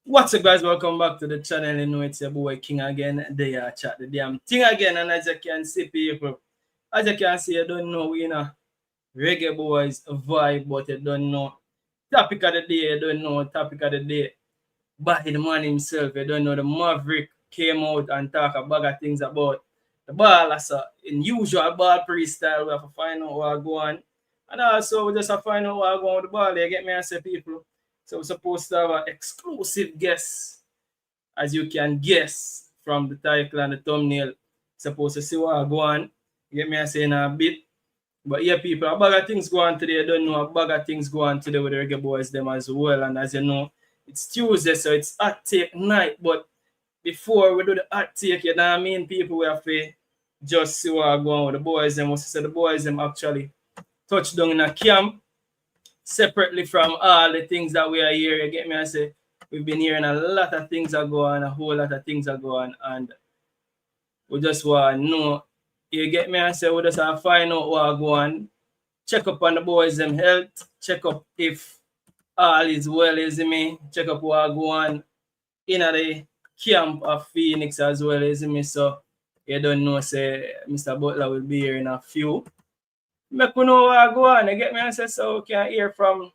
What's up, guys? Welcome back to the channel. You know it's your boy King again. They are chat the damn thing again, and as you can see, people, as you can see, you don't know we know reggae boys vibe, but you don't know topic of the day. You don't know topic of the day. By the man himself, you don't know the Maverick came out and talk a bag of things about the ball. As a in usual ball freestyle, we have to find out what go on, and also we just have to find out what go on with the ball. You get me? I say, people. So we're supposed to have an exclusive guest, as you can guess from the title and the thumbnail. Supposed to see what I go on. You get me? I say in a bit. But yeah, people, a bag of things go on today. I don't know, a bag of things go on today with the reggae boys them as well. And as you know, it's Tuesday, so it's hot take night. But before we do the hot take, you know what I mean? People, we have to just see what I go on with the boys. And once I say the boys them actually touched down in a camp separately from all the things that we are here. You get me? I say we've been hearing a lot of things are going, a whole lot of things are going, and we just want to know. You get me? I say we just have to find out what go on, check up on the boys them health, check up if all is well, is me, check up what go on in the camp of Phoenix as well, is me. So you don't know, say Mr. Butler will be here in a few. Make we know what go on. You get me? I say so we can hear from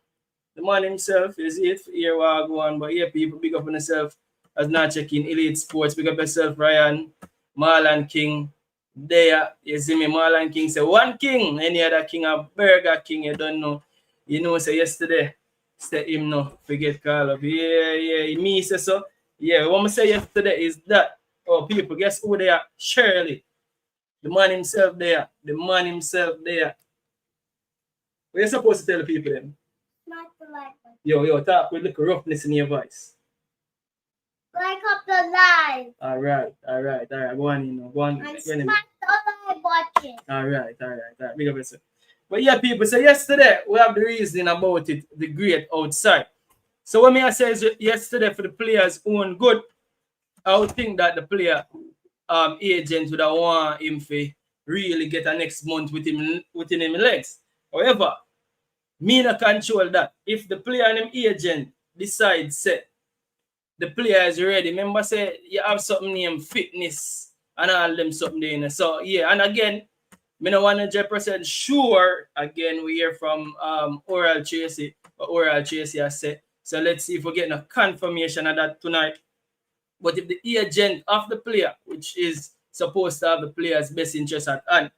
the man himself. Is it hear what go on? But yeah, people big up on yourself as not checking Elite Sports. Big up yourself, Ryan, Marlon King. There, you see me, Marlon King say one king, any other king, a Burger King, you don't know. You know, say yesterday, say him no, forget call up. Yeah, me say so. Yeah, what I say yesterday is that, oh, people, guess who they are? Shirley. The man himself there. The man himself there. What you supposed to tell the people then? Not to like us. Yo, talk with little roughness in your voice. Like up the live. All right. Go on, go on. And smash the like button. All right. Big up yourself. But yeah, people, so yesterday we have the reason about it, the great outside. So what me I say is yesterday for the players' own good, I would think that the player agent would have want him to really get a next month within him legs. However, me not control that. If the player and him agent decides say the player is ready, remember say you have something named fitness and all them something there. So yeah, and again, me not 100% sure. Again, we hear from Oral Tracy, but Oral Tracy has said. So let's see if we're getting a confirmation of that tonight. But if the agent of the player, which is supposed to have the player's best interest at hand,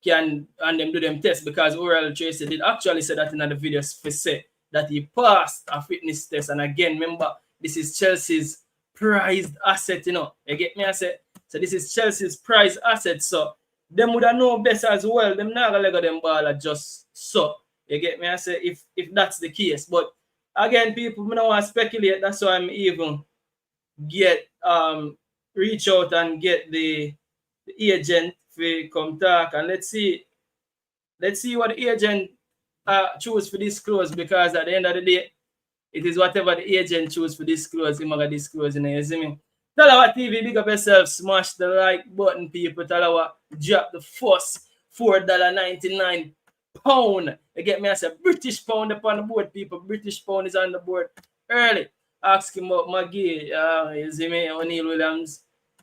can and them do them tests, because Oral Tracy did actually say that in the videos for say that he passed a fitness test. And again, remember, this is Chelsea's prized asset, you know. You get me? I say, so this is Chelsea's prized asset. So them would have known best as well. Them not gonna let them ball just so. You get me? I say if that's the case. But again, people, I don't want to speculate. That's why I'm even get reach out and get the agent to come talk, and let's see what the agent choose for disclose, because at the end of the day, it is whatever the agent choose for disclose, him gonna disclose, you see me. Talawa TV, big up yourself, smash the like button, people. Talawa, drop the first $4.99. You get me? I said British pound upon the board, people. British pound is on the board early. Ask him about Maggie, you see me, O'Neal Williams,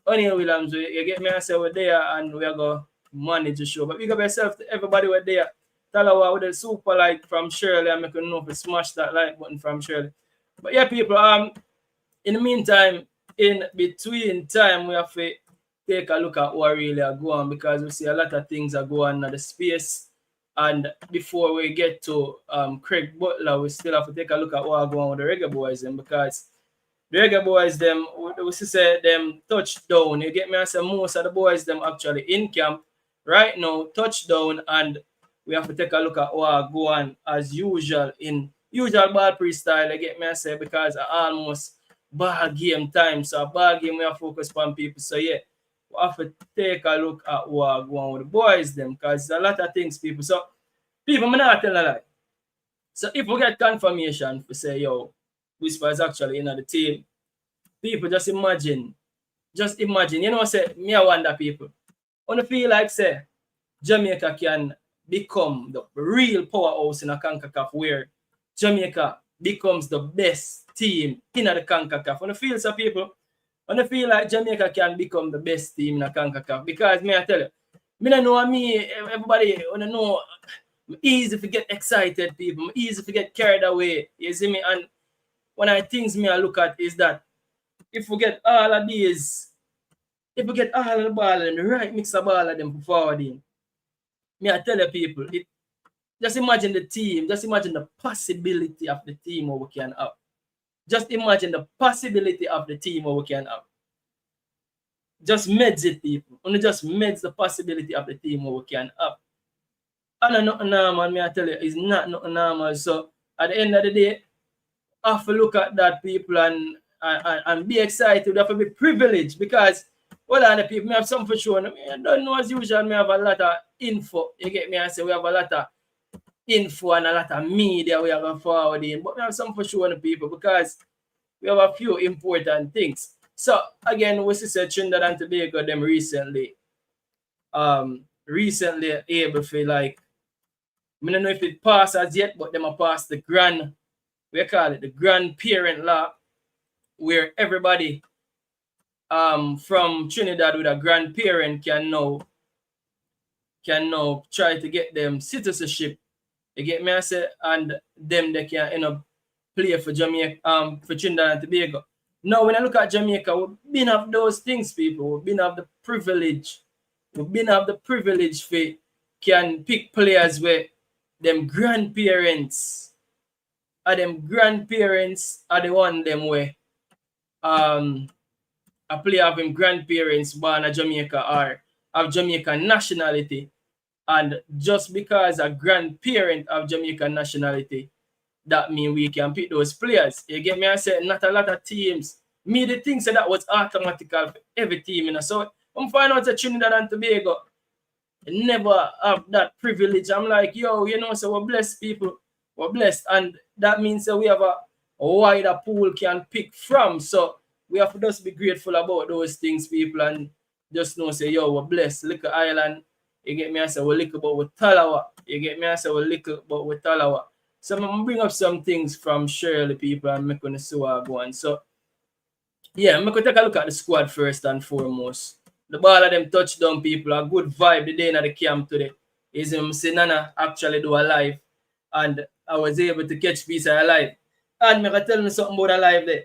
you get me? I say we're there and we are going to manage the show. But big up yourself to everybody we're there. Talawa with a super like from Shirley, and make you know if you smash that like button from Shirley. But yeah, people, in the meantime, in between time, we have to take a look at what really are going on, because we see a lot of things are going on in the space. And before we get to Craig Butler, we still have to take a look at what are going on with the Reggae boys them, because the Reggae boys them, we say them touchdown. You get me? I say most of the boys them actually in camp right now, touchdown, and we have to take a look at what go on as usual in usual ball freestyle. You get me? I say, because almost ball game time. So ball game we have focus on people. So yeah, we have to take a look at what go on with the boys them, because a lot of things, people. So people, I'm not telling a lie. So if we get confirmation for say, yo, Whisper is actually in the team, people just imagine, you know, say, me I wonder, people, I feel like say Jamaica can become the real powerhouse in a CONCACAF, where Jamaica becomes the best team in the CONCACAF. On the field, some people, on the feel like Jamaica can become the best team in the CONCACAF because me I tell you, me don't know me, everybody wanna know easy to get excited, people, easy to get carried away. You see me? And one of the things me I look at is that if we get all of these, if we get all of the ball and the right mix of all of them forward in, me I tell you people, just imagine the team, just imagine the possibility of the team what we can have. Just imagine the possibility of the team what we can have. Just meds it, people. Only just meds the possibility of the team what we can have. And nothing normal, me I tell you, it's not nothing normal. So at the end of the day, I have to look at that, people, and be excited. We have to be privileged because well, the people, me have some for sure. I don't know as usual, me have a lot of info. You get me? I say we have a lot of info and a lot of media we have a forward in, but we have some for sure on the people because we have a few important things. So again, we see Trinidad and Tobago them recently able to like, I don't know if it passed as yet, but them a pass the we call it the grandparent law, where everybody from Trinidad with a grandparent can now try to get them citizenship. You get me? I say, and them they can end up play for Jamaica, for Trinidad and Tobago. Now, when I look at Jamaica, we've been have those things, people. We've been have the privilege. We've been have the privilege for can pick players where them grandparents are the one them where a player of him grandparents born in Jamaica or of Jamaican nationality. And just because a grandparent of Jamaican nationality, that means we can pick those players. You get me? I said not a lot of teams. Me the thing said that was automatical for every team, you know. So I'm find out that Trinidad and Tobago never have that privilege. I'm like, yo, you know, so we're blessed people. We're blessed. And that means that we have a wider pool can pick from. So we have to just be grateful about those things, people, and just know say, yo, we're blessed. Look at Ireland. You get me? I say we're little about with Talawa. You get me? I say we're little about with Talawa. So I'm gonna bring up some things from Shirley, people, and I'm gonna see what I go on. So yeah, I'm gonna take a look at the squad first and foremost. The ball of them touchdown, people, a good vibe the day in the camp today. Is see Nana actually do a live, and I was able to catch piece of a live. And I'm gonna tell me something about a live there.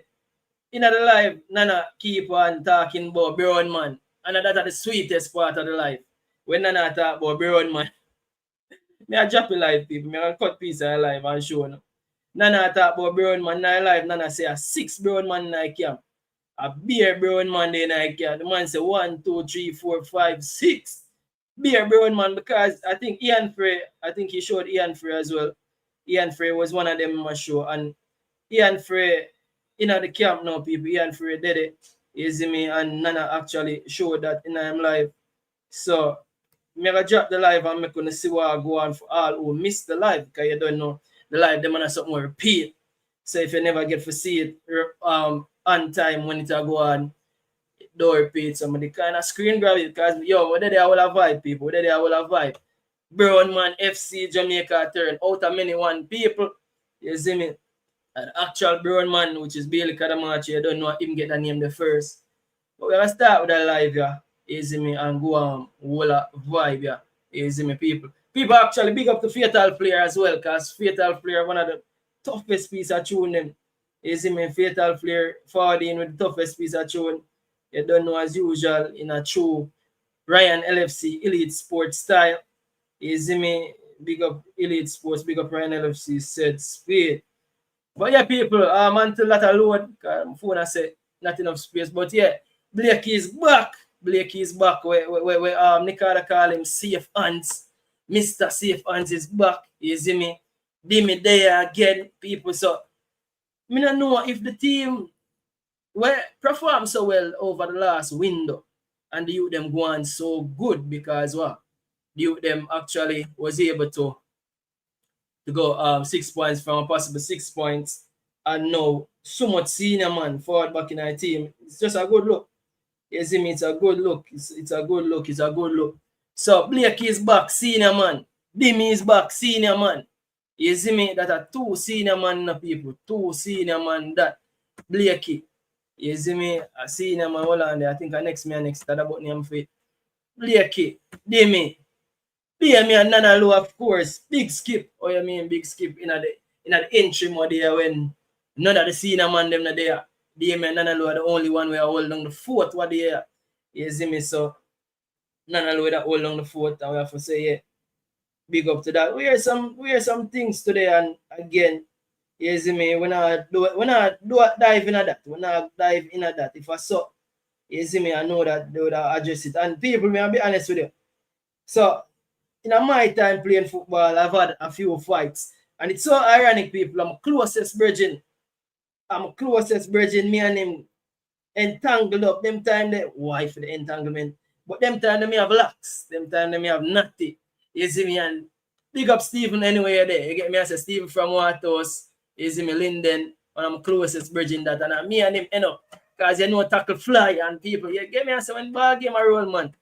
In the live, Nana keep on talking about Brown Man, and that's the sweetest part of the live. When Nana talk about Brown Man, me a drop a live, people. Me a cut piece of a live and show them. Nana talk about Brown Man in live. Nana say a 6 Brown Man in the camp. A beer Brown Man in the camp. The man say 1, 2, 3, 4, 5, 6. Beer Brown Man, because I think Ian Frey, I think he showed Ian Frey as well. Ian Frey was one of them in my show. And Ian Frey, in the camp now, people, Ian Frey did it. You see me? And Nana actually showed that in him live. So, I'm going to drop the live and I'm going to see what I go on for all who missed the live, because you don't know the live, them have something repeat. So if you never get to see it on time when it go on, don't repeat. Somebody kind of screen grab it, because yo, what they will have vibe, people. What they will have vibe. Brown Man FC Jamaica turn out of many one people. You see me? An actual Brown Man, which is Bailey Kadamachi, you don't know him get the name the first. But we're going to start with the live, yeah. You see me? And go on whole vibe, yeah. You see me, people. People actually big up the Fatal Player as well, because Fatal Player one of the toughest piece of tune them. You see me? Fatal Player forward in with the toughest piece of tune. You don't know as usual in a true Ryan LFC Elite Sports style. You see me? Big up Elite Sports, big up Ryan LFC said speed. But yeah, people, until that alone, phone I say not enough space. But yeah, Blakey is back. Blakey is back. Where Nicaragua call him Safe Hands. Mr. Safe Hands is back. You see me? Dimmy there again, people. So I don't know if the team performed so well over the last window and the youth them go on so good, because what? The youth them actually was able to go 6 points from a possible 6 points, and now so much senior man forward back in our team. It's just a good look. You see me? It's a good look. It's a good look. It's a good look. So Blakey is back, senior man. Dimmy is back, senior man. You see me, that are two senior man people, two senior man that Blakey. You see me, a senior man Holland, I think next that about name for Blakey, Demi. Me and Nana Low, of course. Big skip. Oh, you mean big skip in the entry mode there when none of the senior man them not there. Demi and Nana Low are the only one where I hold on the fort what they are. You see me, so Nana Low that hold on the fort, and we have to say, yeah, big up to that. We hear some things today, and again, you see me, when I dive into that, if I saw, you see me, I know that they would address it. And people, may I be honest with you. So in my time playing football, I've had a few fights. And it's so ironic, people. I'm closest virgin. Me and him entangled up. Them time they why for the entanglement. But them time they may have locks. Them time they may have natty. You see me, and big up Stephen anyway there. You get me, I say Stephen from Waterhouse. You see me, Linden. And I'm closest virgin that. And me and him end up. Because you know tackle fly and people. You get me, I say when ball game a roll, man.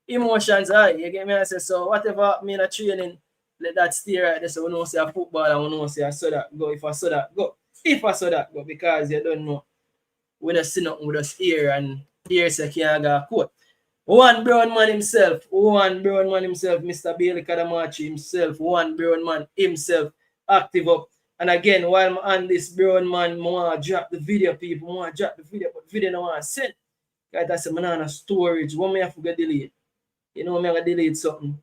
Emotions high, you get me? I say, so whatever me in a training, let that stay right there. So we don't say a football and we don't say I saw that go. If I saw that go, because you don't know. We just see nothing with us here and here say can't go court. One brown man himself, Mr. Bailey Kadamachi himself, one brown man himself, active up. And again, while I'm on this brown man, I want to drop the video, people. I want to drop the video, but video no want to send. Because that's a banana storage. What me have to get delete? You know, me I gotta delete something.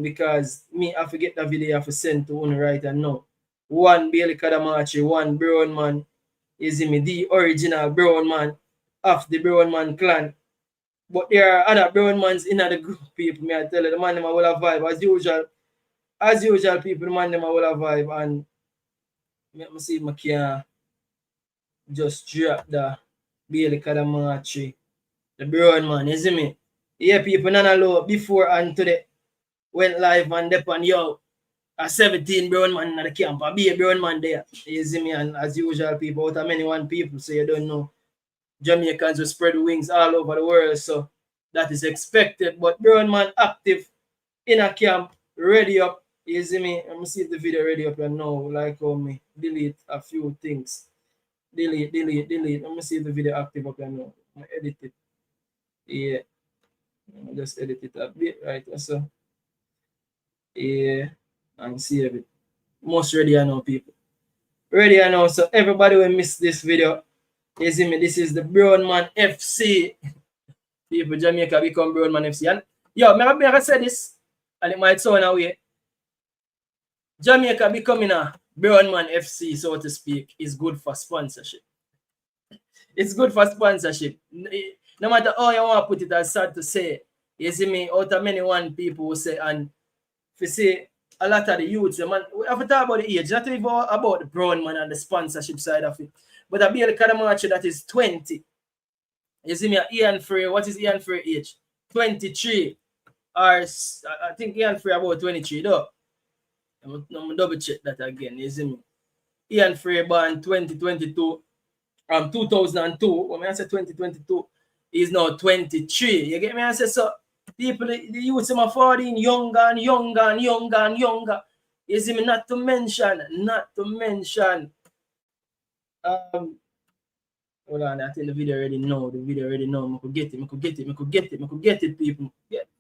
Because me I forget the video I have to send to one right and now. One Bailey Kadamachi, one brown man is me, the original brown man of the brown man clan. But there are other brown mans in the group, people. Me I tell you, the man them will have vibe. As usual, people, the man them will have vibe. And let me see if I can just drop the Bailey Kadamachi. The brown man, you see me? Yeah, people, Nana Low before and today went live and dep on yo. A 17 brown man in the camp, a be a brown man there. You see me, and as usual, people, out of many one people, so you don't know. Jamaicans will spread wings all over the world, so that is expected. But brown man active in a camp, ready up. You see me? Let me see if the video ready up and now. Like how me delete a few things. Delete. Let me see if the video active up and now. I edit it. Yeah. I'll just edit it a bit, right? So, yeah, and save it. Most ready now, people. Ready now. So, everybody will miss this video. You see me? This is the Brown Man FC. People, Jamaica become Brown Man FC. And, yo, maybe I can say this, and it might sound away. Jamaica becoming a Brown Man FC, so to speak, is good for sponsorship. It's good for sponsorship. No matter how you want to put it, as sad to say, you see me, out of many one people who say, and if you see a lot of the youths, man, we have to talk about the age, not even about the brown man and the sponsorship side of it. But a BL Kadamachi that is 20. You see me, Ian Frey, what is Ian Frey age? 23. Or I think Ian Frey about 23, though. I'm double check that again, you see me. Ian Frey born 2022. 2002, when I say 2022, is now 23. You get me? I say so. People, the youth are falling younger and younger. You see me? Not to mention. Hold on, I think the video already know. I could get it, people. Get the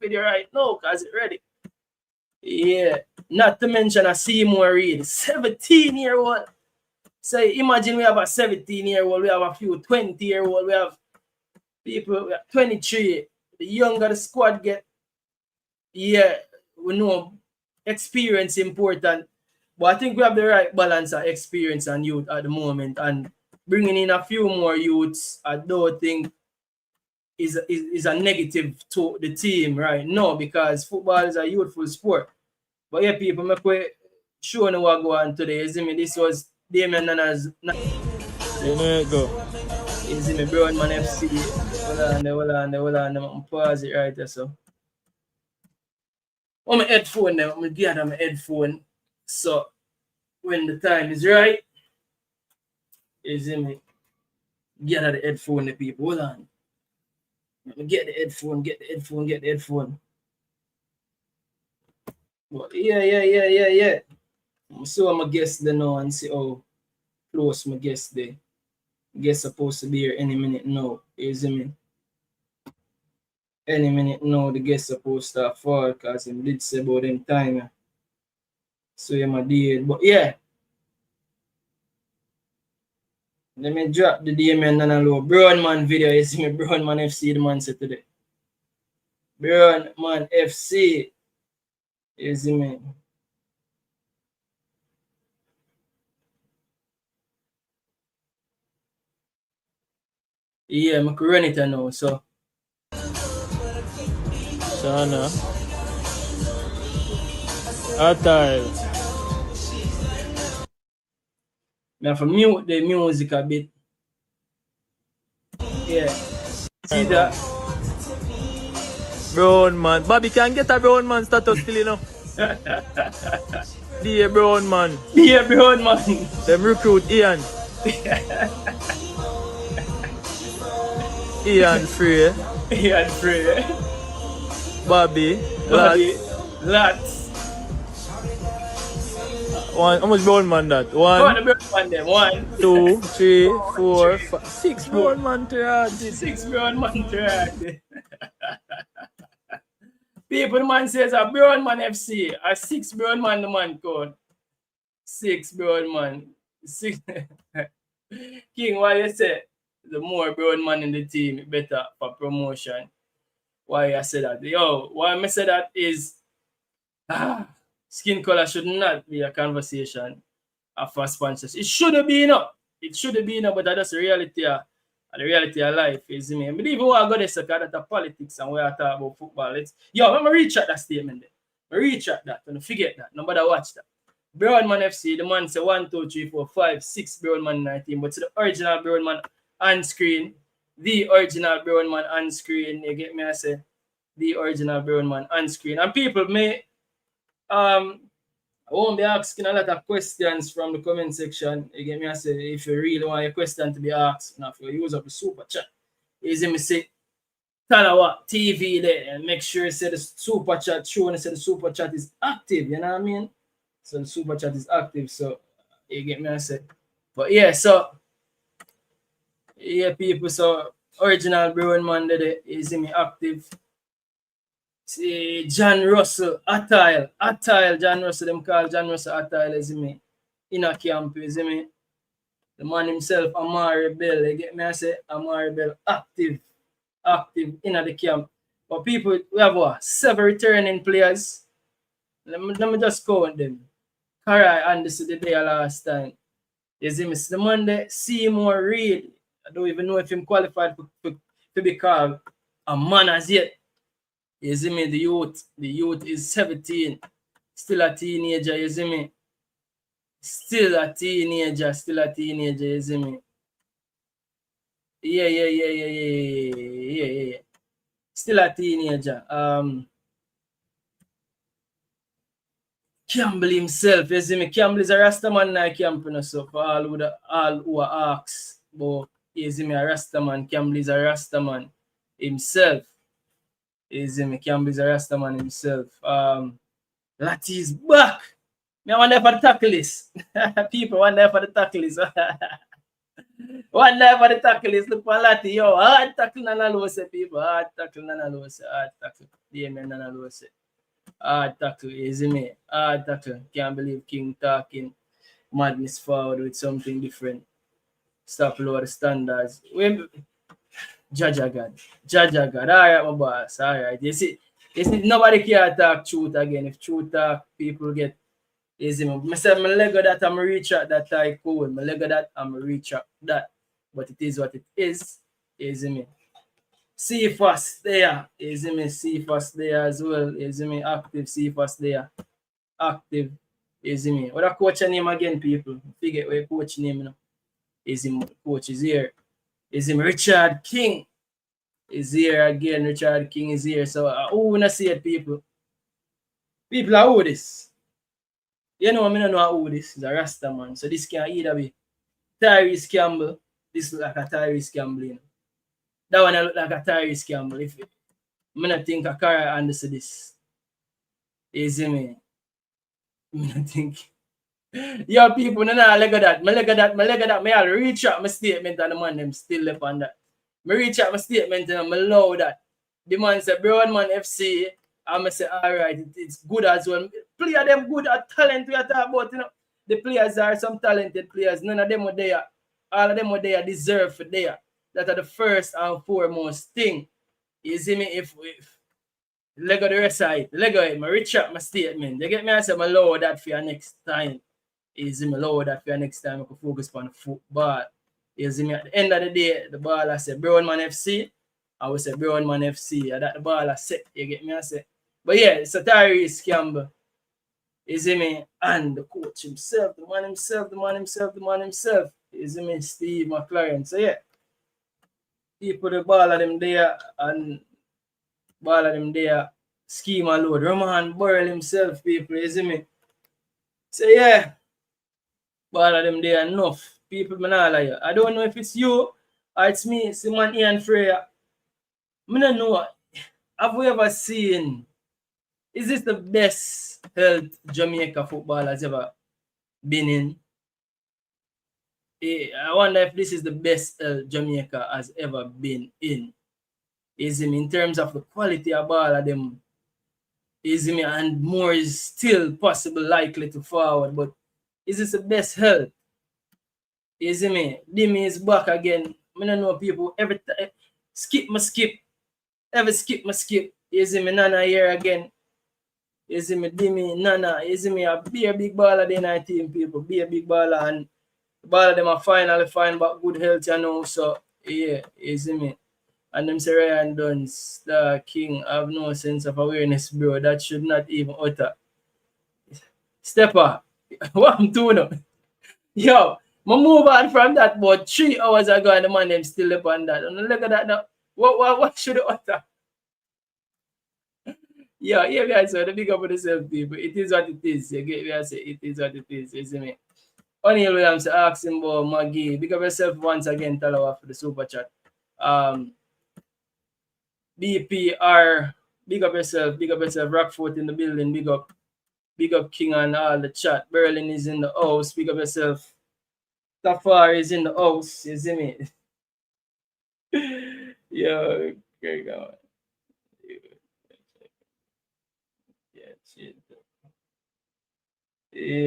video right now, cause it's ready. Yeah. Not to mention a Seymour Reid, 17-year-old. So imagine we have a 17-year-old, we have a few 20-year-old, we have people, we have 23. The younger the squad get, yeah, we know experience important. But I think we have the right balance of experience and youth at the moment. And bringing in a few more youths, I don't think is a negative to the team right now, because football is a youthful sport. But yeah, people, make we show no what go on today. You see me? This was Damien Nana's. You know it go. You see me, Brown Man FC. Hold on. I'm pause it right there, so. On my headphone now, I'm going to get on my headphone. So, when the time is right, you see me, get out the headphone, the people. Hold on. Let me get the headphone. But yeah. So I'm a guess there now and see how close my guess there. Guess supposed to be here any minute now. You see me? Any minute now the guest supposed to fall because him did say about them time. Yeah. So I'm a deal. But yeah. Let me drop the Damien and low Brown Man video. You see me? Brown Man FC the man said today. Brown Man FC. You see me? Yeah, I'm run it now, so. Sana. Atile. I have to mute the music a bit. Yeah. See that? Brown man. Bobby can get a brown man status still, you know. Dear brown man. Yeah, Brown Man. Them recruit Ian. Ian Free. Ian Free. Bobby. Lots. One, how much brown man that? Go on the One, Brown Man then. 1, 2, 3, 4, 5, 6 brown man to add. 6 Brown Man track. People, the man says a Brown Man FC. A 6 Brown Man the man code. 6 Brown Man. 6. King, why you say the more Brown Man in the team, better for promotion? Why I say that? Yo, why I say that is skin color should not be a conversation for sponsors. It should have been up. It should have been up, but that's the reality of life, is me. I believe we want to go there because that's politics and we are talking about football. Let me recheck that statement there. Recheck that and forget that. Nobody watch that. Brown Man FC, the man say 1, 2, 3, 4, 5, 6 Brown Man in our team, but it's the original Brown Man on screen. The original Brown Man on screen. You get me? I say the original Brown Man on screen. And people may I won't be asking a lot of questions from the comment section. You get me? I say if you really want your question to be asked, if you use up the super chat, is me say Talawa TV there and make sure you say the super chat showing say the super chat is active, you know what I mean? So the super chat is active, so you get me? I say. But yeah, so yeah, people, so original Brown Man there is me active. See John Russell, Attile, John Russell, them call John Russell Attile, is me in a camp, is me. The man himself, Amari Bell, you get me? I say Amari Bell active in the camp. But people, we have 7 returning players. Let me just count them. Karai Anderson the day last time. You see me? The man there, Seymour Reed. I don't even know if him qualified to be called a man as yet. You see me? The youth is 17. Still a teenager, you see me? Still a teenager, you see me? Yeah. Still a teenager. Campbell himself, you see me? Campbell is a Rastaman now camping us up for all who are asked. But you see me, a Rastaman. Campbell is a Rastaman himself. You see me? Campbell is a Rastaman himself. Lati is back. I wonder for the tackle list. People wonder for the tackle list. Wonder for the tackle list. Look for Lati. Yo, hard tackle nana lose, people. Hard tackle. Damien nana lose. Hard tackle, you see me? Hard tackle. Can't believe King talking madness forward with something different. Stop lower the standards. Jaja God. All right, my boss. All right. You see, nobody can talk truth again. If truth talk, people get easy. I said, my leg of that, I'm reach at that tycoon. My leg of that, I'm reach at that. But it is what it is. Easy me. See first there. Easy me. See first there as well. Easy me. Active. See first there. Active. Easy me. What a coach name again, people? Forget what coach name, you know. Easy me. Coach is here. Easy me. Richard King is here again. Richard King is here. So, who wanna see it, people? People are who this. You know, I don't know who this is. A Rasta man. So, this can either be Tyrese Campbell. This look like a Tyrese Campbell, you know. That one look like a Tyrese Campbell. If I don't think a Kara Anderson this. You see me? I think. Yeah, people, no, leg of that. My leg of that. I'll reach out my statement and the man them still left on that. Me reach out my statement and I'm allow that. The man said, Brown Man FC. I'm say, all right, it's good as well. Player them good at talent we are talking about, you know. The players are some talented players. None of them are there. All of them are there deserve for there. That are the first and foremost thing. You see me? If Lego the rest of it, Lego it, I reach out my statement. You get me? I say, I lower that for your next time. You see me? Lower that for your next time. I can focus on the football. You see me? At the end of the day, the ball I say, Brown Man FC. I will say, Brown Man FC. And that the ball I set. You get me? I say. But yeah, it's a Tyrese Campbell. You see me? And the coach himself, the man himself. You see me? Steve McLaren. So yeah. He put the ball at them there and ball at them there. Scheme and load. Roman Burrell himself, people. You see me? So yeah. Ball at them there enough. People, I don't know if it's you or it's me. It's man Ian Freya. I don't know. Have we ever seen? Is this the best health Jamaica football has ever been in? I wonder if this is the best Jamaica has ever been in. Is in terms of the quality of ball of them. Is and more is still possible, likely to forward. But is this the best health? Is Dimmy is back again. I don't know people every time skip. Every skip. Is Nana here again. Is Dimmy, Nana, is a big baller in our team, people. Be a big baller and the baller them are finally find back good health, you know. So yeah, is me. And them say Ryan Duns, the king, have no sense of awareness, bro. That should not even utter. Stepper, what I'm doing now? Yo, I move on from that, but 3 hours ago and the man them still up on that. And look at that now. What should I utter? Yeah, guys, so the big up for yourself, people. It is what it is. You get me? I say it is what it is. You see me? O'Neil Williams asking about Maggie. Big up yourself once again. Tell her for the super chat. BPR. Big up yourself. Rockfort in the building. Big up King and all the chat. Berlin is in the house. Big up yourself. Tafar is in the house. You see me? Yo, okay, go on. Yeah.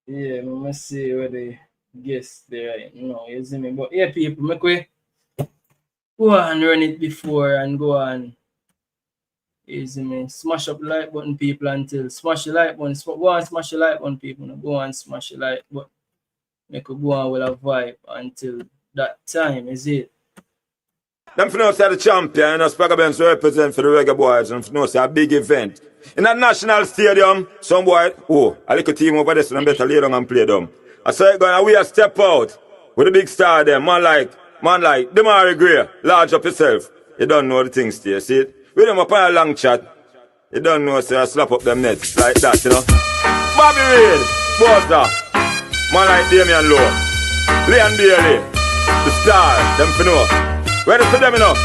Yeah, I must see where the guests there. No, you see me. But yeah, people, make we go and run it before and go on. You see me. Smash up the like button, people, until smash the like button. Go and smash the like button, people. Go and smash the like button. Make we go on with a vibe until that time, is it? Them for know say the champion and Spagga Benz represent for the Reggae Boys and for know say a big event. In a national stadium, some boy, a little team over there, so them better lay down and play them. I say gonna we a step out with a big star there, man like Demari Gray, large up yourself. You don't know the things there, see it? With them up on a long chat, you don't know say I slap up them nets like that, you know. Bobby Reid, Butler, man like Damian Lowe, Leon Bailey, the star, them for know. Ready for them enough?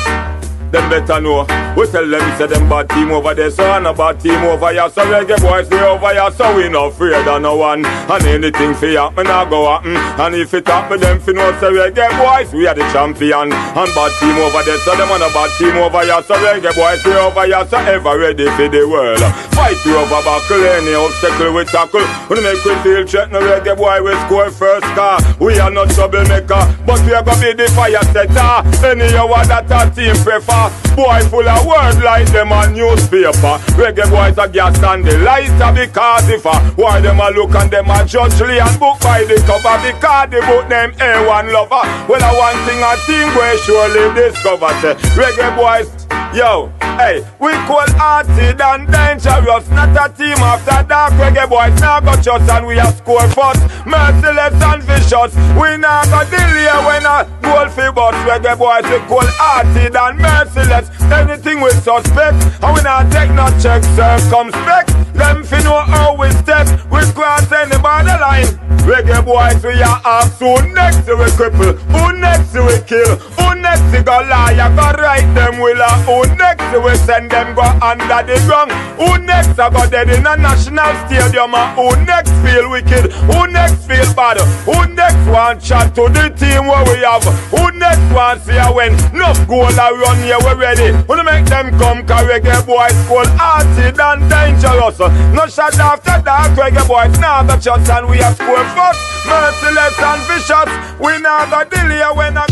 Them better know. We tell them say them bad team over there, so and a bad team over here. So Reggae Boys we over here, so we not afraid of no one. And anything for happen, I go happen. And if it happen, them fi know say Reggae Boys we are the champion. And bad team over there, so them and a bad team over here. So Reggae Boys we over here, so ever ready for the world. Fight you over buckle, any obstacle we tackle. When make we feel threat, no Reggae Boy we score first car. We are not troublemaker, but we are gonna be the fire setter. Any hour that our team prefer. Boy full of words like them on newspaper. Reggae Boys a gas and the lighter because if why them a look and them a judge and book by the cover because the book name A1 Lover. Well, I one thing a team where surely discover say Reggae Boys, yo, hey, we cold-hearted and dangerous. Not a team after dark. Reggae Boys now got shots and we are score first. Merciless and vicious. We now got delay when a goal for bus. Reggae Boys we cold-hearted and merciless. Anything we suspect and we not take no check circumspect. Them fi know how we step. We cross any borderline. Reggae Boys we are up. Who next we cripple? Who next we kill? Who next we go lie, go right them will who next we send them go under the ground. Who next I go dead in a national stadium? Who next feel wicked? Who next feel bad? Who next want chat to the team where we have? Who next want see a win? Enough goal a run here we ready. Who make them come carry Reggae Boyz cold hearted and dangerous. No shot after dark Reggae Boyz now got shots and we have scored first. Merciless and vicious. We now got delay when I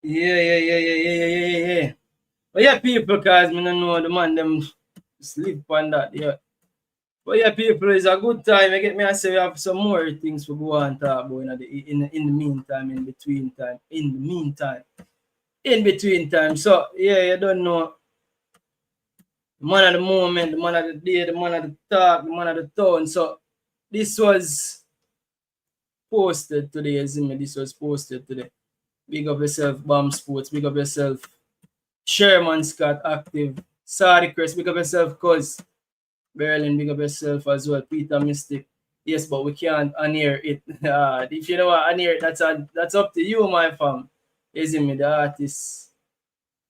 Yeah. But yeah, people, cause me don't know the man them sleep on that. Yeah. But yeah, people, it's a good time. I get me. I say we have some more things to go on talk about in the meantime, in between time. So yeah, you don't know. The man of the moment, the man of the day, the man of the talk, the man of the tone. So this was posted today, isn't it? This was posted today. Big up yourself, Bomb Sports. Big up yourself, Sherman Scott Active. Sorry, Chris. Big up yourself, Cuz. Berlin, big up yourself as well. Peter Mystic. Yes, but we can't unhear it. If you know what unhear it, that's up to you, my fam. Isn't it? The artist,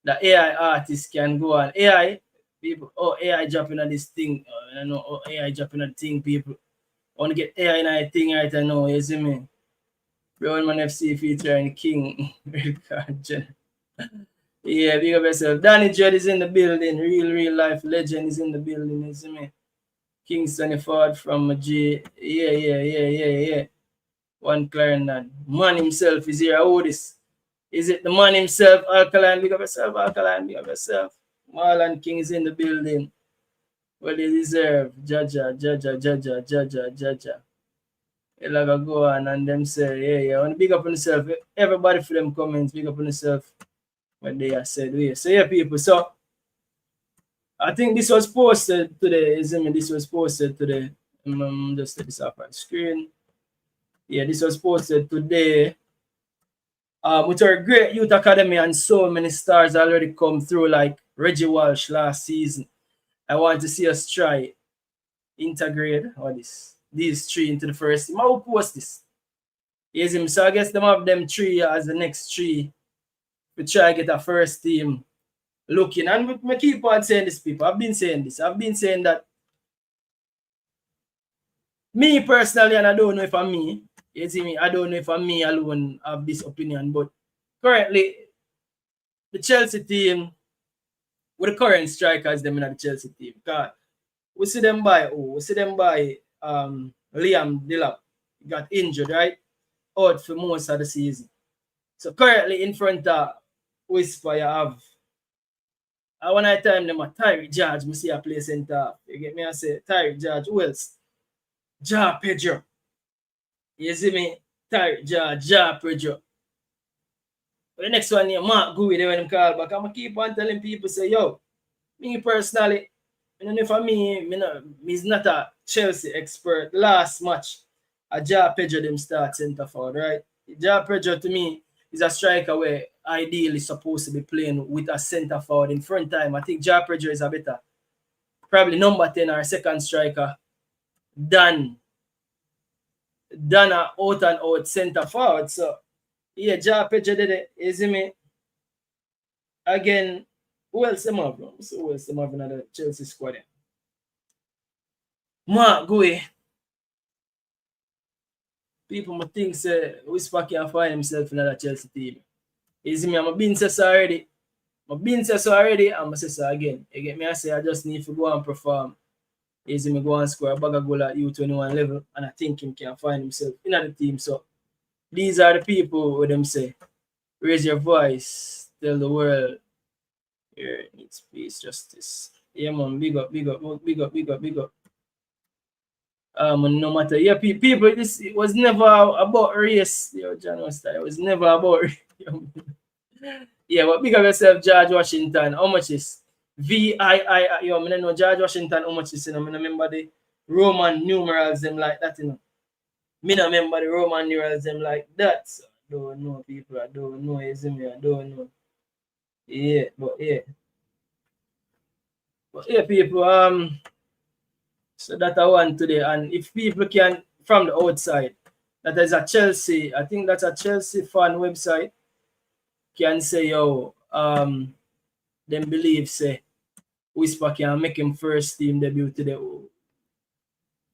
the AI artist can go on. AI, people, AI dropping on this thing. I know, AI dropping on the thing, people. I want to get AI in a thing right now, you see me? Brown Man FC featuring King. Yeah, big up yourself. Danny Judd is in the building. Real life legend is in the building, you see me? Kingston Ford from G. Yeah. One Clarendon. Man himself is here. Who this? Is it the man himself? Alkaline, big up yourself. Alkaline, big up yourself. Marlon King is in the building. Well, they deserve. Jaja. They'll go on and them say, yeah. I want to big up on yourself. Everybody for them comments, big up on yourself. What they have said. Yeah. So, yeah, people. So, I think this was posted today, isn't it? This was posted today. Just take this off my screen. Yeah, this was posted today. With our great youth academy and so many stars already come through, like Reggie Walsh last season. I want to see us try integrate these three into the first team. I will post this. Yes, so I guess them have them three as the next three. We try to get a first team looking. And we keep on saying this, people. I've been saying this. I've been saying that me personally, and I don't know if I'm me, you see me, I don't know if I'm me alone have this opinion, but currently the Chelsea team, with the current strikers, them in the Chelsea team, God, we see them by Liam Delap. He got injured, right? Out for most of the season. So currently in front of Whisper, you have when I time them a Tyreek George, me see a play center. You get me? I say Tyreek George, who else? Ja Pedro. You see me? Tyreek George, Ja Pedro. The next one here, Mark Gui, they when him call back. I'm keep on telling people, say, yo, me personally, I don't know for me, he's not a Chelsea expert. Last match, a Ja Pedro them start center forward, right? Ja Pedro to me is a striker where ideally supposed to be playing with a center forward in front time. I think Ja Pedro is a better, probably number 10 or second striker than a out and out center forward. So yeah, Ja Pedro did it. You see me? Again, who else them have? So who else them have in the Chelsea squad? Mark Gui. People might think say Whisper can find himself in another Chelsea team. You see me? I'm been said so already. I'm gonna say so again. You get me? I say I just need to go and perform. You see me go and score a bag of goal at U21 level, and I think him can find himself in the team. So these are the people who them say, raise your voice, tell the world here needs peace, justice. Yeah, man, big up. No matter, yeah, people, this it was never about race. Yo, John was it was never about yeah, but big up yourself, George Washington. How much is VII? Yo, I don't know George Washington, how much is, you know, I remember the Roman numerals them like that, you know. Me don't remember the Roman numerals them like that. So I don't know, people. I don't know. You see me? I don't know. Yeah, but yeah. But yeah, people. So that I want today. And if people can, from the outside, that is a Chelsea, I think that's a Chelsea fan website, can say, yo, them believe, say, Whisper can make him first team debut today.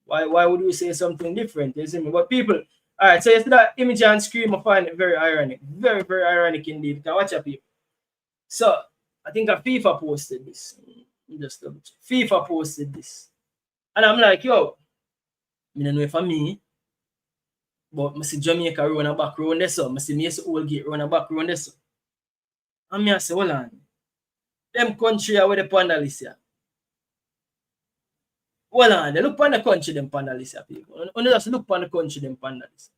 Why would you say something different? You see me? But people, all right, so you see that image on screen, I find it very ironic. Very, very ironic indeed. You can watch it, people. So, I think a FIFA posted this. Just double check. FIFA posted this. And I'm like, yo, I don't know if I'm me, but I see Jamaica run a back round this up. I see Mason Oldgate run a back round this up. And I say, hold on. Them country are where the on the list here. Hold on, they look on the country them on the list here, people. Only just look on the country them on the list.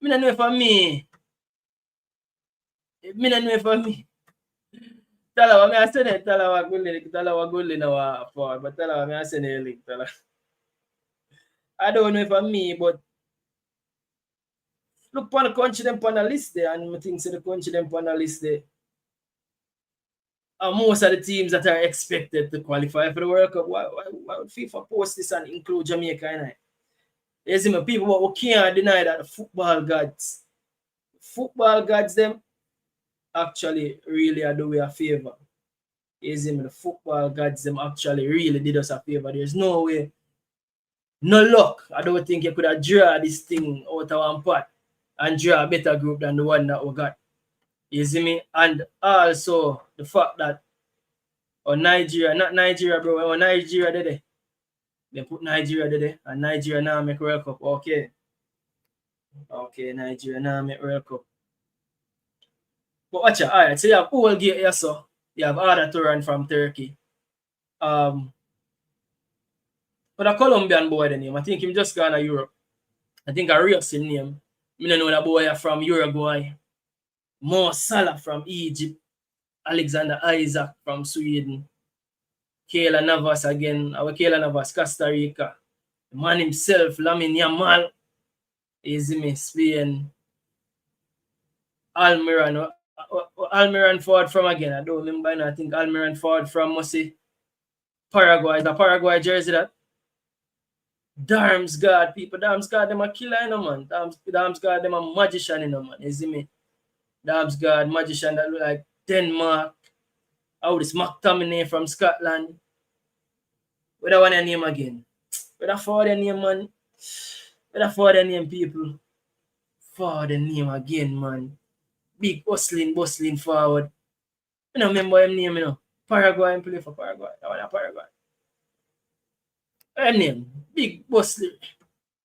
I don't know if I'm me. I don't know if I'm me. Tell me I said it, tell her good now for, but tell me I said it link, tell her. I don't know if I'm me, but look on the country them on the list there, and I think the country them on the list there. And most of the teams that are expected to qualify for the World Cup, why would FIFA post this and include Jamaica in it? You see me, people, but we can't deny that the football gods them actually really are doing a favor. You see me, the football gods them actually really did us a favor. There's no way, no luck. I don't think you could have drawn this thing out of one pot and draw a better group than the one that we got. You see me? And also the fact that Nigeria, not Nigeria, bro, Nigeria did. They put Nigeria there, and Nigeria now make World Cup. Okay, Nigeria now make World Cup. But watch out, alright, so you have Oldgate here, so you have Ada Turan from Turkey. But a Colombian boy the name. I think him just gone to Europe. I think a real name. I don't know that boy from Uruguay. Mo Salah from Egypt. Alexander Isaac from Sweden. Keylor Navas again. Our Keylor Navas, Costa Rica. The man himself, Lamine Yamal. Is me, Spain. Almiron forward from again. I don't remember now. I think Almiron forward from Mosi. Paraguay. The Paraguay jersey that. Darmsgaard, people. Darmsgaard, them a killer, you know, man. Darmsgaard, them a magician, you know, man. You see me? Darmsgaard, magician that look like Denmark. How this McTominay from Scotland. What I want to name again? What I for the name, man? What I for the name, people? For the name again, man. Big bustling forward. I don't remember him name, you know. Paraguay and play for Paraguay. I want a Paraguay. Her name, big bustling.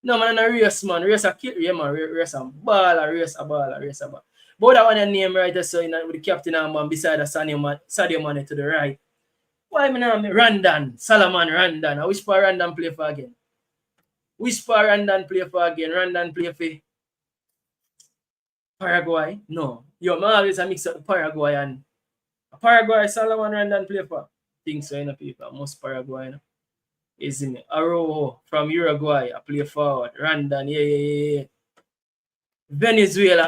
No man, a race man. Race a kid, yeah man. Race a ball. But I want a name right there, so you know, with the captain and man beside the Sadio Mane to the right. Why me name Randan? Salaman Randan. I wish for Randan play for again. Randan play for Paraguay? No. Yo, man always a mix up Paraguay and Paraguay, Salaman Randan play for. Think so, you know, people. Most Paraguay, you know. Isn't it? Arojo from Uruguay, I play forward. Randan, yeah. Venezuela,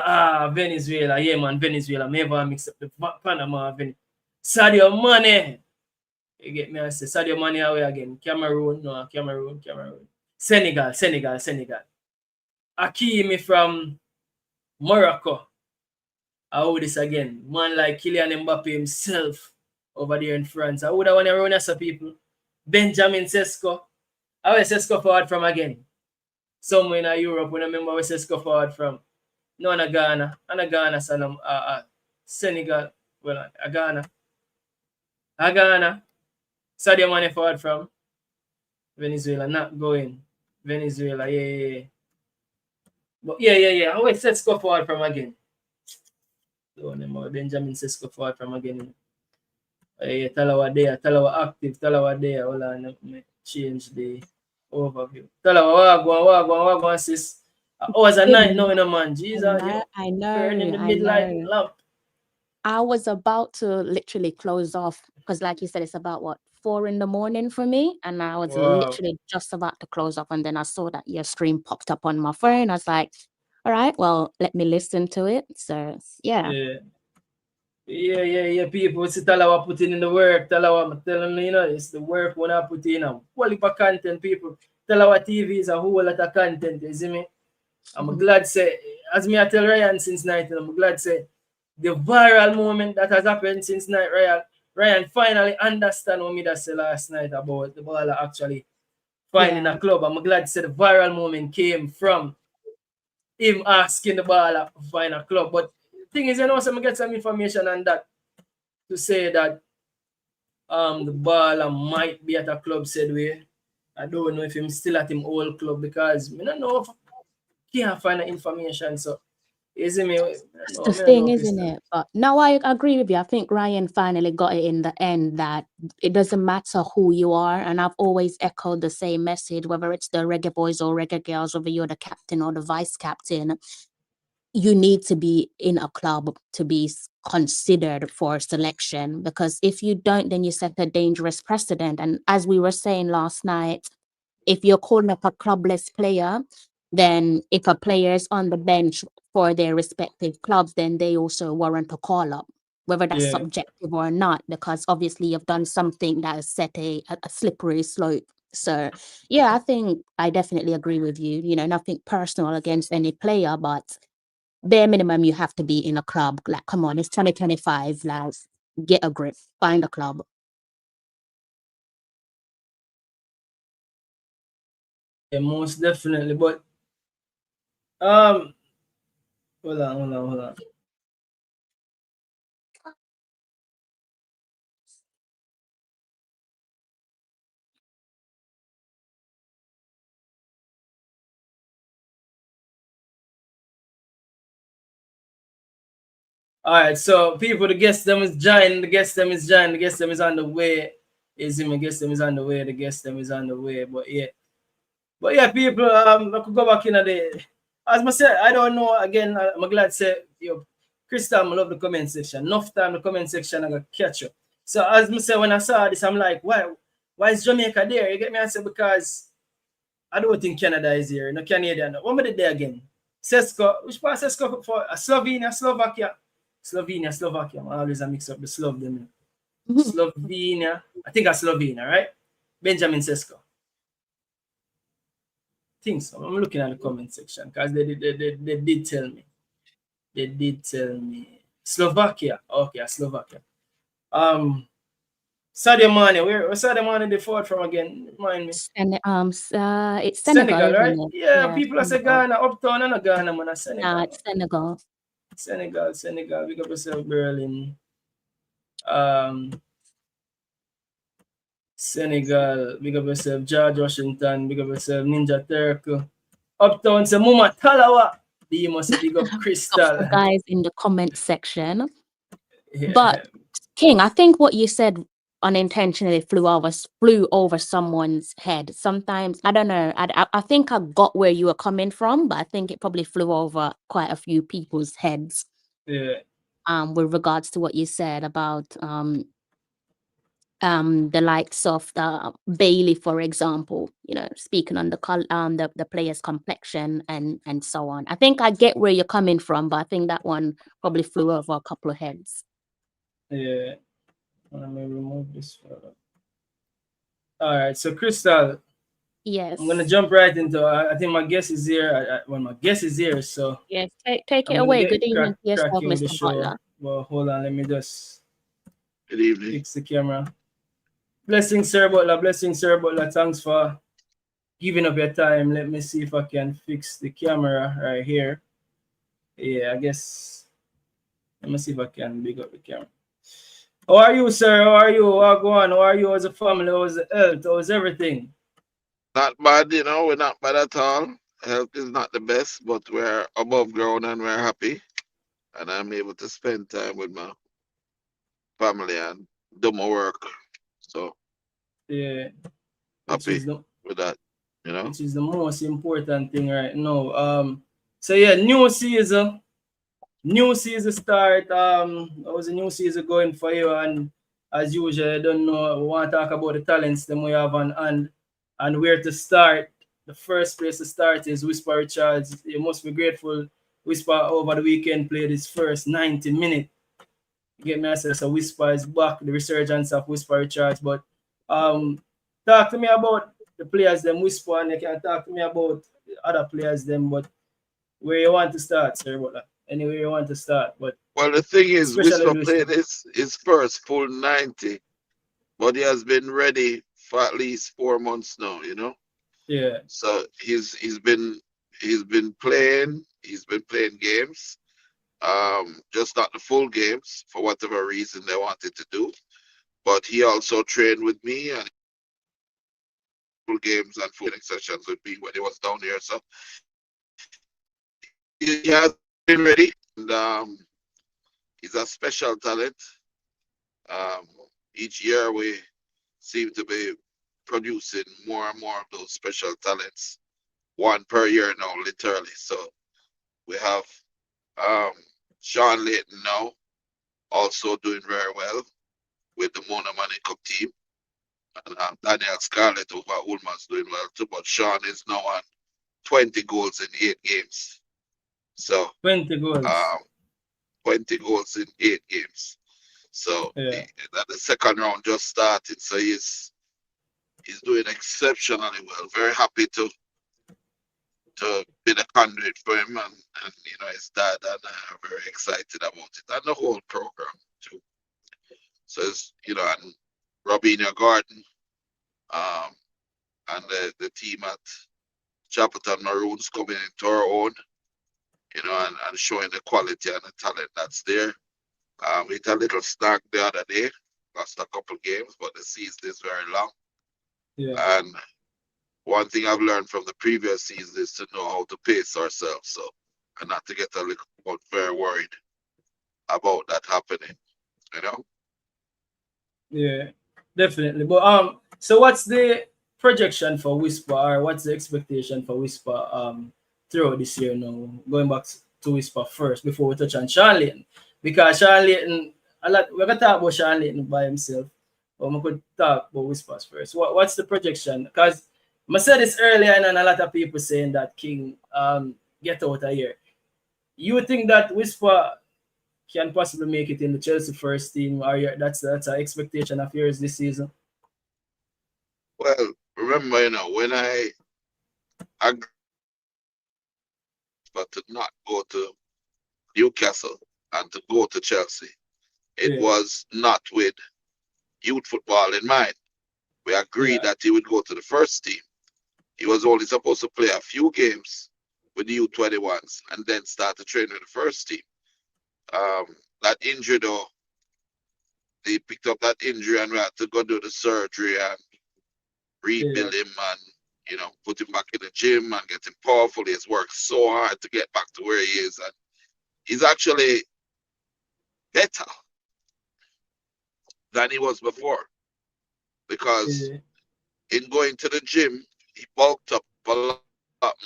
yeah, man, Venezuela. Never mix up the Panama, Sadio Mane. You get me? I say Sadio Mane away again. Cameroon. Senegal. Hakimi from Morocco. I hold this again. Man like Kylian Mbappe himself over there in France. I would have want to run as a people. Benjamin Sesko. I will Sesko forward from again. Somewhere in Europe, when I remember where Sesko forward from. No, in Ghana. Senegal. Well, Ghana. Sadio Mane forward from Venezuela. Not going. Venezuela, yeah. But yeah. I will Sesko forward from again. Don't remember Benjamin Sesko forward from again. Talawa there, Talawa active, Talawa there. Hold on, let me change the overview. Talawa, wagwan, sis. Oh, it's a night now, you know, man. Jesus, I know. Burning the midlight lamp. I was about to literally close off because, like you said, it's about what 4 a.m. for me, and I was literally just about to close off, and then I saw that your stream popped up on my phone. I was like, "All right, well, let me listen to it." So yeah. Yeah. People see Talawa putting in the work. Talawa, I'm telling you, it's the work when I put in. A whole heap of content, people. Talawa TV is a whole lot of content, you see me? I'm glad say, as me I tell Ryan since night, I'm glad say, the viral moment that has happened since night, Ryan finally understand what me that say last night about the ball actually finding Yeah. a club. I'm glad to say the viral moment came from him asking the baller to find a club. But the thing is, so I get some information on that to say that the baller might be at a club said way. I don't know if him still at him old club because I don't know if he can't find the information. So is me? That's No, the I don't thing, know, isn't Crystal. it? But no, I agree with you. I think Ryan finally got it in the end that it doesn't matter who you are. And I've always echoed the same message, whether it's the reggae boys or reggae girls, whether you're the captain or the vice captain, you need to be in a club to be considered for selection. Because if you don't, then you set a dangerous precedent. And as we were saying last night, if you're calling up a clubless player, then if a player is on the bench for their respective clubs, then they also warrant a call up, whether that's Yeah. subjective or not, because obviously you've done something that has set a slippery slope. So, yeah, I think I definitely agree with you. Nothing personal against any player, but bare minimum, you have to be in a club. Like, come on, it's 2025. Like, get a grip, find a club. Yeah, most definitely. But um, hold on. All right, so people, the guest them is joining. The guest them is joining. The guest them is on the way. Is him? The guest them is on the way. The guest them is on the way. But yeah, people. I could go back in the. As I said, I don't know. Again, I'm glad to say you, Krista. I love the comment section. Enough time the comment section I got catch you. So as I said, when I saw this, I'm like, why is Jamaica there? You get me? I said because I don't think Canada is here. No Canadian. What am I there again? Sesko. Which part Sesko for? Slovenia, Slovakia. Slovakia. I always mix up the Slav them. Slovenia. I think that's Slovenia, right? Benjamin Sesko. I think so. I'm looking at the comment section because they did tell me. They did tell me. Slovakia. Okay, Slovakia. Sadio Mane. Where Sadio Mane the forward from again? Remind me. And it's Senegal, Senegal, isn't right? it? Yeah, Yeah, people are say Senegal. Ghana, uptown and Ghana, man, Nah, Senegal. it's Senegal. Senegal. We got yourself Berlin. Um, Senegal. We got yourself George Washington. We got yourself Ninja Turk. Uptown say Muma Talawa. You must say big up Got Crystal. the guys in the comment section. Yeah. But King, I think what you said unintentionally flew over someone's head. Sometimes I don't know. I think I got where you were coming from, but I think it probably flew over quite a few people's heads. Yeah. With regards to what you said about the likes of Bailey, for example, speaking on the player's complexion and so on. I think I get where you're coming from, but I think that one probably flew over a couple of heads. Yeah. Let me remove this photo. All right. So Crystal, Yes. I'm gonna jump right into. I think my guest is here. My guest is here, so Yes. Take it I'm gonna away. get Good evening to yourself, cracking with the Mr. show. Butler. Well, hold on. Let me just Good evening. fix the camera. Blessings, Sir Butler. Blessings, Sir Butler. Thanks for giving up your time. Let me see if I can fix the camera right here. Yeah, I guess. Let me see if I can big up the camera. How are you, sir? How are you? How go on? How are you as a family? How's the health? How's everything? Not bad, we're not bad at all. Health is not the best, but we're above ground and we're happy. And I'm able to spend time with my family and do my work. So Yeah, which happy is the with that, which is the most important thing right now. So yeah, new season start. How's the new season going for you? And as usual, I don't know. We want to talk about the talents that we have on and where to start. The first place to start is Whisper Richards. You must be grateful. Whisper over the weekend played his first 90 minutes. Get me access. So Whisper is back, the resurgence of Whisper Richards. But talk to me about the players them Whisper, and you can talk to me about the other players them. But where you want to start, sir? Butler? Anywhere you want to start, but Well, the thing is, especially Whisper Whisper. played his first full 90, but he has been ready for at least 4 months now. Yeah, So he's been playing. He's been playing games. Just not the full games for whatever reason they wanted to do. But he also trained with me and full games and full training sessions with me when he was down here. So he has been ready, and he's a special talent. Um, each year we seem to be producing more and more of those special talents, one per year now, literally. So we have um, Sean Layton now, also doing very well with the Mona Money Cup team. And Daniel Scarlett over at Ulman's doing well too, but Sean is now on 20 goals in 8 games. So 20 goals. 20 goals in 8 games. So Yeah. the second round just started. So he's doing exceptionally well. Very happy to be the conduit for him and his dad, and very excited about it, and the whole program too. So it's and Robina Gordon, and the team at Chapelton Maroons coming into our own, and showing the quality and the talent that's there. We had a little snag the other day, lost a couple games, but the season is very long. Yeah. And one thing I've learned from the previous season is to know how to pace ourselves, and not to get a little very worried about that happening. Yeah, definitely. But so what's the projection for Whisper, or what's the expectation for Whisper throughout this year now? Going back to Whisper first before we touch on Sean Layton. Because Sean Layton, we're gonna talk about Sean Layton by himself, but we could talk about Whispers first. What's the projection? Because I said this earlier, and a lot of people saying that King get out of here. You think that Whisper can possibly make it in the Chelsea first team, or that's an expectation of yours this season? Well, remember, when I agreed to not go to Newcastle and to go to Chelsea, it was not with youth football in mind. We agreed that he would go to the first team. He was only supposed to play a few games with the U21s and then start to train with the first team. That injury, though, they picked up that injury and we had to go do the surgery and rebuild him and, put him back in the gym and get him powerful. He's worked so hard to get back to where he is. And he's actually better than he was before, because in going to the gym, he bulked up a lot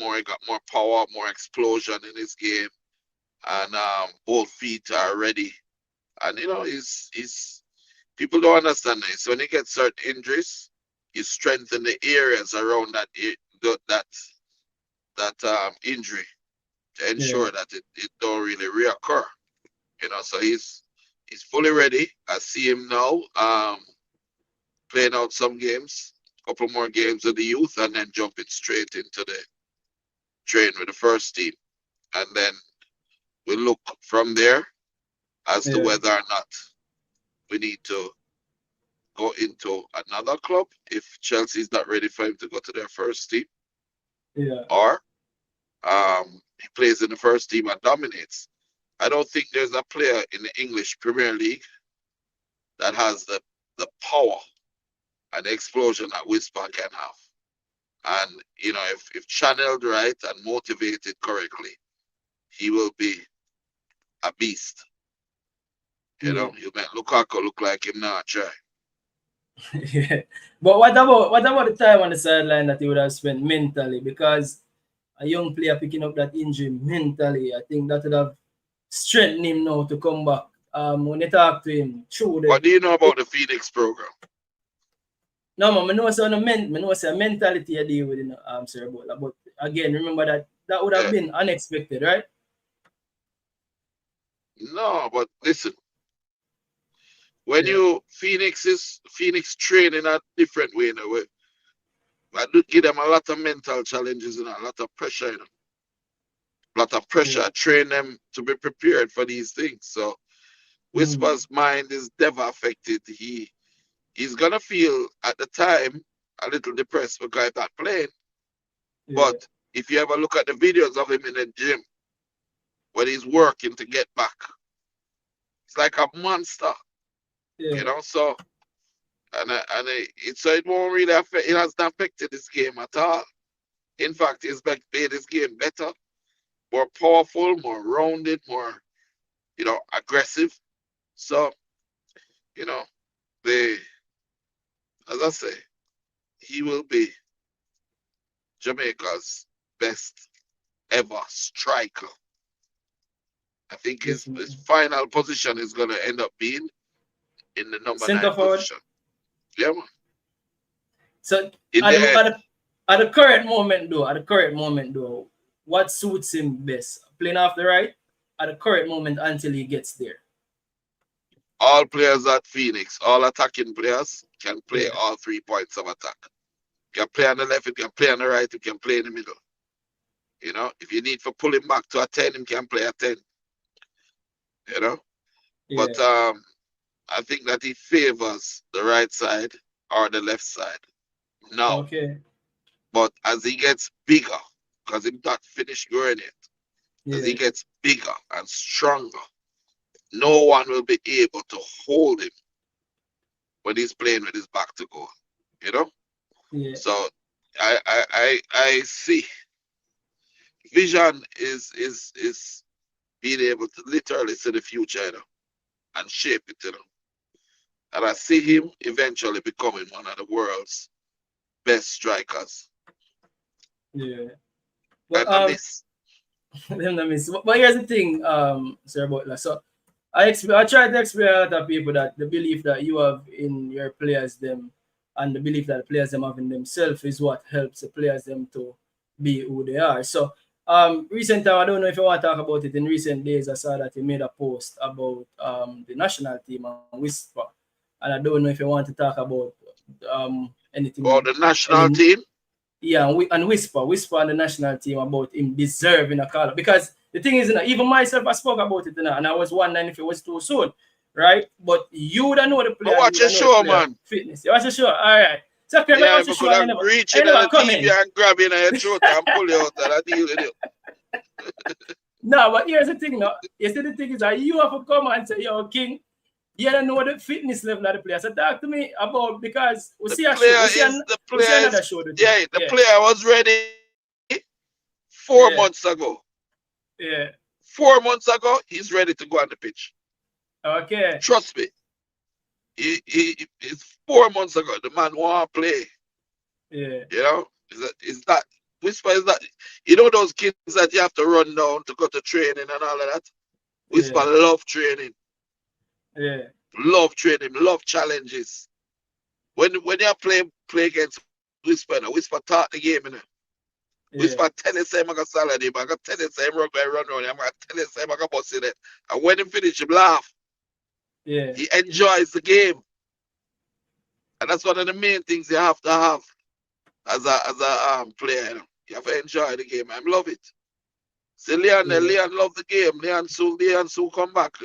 more. He got more power, more explosion in his game, and both feet are ready. And he's people don't understand this. When he gets certain injuries, you strengthen the areas around that injury to ensure that it don't really reoccur. So he's fully ready. I see him now playing out some games, a couple more games with the youth, and then jumping straight into the train with the first team. And then we look from there as to whether or not we need to go into another club if Chelsea's not ready for him to go to their first team. Or he plays in the first team and dominates. I don't think there's a player in the English Premier League that has the power and the explosion that Whisper can have. And, if channeled right and motivated correctly, he will be a beast. He'll make Lukaku look like him now, try. Yeah. But what about the time on the sideline that he would have spent mentally? Because a young player picking up that injury mentally, I think that would have strengthened him now to come back. When you talk to him, What do you know about the Phoenix program? No, man, I know it's a mentality I deal with, Sir Butler. But again, remember that would have been unexpected, right? No, but listen, When Phoenix train in a different way in a way. I do give them a lot of mental challenges and a lot of pressure, A lot of pressure, train them to be prepared for these things. So Whisper's mind is never affected. He's gonna feel at the time a little depressed because he's not playing. But if you ever look at the videos of him in the gym when he's working to get back, it's like a monster. So so it won't really affect. It has not affected this game at all. In fact, it's made this game better, more powerful, more rounded, more aggressive. So as I say, he will be Jamaica's best ever striker. I think his final position is going to end up being in the number 9 position. Yeah, man. So at the current moment though, what suits him best? Playing off the right at the current moment until he gets there. All players at Phoenix, all attacking players can play all 3 points of attack. You can play on the left, you can play on the right, you can play in the middle. If you need for pulling back to a 10, you can play a 10. But I think that he favors the right side or the left side now. Okay. But as he gets bigger, because he's not finished growing yet, as he gets bigger and stronger, no one will be able to hold him when he's playing with his back to goal. So I see vision is being able to literally see the future, and shape it, And I see him eventually becoming one of the world's best strikers. But But here's the thing, Sir Butler. So I try to explain to a lot of people that the belief that you have in your players them and the belief that the players them have in themselves is what helps the players them to be who they are. So recent time, I don't know if you want to talk about it. In recent days, I saw that you made a post about the national team and Whisper, and I don't know if you want to talk about anything about the national team. Yeah, and Whisper and the national team about him deserving a call. Because the thing is, even myself, I spoke about it, and I was wondering if it was too soon, right? But you don't know the player. Watch your show, man. Fitness. You watch the show. All right. So I could have reached in the TV and grab you in your throat and pull you out and I deal with you. No, but here's the thing, You see, the thing is that you have to come and say, yo, King, you don't know the fitness level of the player. So talk to me about, because we see another show. The player was ready 4 months ago. Yeah. 4 months ago, he's ready to go on the pitch. Okay. Trust me. It's 4 months ago. The man want to play. Yeah. Is that Whisper is that those kids that you have to run down to go to training and all of that? Whisper love training. Yeah. Love training, love challenges. When you play against Whisper, Whisper taught the game, Whisper tell you say I'm gonna salad him, I'm gonna tell you say I'm gonna run on him, I'm gonna tell you say I'm gonna bust it. And when he finish him laugh. Yeah. He enjoys the game. And that's one of the main things you have to have as a player. You have to enjoy the game. I love it. See, Leon love the game. Leon soon come back.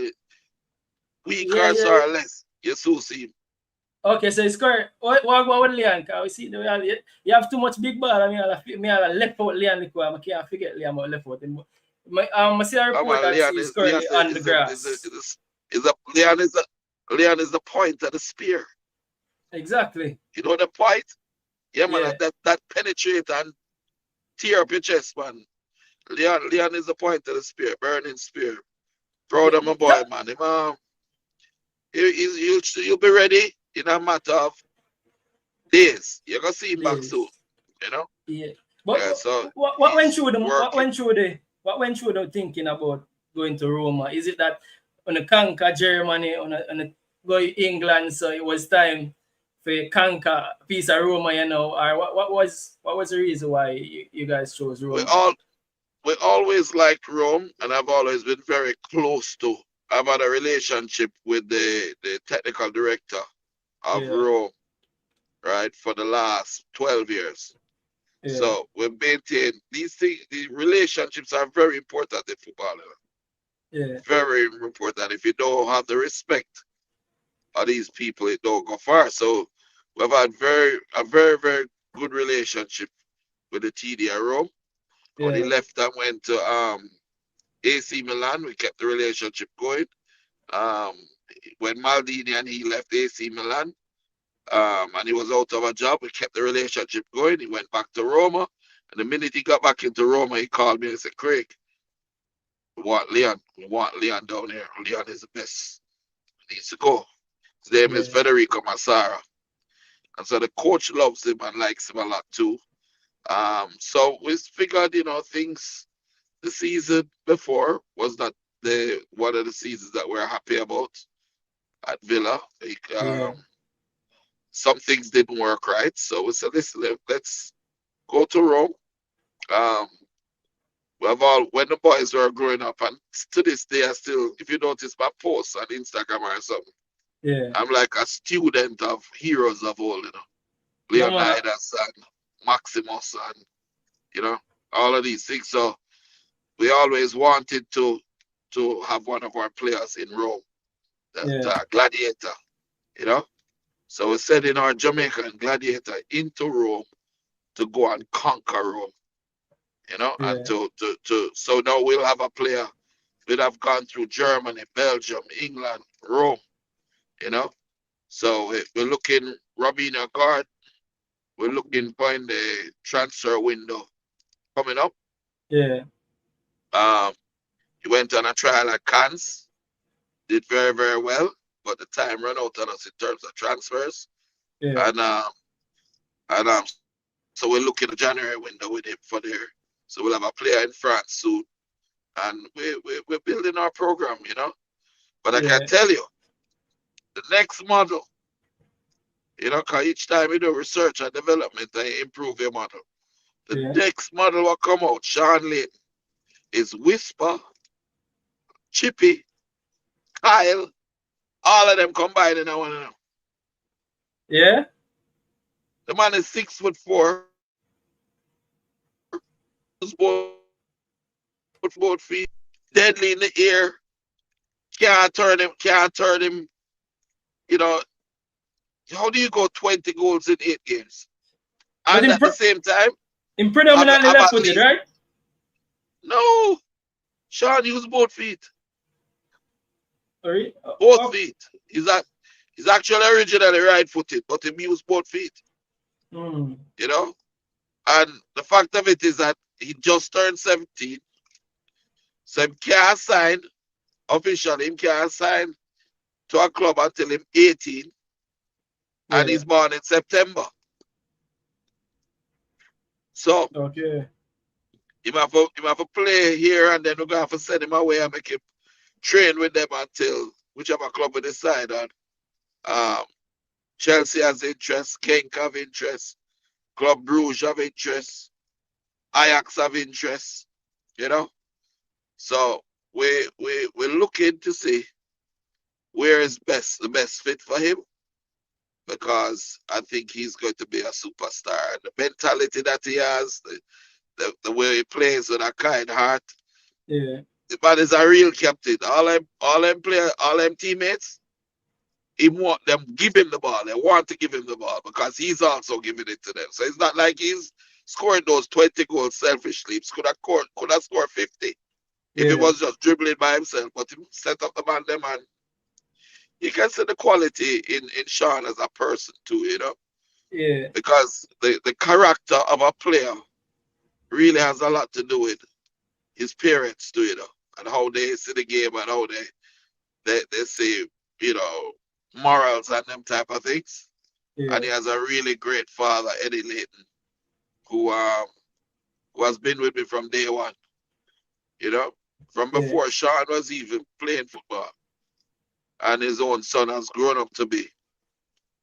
Week or so or less, you soon see him. Okay, so it's correct. What with Leon? Because we see you have too much big ball. I mean, I left out Leon. I can't forget Leon, but left out him. I see a report that he's currently on the grass. Leon is the point of the spear. Exactly. You know the point? Yeah, man. That penetrate and tear up your chest, man. Leon is the point of the spear, burning spear. Proud of my boy, man. You'll be ready in a matter of days. You're gonna see him back soon. Yeah. But so what went through them? What went through the thinking about going to Roma? Is it that on the conquer Germany, on a go England, so it was time for conquer a piece of Roma, or what was the reason why you guys chose Roma? We always liked Rome, and I've always been very close to I've had a relationship with the technical director of Yeah. Rome, right, for the last 12 years. Yeah. So we maintain these things. The relationships are very important in football. Yeah. Very important. If you don't have the respect of these people, it don't go far. So we've had a very good relationship with the TD at Rome. When he Yeah. left and went to AC Milan, we kept the relationship going. When Maldini and he left AC Milan, and he was out of a job, we kept the relationship going. He went back to Roma, and the minute he got back into Roma, he called me and said, "Craig, we want Leon down here. Leon is the best. He needs to go." His name is Yeah. Federico Massara. And so the coach loves him and likes him a lot too. So we figured, things the season before was not one of the seasons that we're happy about at Villa. Yeah. Some things didn't work right. So we said, listen, let's go to Rome. Um, when the boys were growing up, and to this day, I still, if you notice my posts on Instagram or something, Yeah. I'm like a student of heroes of old, Yeah, man. Leonidas and Maximus and, all of these things. So we always wanted to have one of our players in Rome, Yeah. that gladiator, you know. So we sending our Jamaican gladiator into Rome to go and conquer Rome, and Yeah. so now we'll have a player that have gone through Germany, Belgium, England, Rome, you know. So we're looking Robina Guard, we're looking for in the transfer window coming up. Yeah. He went on a trial at Cannes, did very well, but the time ran out on us in terms of transfers. Yeah. And so we're looking at January window with him for there. So we'll have a player in France soon. And we're building our program, But I can Yeah. tell you, the next model, because each time you do research and development and you improve your model, the Yeah. next model will come out, Sean Lane, is Whisper, Chippy, Kyle, all of them combined in one of them. Yeah. The man is 6'4", both feet, deadly in the air, can't turn him, you know. How do you go 20 goals in 8 games? But And at the same time, in predominantly have left at footed, least, right? no, Sean used both feet. Sorry. Both feet. He's actually originally right footed, but he used both feet. Mm. And the fact of it is that he just turned 17. So he can't sign officially, he can't sign to a club until he's 18. And Yeah. he's born in September. So Okay. he have to play here, and then we're gonna have to send him away and make him train with them until whichever club we decide on. Chelsea has interest, Genk have interest, Club Bruges have interest, Ajax have interest, So we're looking to see where is the best fit for him, because I think he's going to be a superstar. And the mentality that he has, the way he plays with a kind heart, Yeah. the man is a real captain. All them players, all them teammates, he want them give him the ball. They want to give him the ball because he's also giving it to them. So it's not like he's scoring those 20 goals selfishly. He could have scored 50 if he Yeah. was just dribbling by himself. But he set up the man them, and you can see the quality in Sean as a person too, Yeah. because the character of a player really has a lot to do with his parents too, and how they see the game and how they say, morals and them type of things. Yeah. And he has a really great father, Eddie Layton, who has been with me from day one, from Yeah. before Sean was even playing football. And his own son has grown up to be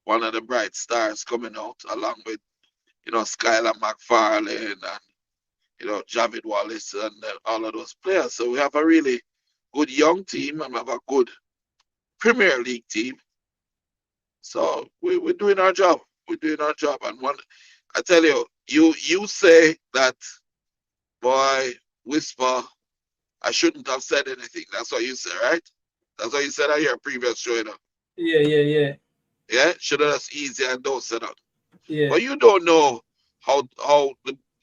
one of the bright stars coming out, along with, Skylar McFarlane and, Javid Wallace and all of those players. So we have a really good young team and we have a good Premier League team. So we're doing our job. We're doing our job. And I tell you, you say that, boy, Whisper, I shouldn't have said anything. That's what you said, right? That's what you said on your previous show, you know? Yeah. Yeah? Should have just easy and don't say that. Yeah. But you don't know how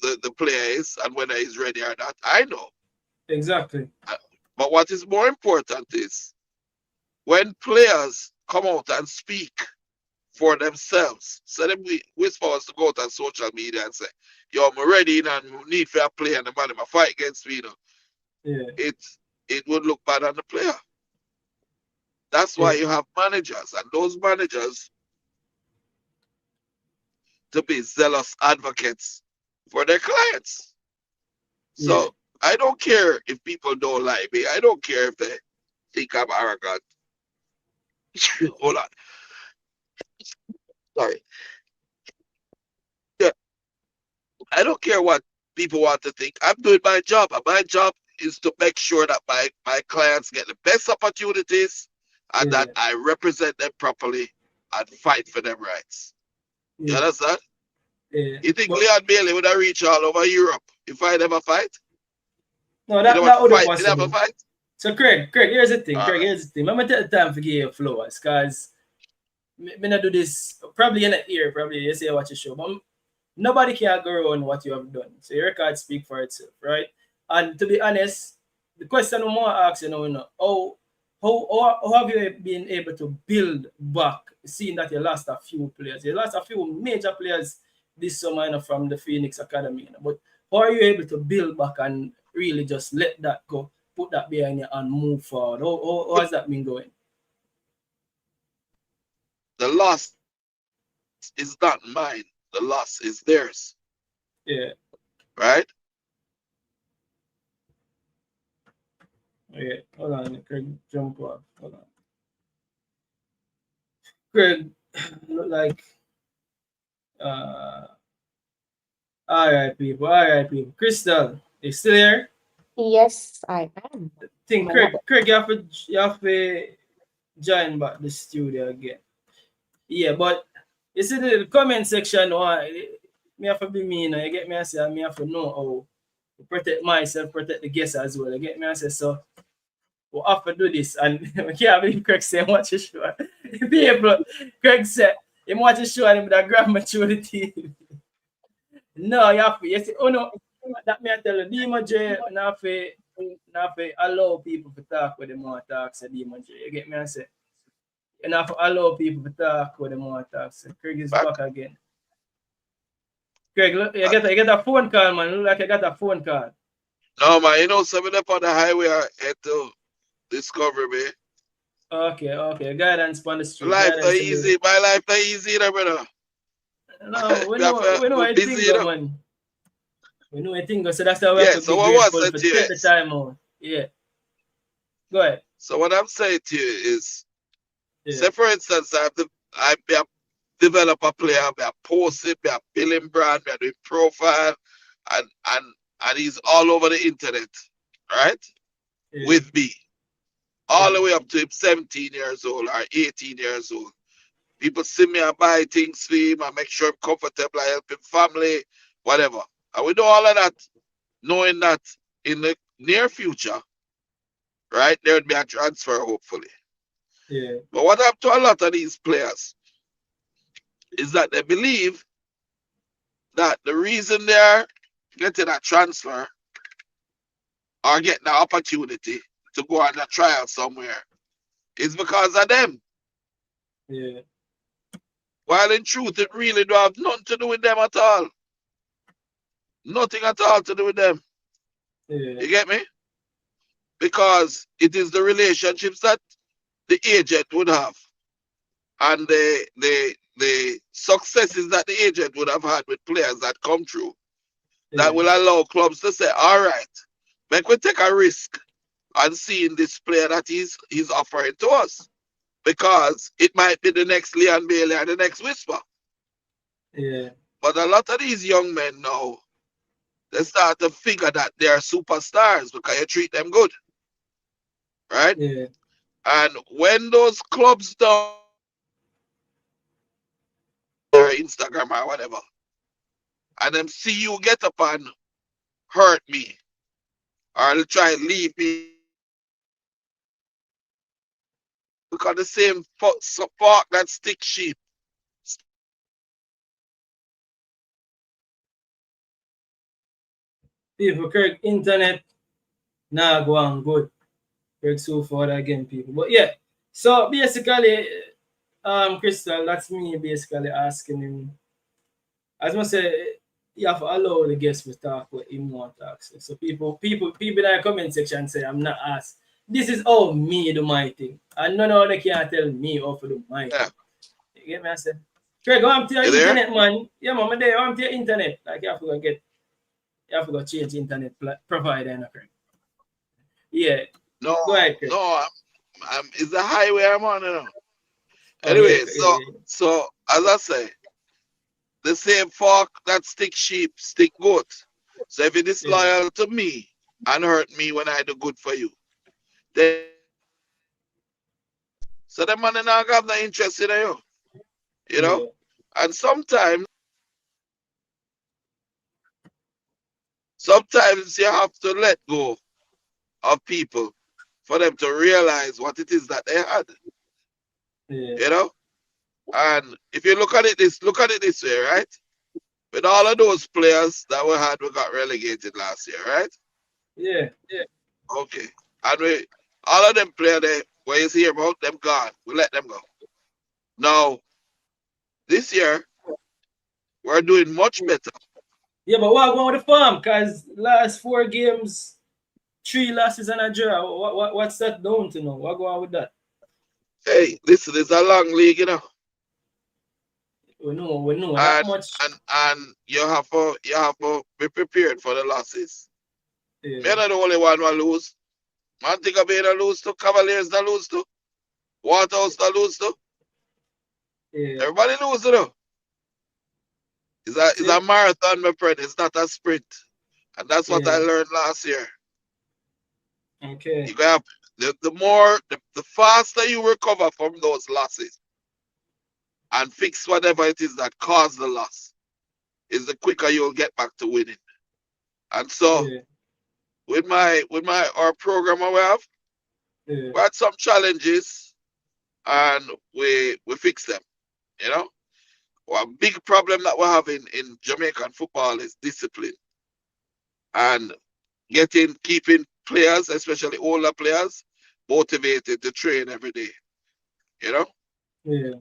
the player is and whether he's ready or not. I know. Exactly. But what is more important is when players come out and speak for themselves. So them Whisper us to go out on social media and say, yo, I'm ready and need for a player and the man in my fight against me, you know. Yeah. It would look bad on the player. That's why you have managers, and those managers to be zealous advocates for their clients. So I don't care if people don't like me. I don't care if they think I'm arrogant. Hold on. Sorry. Yeah. I don't care what people want to think. I'm doing my job. And my job is to make sure that my clients get the best opportunities and that I represent them properly and fight for them rights. You understand? You think Leon Bailey would have reached all over Europe if I never fight? No, that would be fight. possible. Never fight? So Craig, here's the thing. All Craig, right. here's the thing. I'm gonna take the time to give you flowers, cause me not do this probably in the ear, probably you say watch the show, but nobody can go around what you have done. So your record speak for itself, right? And to be honest, the question I'm more asking now, how have you been able to build back, seeing that you lost a few players? You lost a few major players this summer from the Phoenix Academy, but how are you able to build back and really just let that go, put that behind you and move forward? How has that been going? The loss is not mine. The loss is theirs. Yeah. Right? Yeah. Hold on, Craig, jump off. Hold on. Craig, look like all right, people. Crystal, you still here? Yes, I am. Think Craig, you have to join back the studio again. Yeah, but you see the comment section, me have to be mean. You get me? I say me have to know how to protect myself, protect the guests as well. You get me? I say so. We have to do this, and we can't believe Craig say watch the show. People, Craig said he watch the show and him with a grand maturity. No, you have to. You see, no, that me I tell you, Demon J, not to allow people to talk with them want to talk. Say Demon J, you get me? I say. You have to allow people to talk with them want to talk. So Craig is back again. Craig, look, you get a phone call, man. Look like you got a phone call. No, man, you know, something up on the highway I head to Discovery Bay. Okay. Guidance on the street. Life not easy. My life not easy, brother. No, we know anything, man. We know anything, so that's why we have to so be what grateful was for it to you? take the time out. Yeah. Go ahead. So what I'm saying to you is, say for instance, I develop a player, I post it, I build him brand, I do profile, and he's all over the internet, right? With me. All the way up to him 17 years old or 18 years old. People see me and buy things for him, I make sure I'm comfortable, I help him family, whatever. And we do all of that, knowing that in the near future, right, there would be a transfer, hopefully. Yeah. But what happened to a lot of these players is that they believe that the reason they're getting a transfer or getting an opportunity to go on a trial somewhere is because of them. Yeah. While in truth, it really don't have nothing to do with them at all. Nothing at all to do with them. Yeah. You get me? Because it is the relationships that the agent would have and the successes that the agent would have had with players that come through that will allow clubs to say, all right, make we take a risk on seeing this player that he's offering to us. Because it might be the next Leon Bailey and the next Whisper. Yeah. But a lot of these young men now, they start to figure that they are superstars because you treat them good. right? Yeah. And when those clubs down or Instagram or whatever, and them see you get up and hurt me or try and leave me because the same spark that stick sheep. People, Kirk, internet, nah, go on good. Kirk, so far again, people. But yeah, so basically, Crystal, that's me basically asking him. As I say, you have to allow the guests to talk what him want to talk. So people in the comment section say I'm not asked. This is how me do my thing. And none of them can tell me how to do my Yeah. thing. You get me? I said, Craig, go on to your You there? internet, man. Yeah, man, I'm there. Go on to your internet. Like you have to go change internet provider, you Craig. Yeah. No, Go ahead, Craig. no, it's the highway I'm on, you know. Oh yeah, Anyway, yeah, yeah. so as I say, the same fork that stick sheep, stick goat. So if you disloyal to me and hurt me when I do good for you, then so the man not have no interest in you know. Yeah. And sometimes you have to let go of people for them to realize what it is that they had, Yeah. you know. And if you look at it this way, right? With all of those players that we got relegated last year, right? Yeah. Okay. And all of them players there, where you hear about them gone, we let them go. Now, this year, we're doing much better. Yeah, but what going with the farm? Because last 4 games, 3 losses and a draw. What's that down to now? What going with that? Hey, listen, it's a long league, you know. We know, not And much. and you have to be prepared for the losses. Yeah. We're not the only one who lose. Montego Bay that lose to, Cavaliers that lose to, Waterhouse that lose to. Yeah. Everybody lose, you know. It's a marathon, my friend. It's not a sprint. And that's what I Yeah. learned last year. Okay. You have the faster you recover from those losses and fix whatever it is that caused the loss, is the quicker you'll get back to winning. And so Yeah. with our program we have, Yeah. we had some challenges and we fixed them. You know? Well, a big problem that we have in Jamaican football is discipline and keeping players, especially older players, motivated to train every day. You know? Yeah.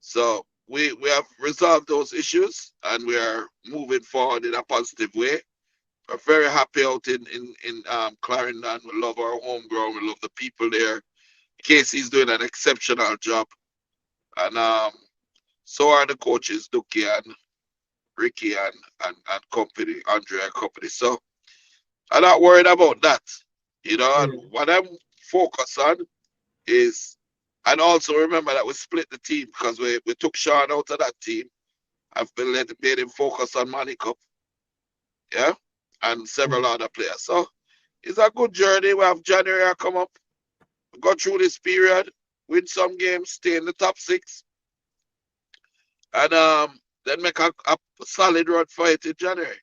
So we have resolved those issues and we are moving forward in a positive way. We're very happy out in Clarendon. We love our home ground. We love the people there. Casey's doing an exceptional job. And so are the coaches, Duki and Ricky and company, Andre and company. So I'm not worried about that. You know, and Yeah. what I'm focused on is, and also remember that we split the team because we took Sean out of that team. I've made him focus on Money Cup, yeah, and several other players. So it's a good journey. We have January come up, go through this period, win some games, stay in the top 6, and then make a solid run for it in January.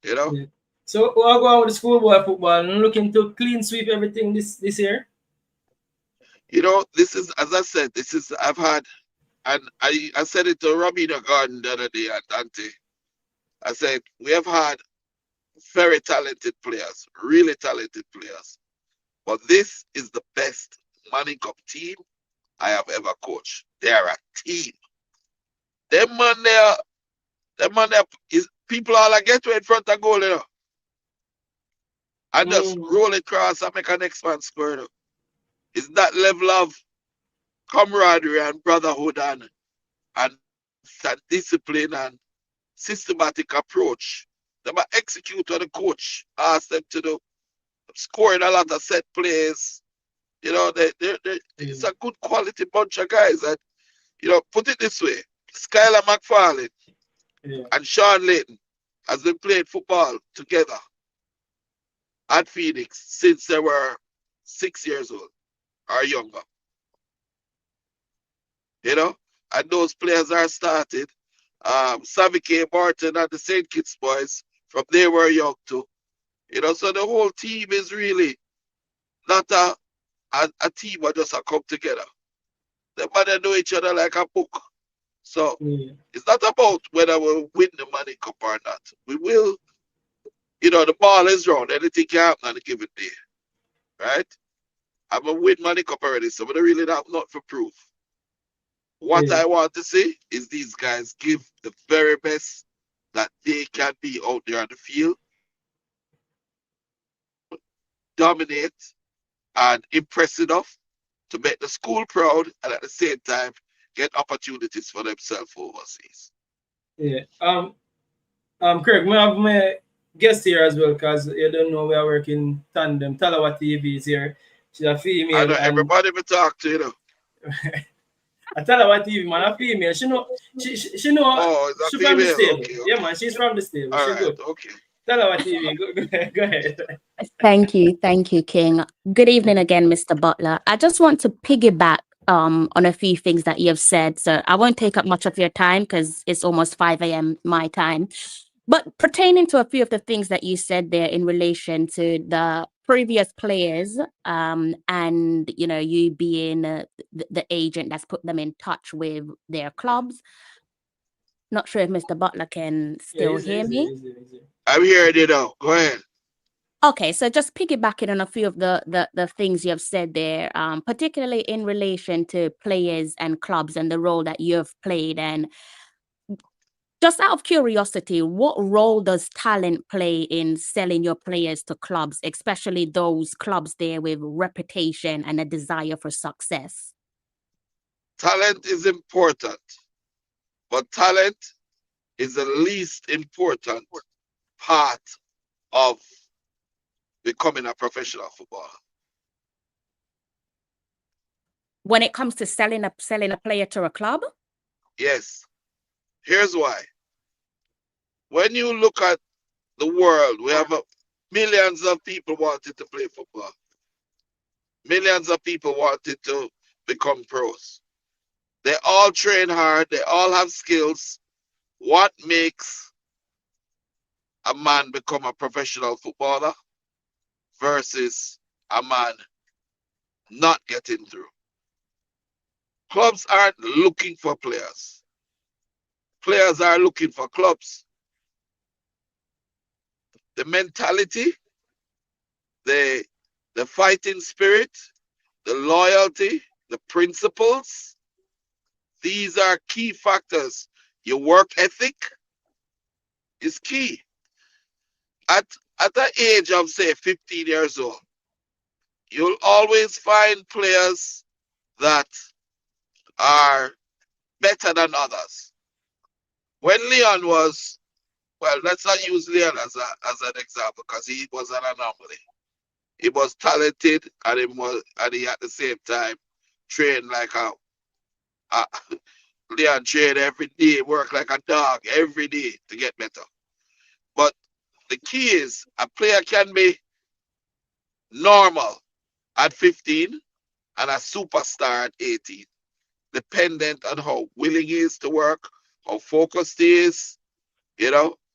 You know. Yeah. So what going with the schoolboy football? I'm looking to clean sweep everything this year. You know, this is, as I said, I've had, and I said it to Robina Garden the other day and Dante. I said we have had very talented players, really talented players. But this is the best Money Cup team I have ever coached. They are a team. Them man there is people all I get to in front of goal, you know. And just roll it across and make a next man score. You know. It's that level of camaraderie and brotherhood and that discipline and systematic approach. They might execute what the coach asked them to do. Scoring a lot of set plays. You know, it's a good quality bunch of guys. And, you know, put it this way, Skylar McFarlane and Sean Layton has been playing football together at Phoenix since they were 6 years old or younger. You know, and those players are started. Savvy K. Martin and the St. Kitts boys, from they were young too. You know, so the whole team is really not a team that just come together. They better know each other like a book. So it's not about whether we'll win the money cup or not. We will, you know, the ball is round. Anything can happen on a given day. Right? I'm a win money cup already, so we don't really have nothing for proof. What I want to see is these guys give the very best that they can be out there on the field, dominate, and impress enough to make the school proud, and at the same time get opportunities for themselves overseas. Yeah. Craig, we have my guest here as well, because you don't know we are working tandem. Talawa TV is here. She's a female. I know and everybody we talk to, you know. I tell her what TV, man, a female. She know, she know. Oh, it's a She from the female. stable. Okay. Yeah, man, she's from the stable. All She right. good. Okay. Tell her what TV. Go ahead. Thank you, King. Good evening again, Mr. Butler. I just want to piggyback on a few things that you have said. So I won't take up much of your time because it's almost 5 a.m. my time. But pertaining to a few of the things that you said there in relation to the previous players, and you being the agent that's put them in touch with their clubs. Not sure if Mr. Butler can still hear me. I'm hearing you now. Go ahead. Okay, so just piggybacking on a few of the things you have said there, particularly in relation to players and clubs and the role that you have played. And just out of curiosity, what role does talent play in selling your players to clubs, especially those clubs there with reputation and a desire for success? Talent is important, but talent is the least important part of becoming a professional footballer. When it comes to selling a player to a club? Yes. Here's why. When you look at the world, we have millions of people wanting to play football. Millions of people wanted to become pros. They all train hard. They all have skills. What makes a man become a professional footballer versus a man not getting through? Clubs aren't looking for players. Players are looking for clubs. The mentality, the fighting spirit, the loyalty, the principles, these are key factors. Your work ethic is key. At the age of, say, 15 years old, you'll always find players that are better than others. When Leon was, well, let's not use Leon as an example because he was an anomaly. He was talented and he at the same time trained like a Leon trained every day, work like a dog every day to get better. But the key is a player can be normal at 15 and a superstar at 18, dependent on how willing he is to work, how focused he is,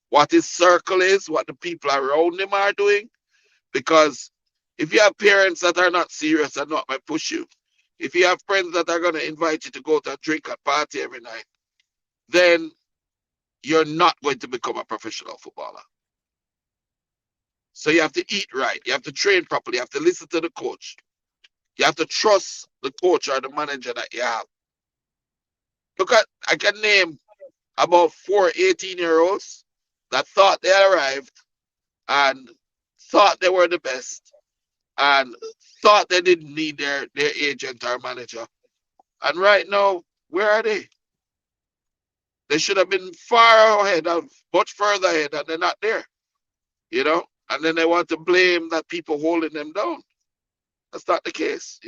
what his circle is, what the people around him are doing. Because if you have parents that are not serious and not going to push you, if you have friends that are going to invite you to go to a drink and party every night, then you're not going to become a professional footballer. So you have to eat right. You have to train properly. You have to listen to the coach. You have to trust the coach or the manager that you have. I can name about 4 18-year-olds that thought they arrived and thought they were the best and thought they didn't need their agent or manager. And right now, where are they? They should have been far ahead, much further ahead, and they're not there. And then they want to blame that people holding them down. That's not the case,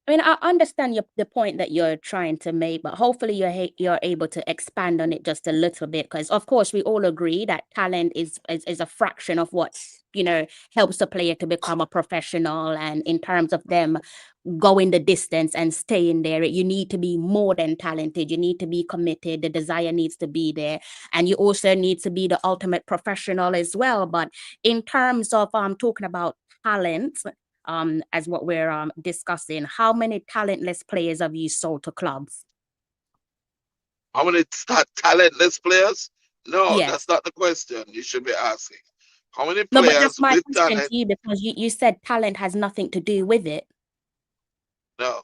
I mean, I understand the point that you're trying to make, but hopefully you're able to expand on it just a little bit, because of course we all agree that talent is a fraction of what, you know, helps a player to become a professional, and in terms of them going the distance and staying there, you need to be more than talented. You need to be committed. The desire needs to be there, and you also need to be the ultimate professional as well. But in terms of talking about talent, as what we're discussing, how many talentless players have you sold to clubs? How many talentless players? No, Yes. that's not the question you should be asking. How many No, but players that's my with question talent? to you, because you said talent has nothing to do with it. No.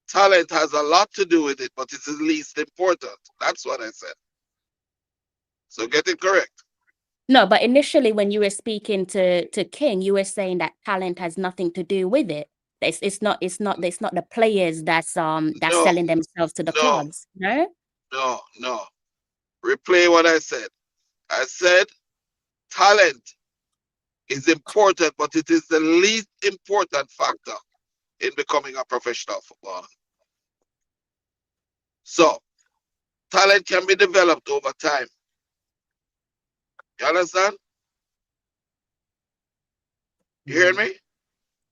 Talent has a lot to do with it, but it's the least important. That's what I said. So get it correct. No, but initially when you were speaking to King, you were saying that talent has nothing to do with it. It's not the players that's No, selling themselves to the no, clubs. No? no. Replay what I said. I said talent is important, but it is the least important factor in becoming a professional footballer. So, talent can be developed over time. You understand? You hear me?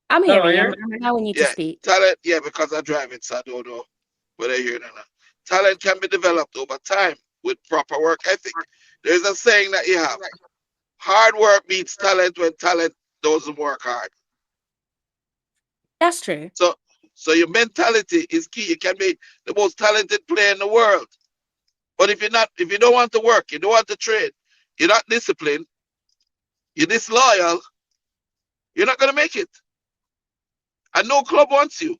I'm No, hearing you. you're I'm allowing you to Yeah, speak. talent, yeah, because I drive it, so I don't know whether you hear it or not. Talent can be developed over time with proper work ethic. There's a saying that you have: hard work beats talent when talent doesn't work hard. That's true. So your mentality is key. You can be the most talented player in the world, but if you don't want to work, you don't want to train, you're not disciplined, you're disloyal, you're not gonna make it. And no club wants you.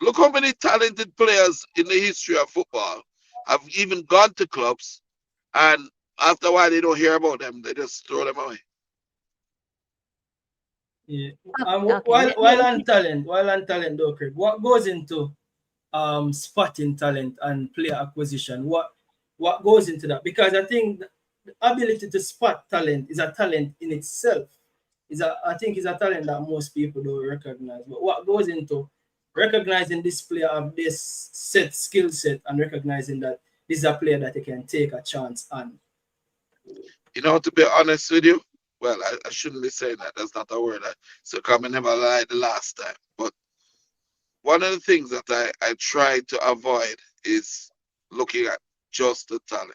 Look how many talented players in the history of football have even gone to clubs, and after a while they don't hear about them. They just throw them away. yeah. Okay. While on talent though, Craig, what goes into spotting talent and player acquisition? What goes into that? Because I think the ability to spot talent is a talent in itself. I think is a talent that most people don't recognize. But what goes into recognizing this player of this skill set and recognizing that this is a player that you can take a chance on? You know, to be honest with you, well, I shouldn't be saying that. That's not a word. So come and never lied the last time. But one of the things that I try to avoid is looking at just the talent.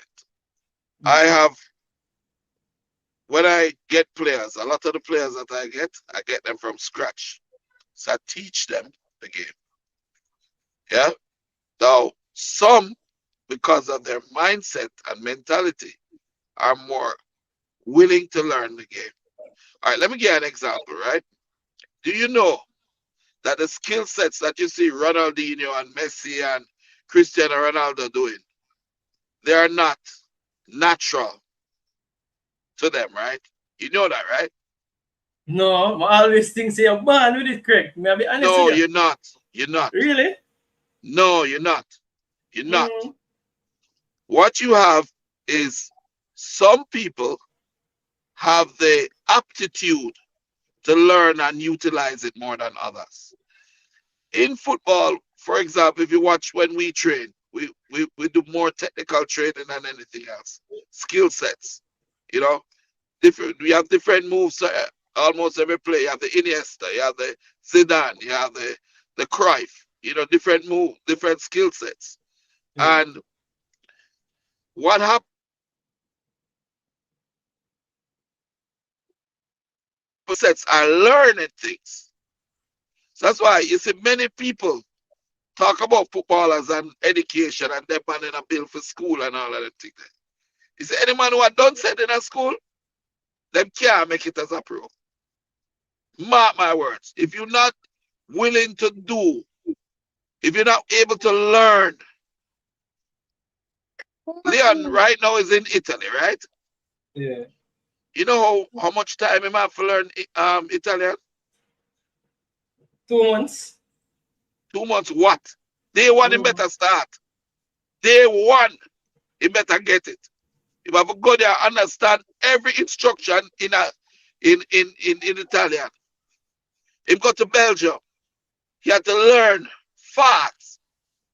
When I get players, a lot of the players that I get them from scratch. So I teach them the game. Yeah. Now, some, because of their mindset and mentality, are more willing to learn the game. All right, let me give you an example, right? Do you know that the skill sets that you see Ronaldinho and Messi and Cristiano Ronaldo doing, they are not natural to them, right? You know that, right? No, I always think say you're born with it, Craig. May I be honest No, with you? you're not. You're not. Really? No, you're not. You're not. Mm. What you have is some people have the aptitude to learn and utilize it more than others. In football, for example, if you watch when we train, we do more technical training than anything else. Skill sets, you know, we have different moves. Almost every play, you have the Iniesta, you have the Zidane, you have the Cruyff. You know, different moves, different skill sets. Yeah. And what happens? Sets are learning things. So that's why you see many people talk about footballers and education and them man in a bill for school and all of that thing. You see, any man who had done said in a school, them can't make it as a pro. Mark my words. If you're not willing to do, if you're not able to learn, Leon right now is in Italy, right? Yeah. You know how much time he have to learn Italian? 2 months. 2 months what? Day one, he better start. Day one, he better get it. You have to go there and understand every instruction in Italian. He go to Belgium. He had to learn fast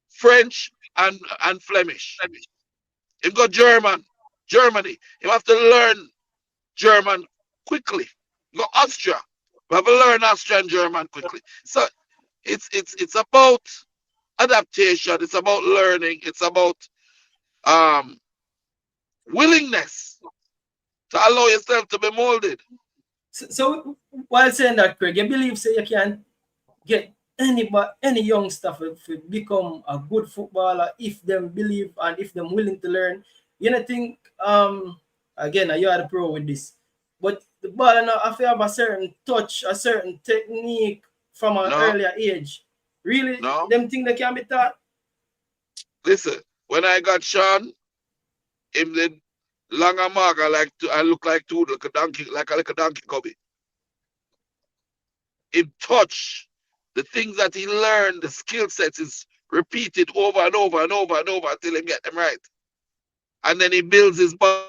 French and Flemish. He go Germany. He have to learn German quickly. Go Austria. We have to learn Austrian German quickly. So it's about adaptation. It's about learning. It's about willingness to allow yourself to be molded. So while saying that, Craig, you believe say you can get any youngster to become a good footballer if them believe and if them willing to learn. You know, think again you are the pro with this, but the ball now have to have a certain touch, a certain technique from an earlier age. Really, them think they can be taught. Listen, when I got Sean, him did longer mark, I look like two like a donkey cubby. Him touch the things that he learned, the skill sets is repeated over and over and over and over until he get them right. And then he builds his body.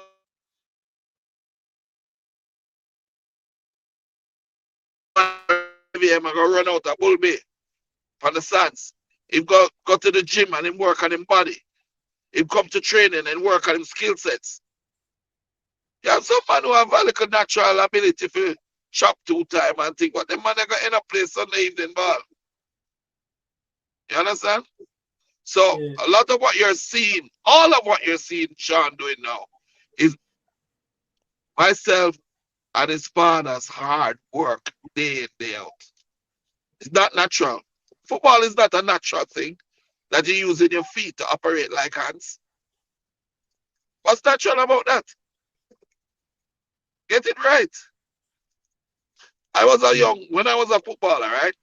I'm gonna run out of Bull Bay on the sands. He go to the gym and him work on him body. He come to training and work on him skill sets. You have some man who have a little natural ability for chop 2 times and think, but the man are gonna end up playing Sunday evening ball. You understand? So a lot of what you're seeing, all of what you're seeing Sean doing now is myself and his father's hard work day in, day out. It's not natural. Football is not a natural thing that you use in your feet to operate like hands. What's natural about that? Get it right. When I was a footballer, right?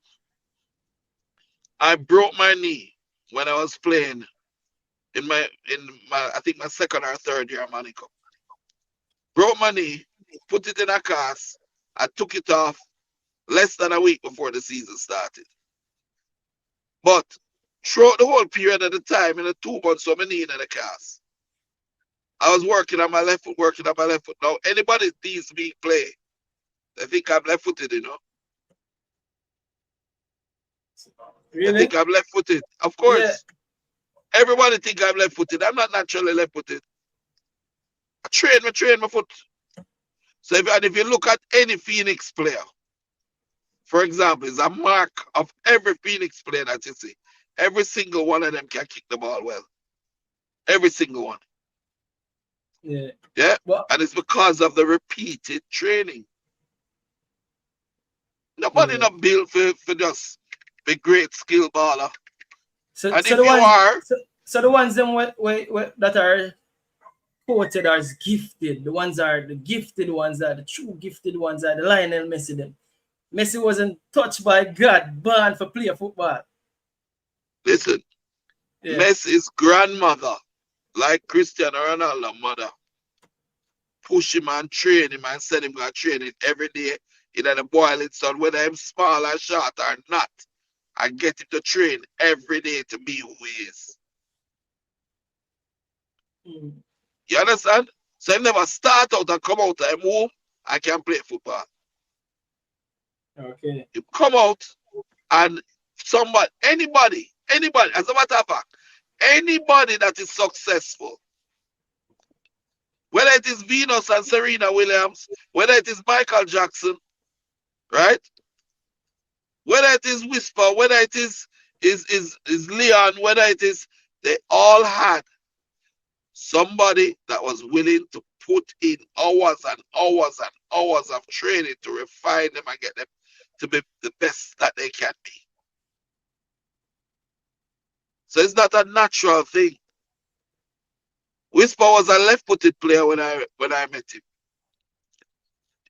I broke my knee when I was playing in my I think my second or third year at Monaco. Broke my knee, put it in a cast. I took it off less than a week before the season started. But throughout the whole period of the time, in the 2 months of my knee in the cast, I was working on my left foot, Now, anybody sees me play, they think I'm left-footed, you know. Really? They think I'm left-footed. Of course. Yeah. Everybody think I'm left-footed. I'm not naturally left-footed. I train my foot. So if you look at any Phoenix player, for example, it's a mark of every Phoenix player that you see. Every single one of them can kick the ball well. Every single one. Yeah. Yeah. And it's because of the repeated training. Nobody not built for just be great skill baller. So the ones them that are quoted as gifted, the ones are the gifted ones, are the true gifted ones, are the Lionel Messi them. Messi wasn't touched by God, born for play football. Listen, Messi's grandmother, like Cristiano Ronaldo's mother, push him and train him and send him to training every day in the boiling sun, whether I'm small or short or not. I get him to train every day to be who he is. You understand? So I never start out and come out of home, I can play football. Okay. You come out and anybody, as a matter of fact, anybody that is successful, whether it is Venus and Serena Williams, whether it is Michael Jackson, right? Whether it is Whisper, whether it is Leon, whether it is, they all had somebody that was willing to put in hours and hours and hours of training to refine them and get them to be the best that they can be. So it's not a natural thing. Whisper was a left-footed player when I met him.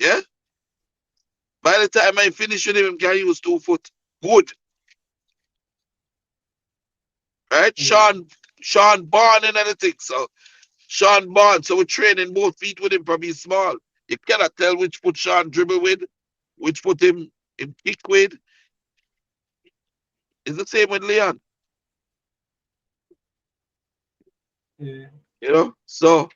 Yeah? By the time I finished with him, he can use 2 foot. Good. Right? Sean Barn and everything. So Sean Barn, so we're training both feet with him from he's small. You cannot tell which foot Sean dribble with, which foot him kick with. It's the same with Leon. Yeah. You know? So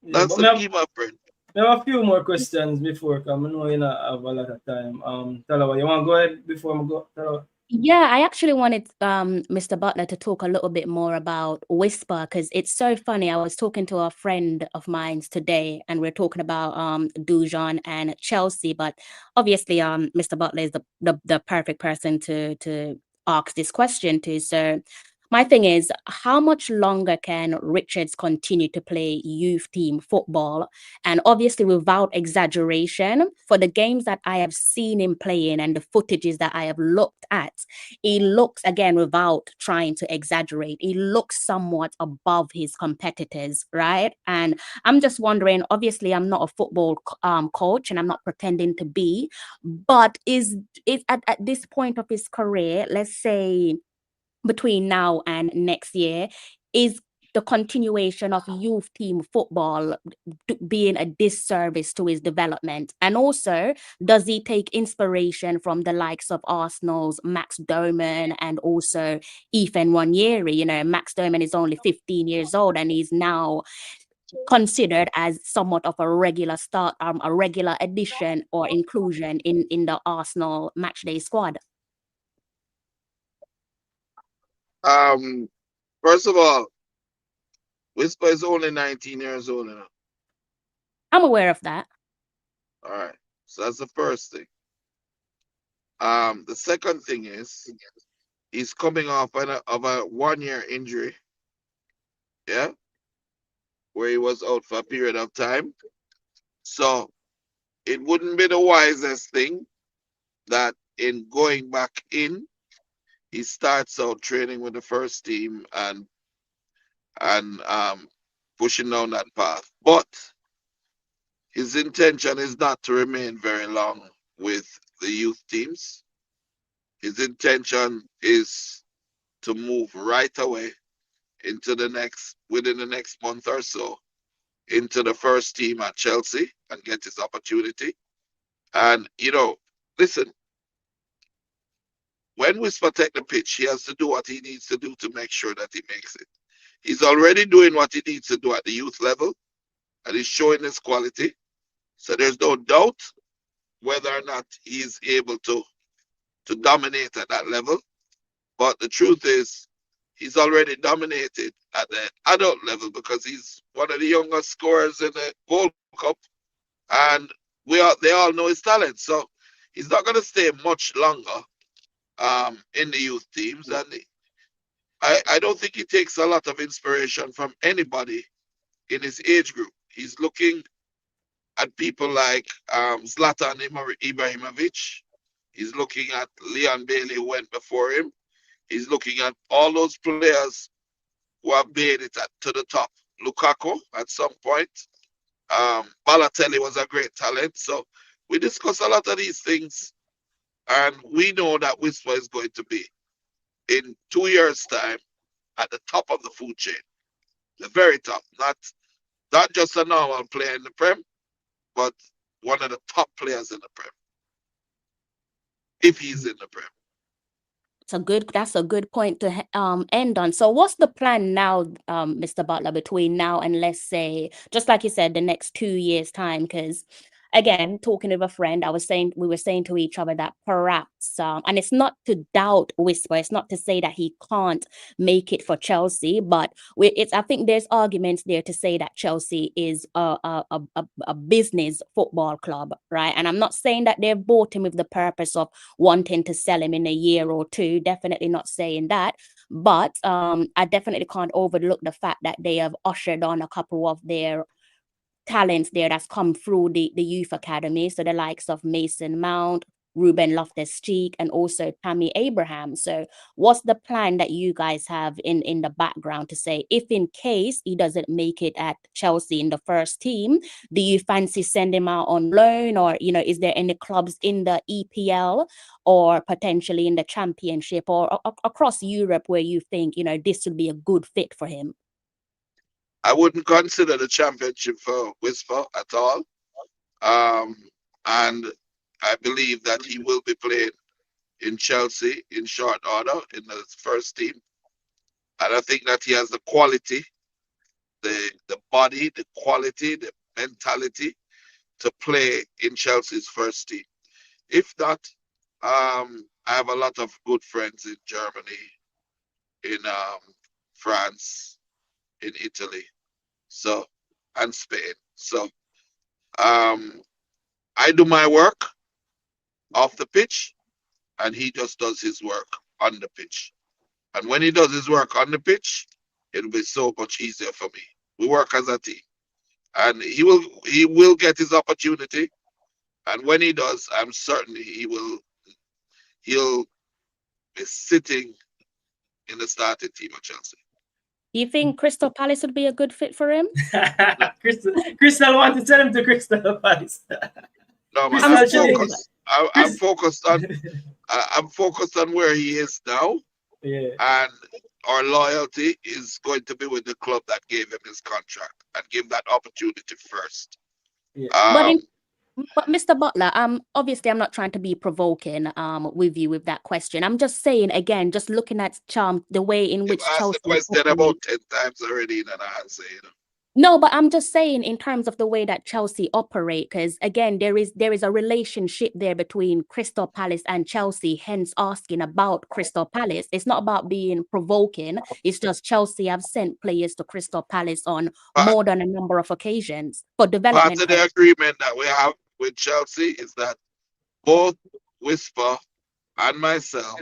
that's the key, my friend. We have a few more questions before, because I know you not have a lot of time. Talawa, you want to go ahead before I go? Talawa? Yeah, I actually wanted Mr. Butler to talk a little bit more about Whisper, because it's so funny. I was talking to a friend of mine today, and we're talking about Dujuan and Chelsea. But obviously, Mr. Butler is the perfect person to ask this question to. So my thing is, how much longer can Richards continue to play youth team football? And obviously, without exaggeration, for the games that I have seen him playing and the footages that I have looked at, he looks, again, without trying to exaggerate, he looks somewhat above his competitors, right? And I'm just wondering, obviously, I'm not a football coach and I'm not pretending to be, but is at this point of his career, let's say between now and next year, is the continuation of youth team football being a disservice to his development? And also, does he take inspiration from the likes of Arsenal's Max Doman and also Ethan Wanyeri? You know, Max Doman is only 15 years old and he's now considered as somewhat of a regular a regular addition or inclusion in the Arsenal matchday squad. First of all, Whisper is only 19 years old now. I'm aware of that. All right. So that's the first thing. The second thing is he's coming off of a 1-year injury. Yeah. Where he was out for a period of time. So it wouldn't be the wisest thing that in going back in, he starts out training with the first team and pushing down that path. But his intention is not to remain very long with the youth teams. His intention is to move right away within the next month or so, into the first team at Chelsea and get his opportunity. And, listen, when Whisper take the pitch, he has to do what he needs to do to make sure that he makes it. He's already doing what he needs to do at the youth level, and he's showing his quality. So there's no doubt whether or not he's able to dominate at that level. But the truth is, he's already dominated at the adult level because he's one of the youngest scorers in the Gold Cup, and they all know his talent. So he's not going to stay much longer in the youth teams, and I don't think he takes a lot of inspiration from anybody in his age group. He's looking at people like Zlatan Ibrahimovic. He's looking at Leon Bailey, who went before him. He's looking at all those players who have made it to the top. Lukaku at some point. Balotelli was a great talent. So we discuss a lot of these things, and we know that Whisper is going to be, in 2 years' time, at the top of the food chain. The very top. Not just a normal player in the Prem, but one of the top players in the Prem. If he's in the Prem. That's a good point to end on. So what's the plan now, Mr. Butler, between now and, let's say, just like you said, the next 2 years' time? Because again, talking with a friend, we were saying to each other that perhaps, and it's not to doubt Whisper, it's not to say that he can't make it for Chelsea, but I think there's arguments there to say that Chelsea is a business football club, right? And I'm not saying that they've bought him with the purpose of wanting to sell him in a year or two, definitely not saying that. But I definitely can't overlook the fact that they have ushered on a couple of their talents there that's come through the youth academy. So the likes of Mason Mount, Ruben Loftus-Cheek, and also Tammy Abraham. So what's the plan that you guys have in the background to say, if in case he doesn't make it at Chelsea in the first team, do you fancy send him out on loan? Or, is there any clubs in the EPL or potentially in the Championship or across Europe where you think, this would be a good fit for him? I wouldn't consider the Championship for Whisper at all. And I believe that he will be playing in Chelsea in short order in the first team. And I think that he has the quality, the body, the quality, the mentality to play in Chelsea's first team. If not, I have a lot of good friends in Germany, in France, in Italy, so and Spain. So I do my work off the pitch, and he just does his work on the pitch. And when he does his work on the pitch, it'll be so much easier for me. We work as a team, and he will get his opportunity. And when he does, I'm certain he'll be sitting in the starting team of Chelsea. You think Crystal Palace would be a good fit for him? Crystal want to tell him to Crystal Palace. No, man, I'm focused on I'm focused on where he is now. Yeah. And our loyalty is going to be with the club that gave him his contract and give that opportunity first. Yeah. But Mr. Butler, obviously I'm not trying to be provoking with you with that question. I'm just saying again, just looking at the way in which I've asked the question about 10 times already in an answer, you know. No, but I'm just saying in terms of the way that Chelsea operate, because again, there is a relationship there between Crystal Palace and Chelsea, hence asking about Crystal Palace. It's not about being provoking. It's just Chelsea have sent players to Crystal Palace on more than a number of occasions for development. Part of the agreement that we have with Chelsea is that both Whisper and myself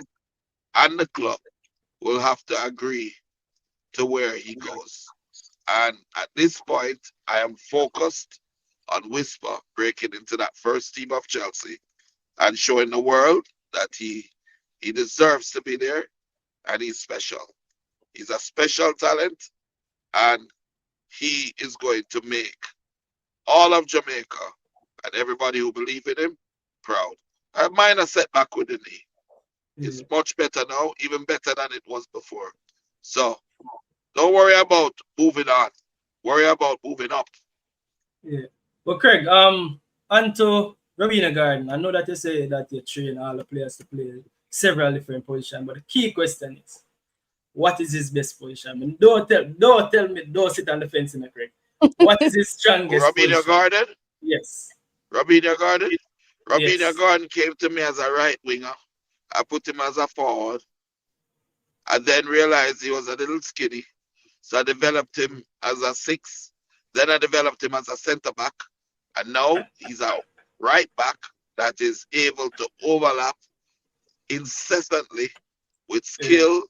and the club will have to agree to where he goes. And at this point, I am focused on Whisper breaking into that first team of Chelsea and showing the world that he deserves to be there and he's special. He's a special talent and he is going to make all of Jamaica and everybody who believe in him proud. A minor setback with the knee. It's much better now, even better than it was before. So don't worry about moving on. Worry about moving up. Yeah. Well, Craig, onto Robina Garden. I know that you say that you train all the players to play several different positions, but the key question is, what is his best position? I mean, don't tell me, don't sit on the fence in the Craig. What is his strongest Robina position? Garden? Yes. Robina Garden? Robina Yes. Garden came to me as a right winger. I put him as a forward. I then realized he was a little skinny. So I developed him as a 6. Then I developed him as a centre back. And now he's a right back that is able to overlap incessantly with skill,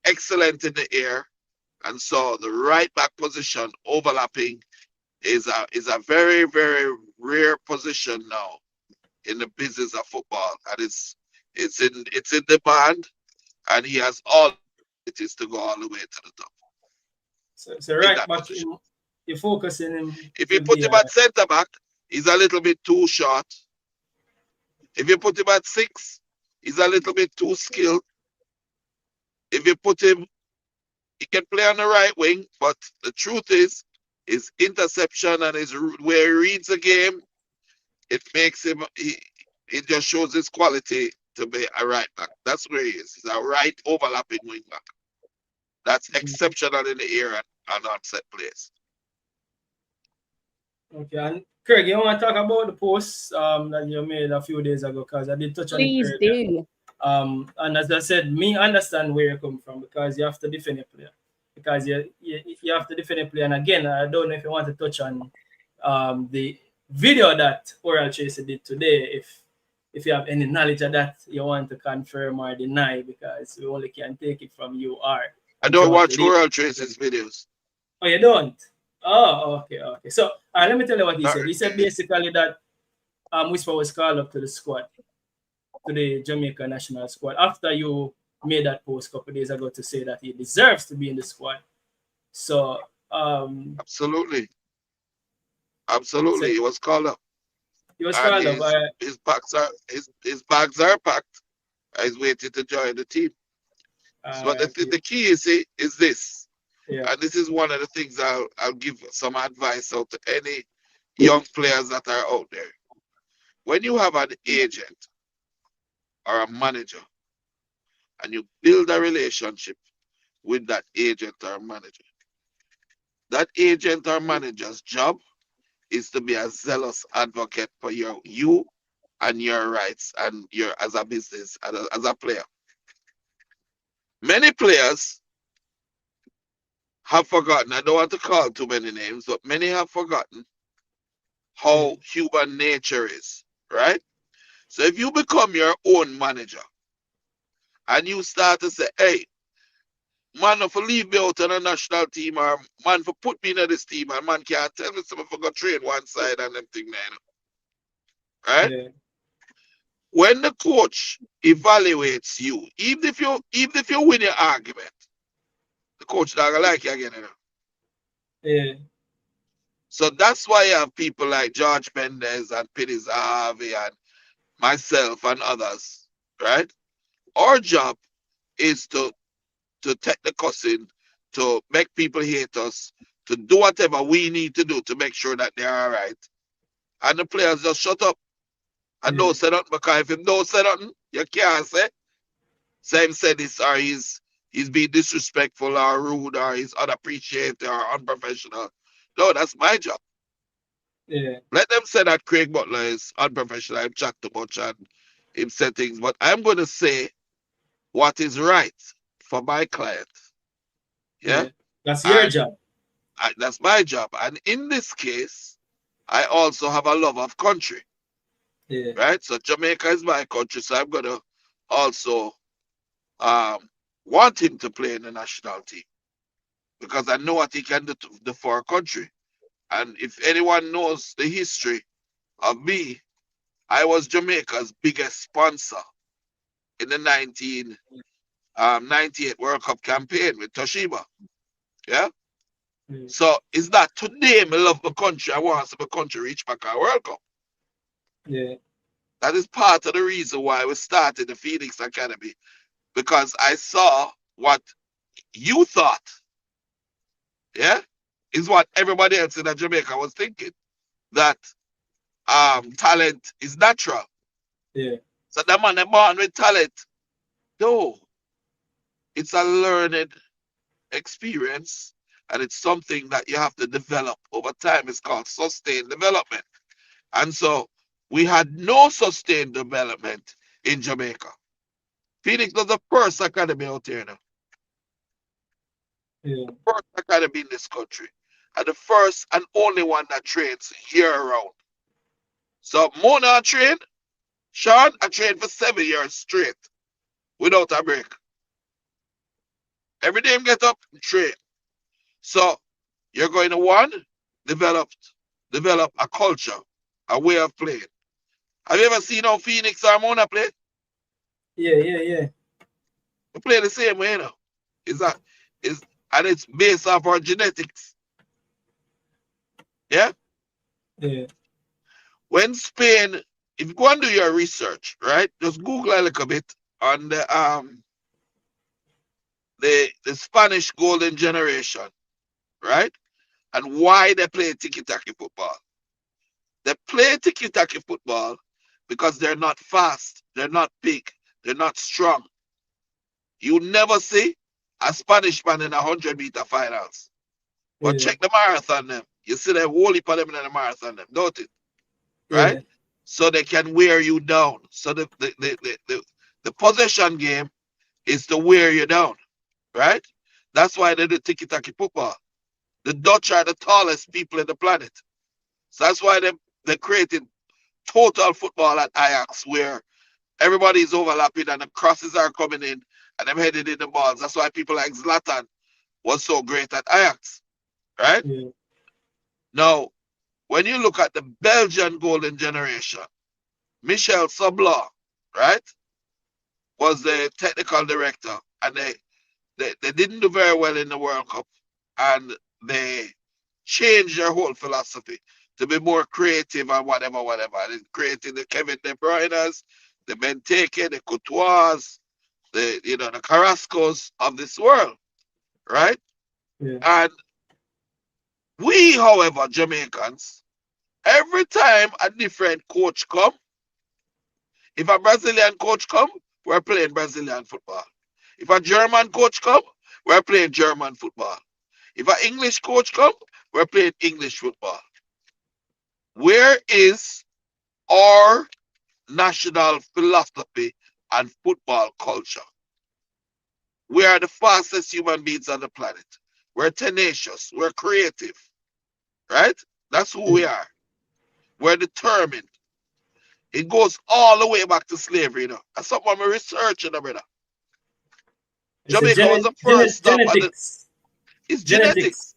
excellent in the air. And so the right back position overlapping is a very, very rare position now in the business of football. And it's in demand, and he has all it is to go all the way to the top. So right back, you focus in him. If you put him at centre back, he's a little bit too short. If you put him at 6, he's a little bit too skilled. If you put him, he can play on the right wing, but the truth is, his interception and his where he reads the game, it makes him, it just shows his quality to be a right back. That's where he is. He's a right overlapping wing back. That's exceptional in the air and on set plays. Okay, and Craig, you want to talk about the post that you made a few days ago? Because I did touch on it. Please do. And as I said, me understand where you come from, because you have to defend your player. Because you have to defend your player. And again, I don't know if you want to touch on the video that Oral Tracy did today, if you have any knowledge of that you want to confirm or deny, because we only can take it from you. Or I don't watch Oral Tracy's videos. Oh, you don't? Oh, okay. So let me tell you what he said. He said basically that Whisper was called up to the squad, to the Jamaica national squad, after you made that post a couple days ago to say that he deserves to be in the squad. So absolutely, he was called up. He was called up. His bags are packed. He's waiting to join the team. But the key is this. Yeah. And this is one of the things I'll give some advice out to any young players that are out there. When you have an agent or a manager and you build a relationship with that agent or manager, that agent or manager's job is to be a zealous advocate for you and your rights and your as a business and as a player. Many players have forgotten, I don't want to call too many names, but many have forgotten how human nature is, right? So if you become your own manager and you start to say, hey, man, if you leave me out on a national team or man, for put me in this team and man can't tell me something for go train one side and them thing there, right? Yeah. When the coach evaluates you, even if you win your argument, the coach not gonna like you again, you know. Yeah. So that's why you have people like George Mendes and Pity Zahavi and myself and others, right? Our job is to take the cussing, to make people hate us, to do whatever we need to do to make sure that they're all right. And the players just shut up and don't say nothing, because if him don't say nothing, you can't say. Same said this or he's being disrespectful or rude or he's unappreciated or unprofessional. No, that's my job. Yeah. Let them say that Craig Butler is unprofessional, I'm chat too much and him say things, but I'm going to say what is right for my client. Yeah? That's your job. That's my job. And in this case, I also have a love of country. Yeah. Right? So Jamaica is my country, so I'm going to also want him to play in the national team because I know what he can do for our country. And if anyone knows the history of me, I was Jamaica's biggest sponsor in the 1998 World Cup campaign with Toshiba. Yeah? So it's not today I love my country. I want to see my country reach back our World Cup. Yeah. That is part of the reason why we started the Phoenix Academy, because I saw what you thought, yeah, is what everybody else in Jamaica was thinking, that talent is natural. Yeah. So that man born with talent. No, it's a learned experience, and it's something that you have to develop over time. It's called sustained development. And so we had no sustained development in Jamaica. Phoenix was the first academy out here now. Yeah. The first academy in this country. And the first and only one that trains year round. So Mona trained, Sean, I trained for 7 years straight without a break. Every day I get up and train. So you're going to develop a culture, a way of playing. Have you ever seen how Phoenix or Mona play? Yeah. We play the same way, you know. And it's based off our genetics. Yeah? Yeah. When Spain, if you go and do your research, right? Just Google a little bit on the Spanish golden generation, right? And why they play tiki-taka football. They play tiki-taka football because they're not fast, they're not big, they're not strong. You never see a Spanish man in 100-meter finals. But check the marathon them. You see them whole heap of them in the marathon them, don't it? Right? Yeah. So they can wear you down. So the possession game is to wear you down. Right? That's why they do tiki-taka football. The Dutch are the tallest people in the planet. So that's why they created total football at Ajax, where everybody is overlapping and the crosses are coming in and them headed in the balls. That's why people like Zlatan was so great at Ajax. Right? Yeah. Now, when you look at the Belgian golden generation, Michel Sabla, right, was the technical director, and they didn't do very well in the World Cup, and they changed their whole philosophy to be more creative and whatever. They created the Kevin De Bruyne's, the Benteke, the Courtois, the Carrascos of this world, right? Yeah. And we, however, Jamaicans, every time a different coach come, if a Brazilian coach come, we're playing Brazilian football. If a German coach come, we're playing German football. If an English coach come, we're playing English football. where is our national philosophy and football culture? We are the fastest human beings on the planet. We're tenacious. We're creative. Right? That's who we are. We're determined. It goes all the way back to slavery, you know. That's something I'm researching, brother. Jamaica was the first stop. Genetics. It's genetics.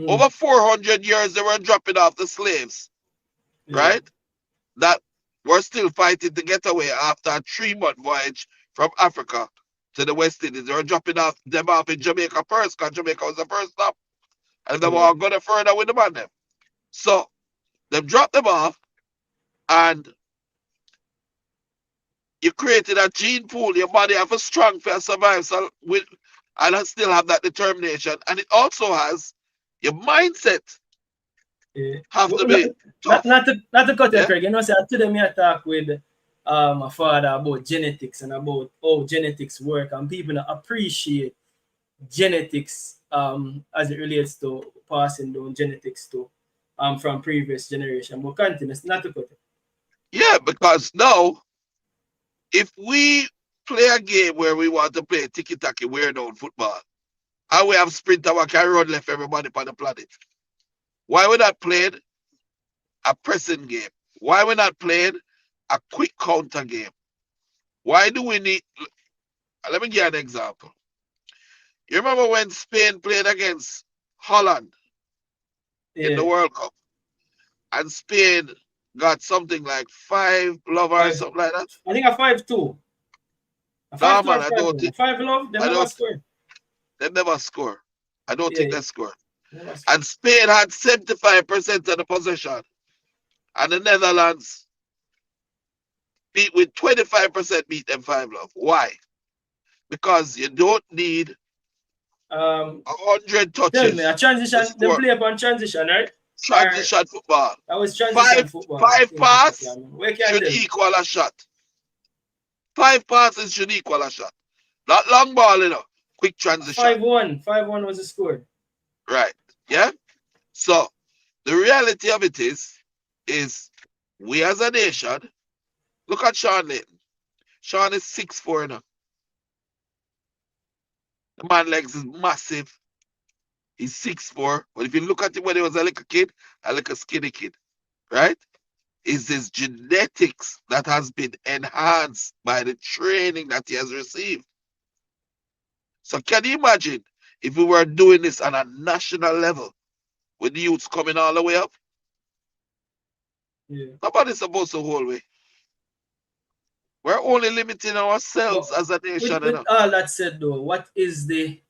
Over 400 years, they were dropping off the slaves, right? That were still fighting to get away after a 3-month voyage from Africa to the West Indies. They were dropping them off in Jamaica first, because Jamaica was the first stop. And they were going further with the man them. So, they dropped them off, and you created a gene pool. Your body have a strong for survive. So and I still have that determination. And it also has your mindset. Have to be tough. Not to cut you, Craig. You know, say today me I talk with my father about genetics and about how genetics work, and people appreciate genetics as it relates to passing down genetics to from previous generation. But continue, not to cut you. Yeah, because now if we play a game where we want to play tiki-taki, we're down football, and we have sprinter who can run left everybody on the planet, why we not playing a pressing game? Why we not playing a quick counter game? Why do we need... Let me give you an example. You remember when Spain played against Holland in the World Cup, and Spain got something like 5-0 or something like that? I think a 5-2. No, man, I don't think. 5-0, they never score. They never score. I don't think they score. And Spain had 75% of the possession. And the Netherlands beat with 25% beat them 5-0. Why? Because you don't need 100 touches. Tell me, a transition, they play upon transition, right? Transition football. That was transition football. 5 passes should equal a shot. 5 passes should equal a shot. Not long ball, you know. Quick transition. 5-1. 5-1 was the score. Right. Yeah? So, the reality of it is we as a nation, look at Sean Layton. Sean is 6'4", you know. The man legs is massive. He's 6'4", but if you look at him when he was a little kid, a little skinny kid, right? It's his genetics that has been enhanced by the training that he has received. So can you imagine if we were doing this on a national level with the youths coming all the way up? Nobody's supposed to hold way. We're only limiting ourselves as a nation. With all that said though, what is the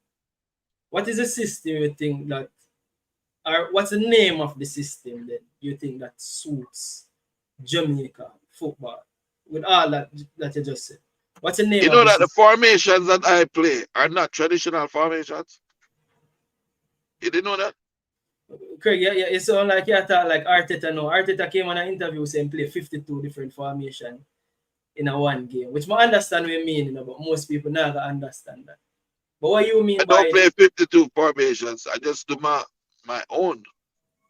system you think that, or what's the name of the system that you think that suits Jamaica football? With all that you just said, what's the name? You know that the formations that I play are not traditional formations. You didn't know that? Craig, yeah, it sounds like you thought like Arteta. No, Arteta came on an interview saying play 52 different formations in a one game, which I understand what you mean, you know, but most people never understand that. But what you mean I don't play 52 formations. I just do my own.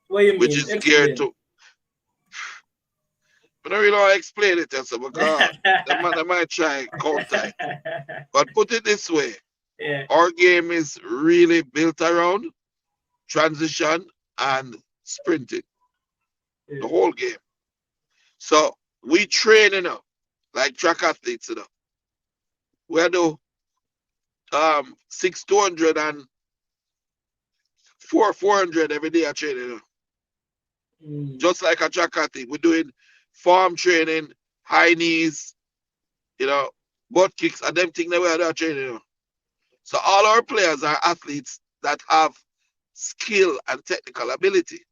What you mean? Which is geared to... I don't really want to explain it, because they might try counter. But put it this way. Our game is really built around transition and sprinting. The whole game. So we train, you know, like track athletes, you know. We do 6-200 and 400 every day I train, you know. Just like a track athlete. We're doing farm training, high knees, you know, butt kicks, and them things that we are training, you know. So all our players are athletes that have skill and technical ability.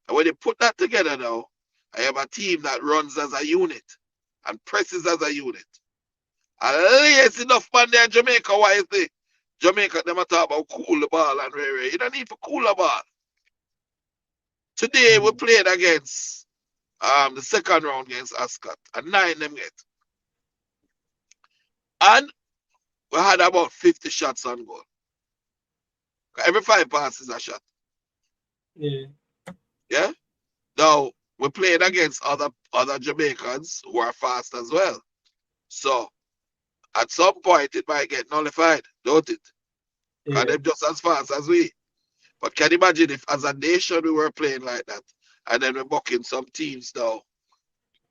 And when you put that together now, I have a team that runs as a unit and presses as a unit. And yes, enough man there in Jamaica, why is the Jamaica, them talk about cool the ball and rare. You don't need to cool the ball. Today we played against the second round against Ascot, and 9 them get. And we had about 50 shots on goal. Every 5 passes a shot. Yeah. Yeah? Now, we're playing against other Jamaicans who are fast as well. So at some point it might get nullified, don't it? Because they're just as fast as we. But can you imagine if as a nation we were playing like that, and then we're booking some teams now,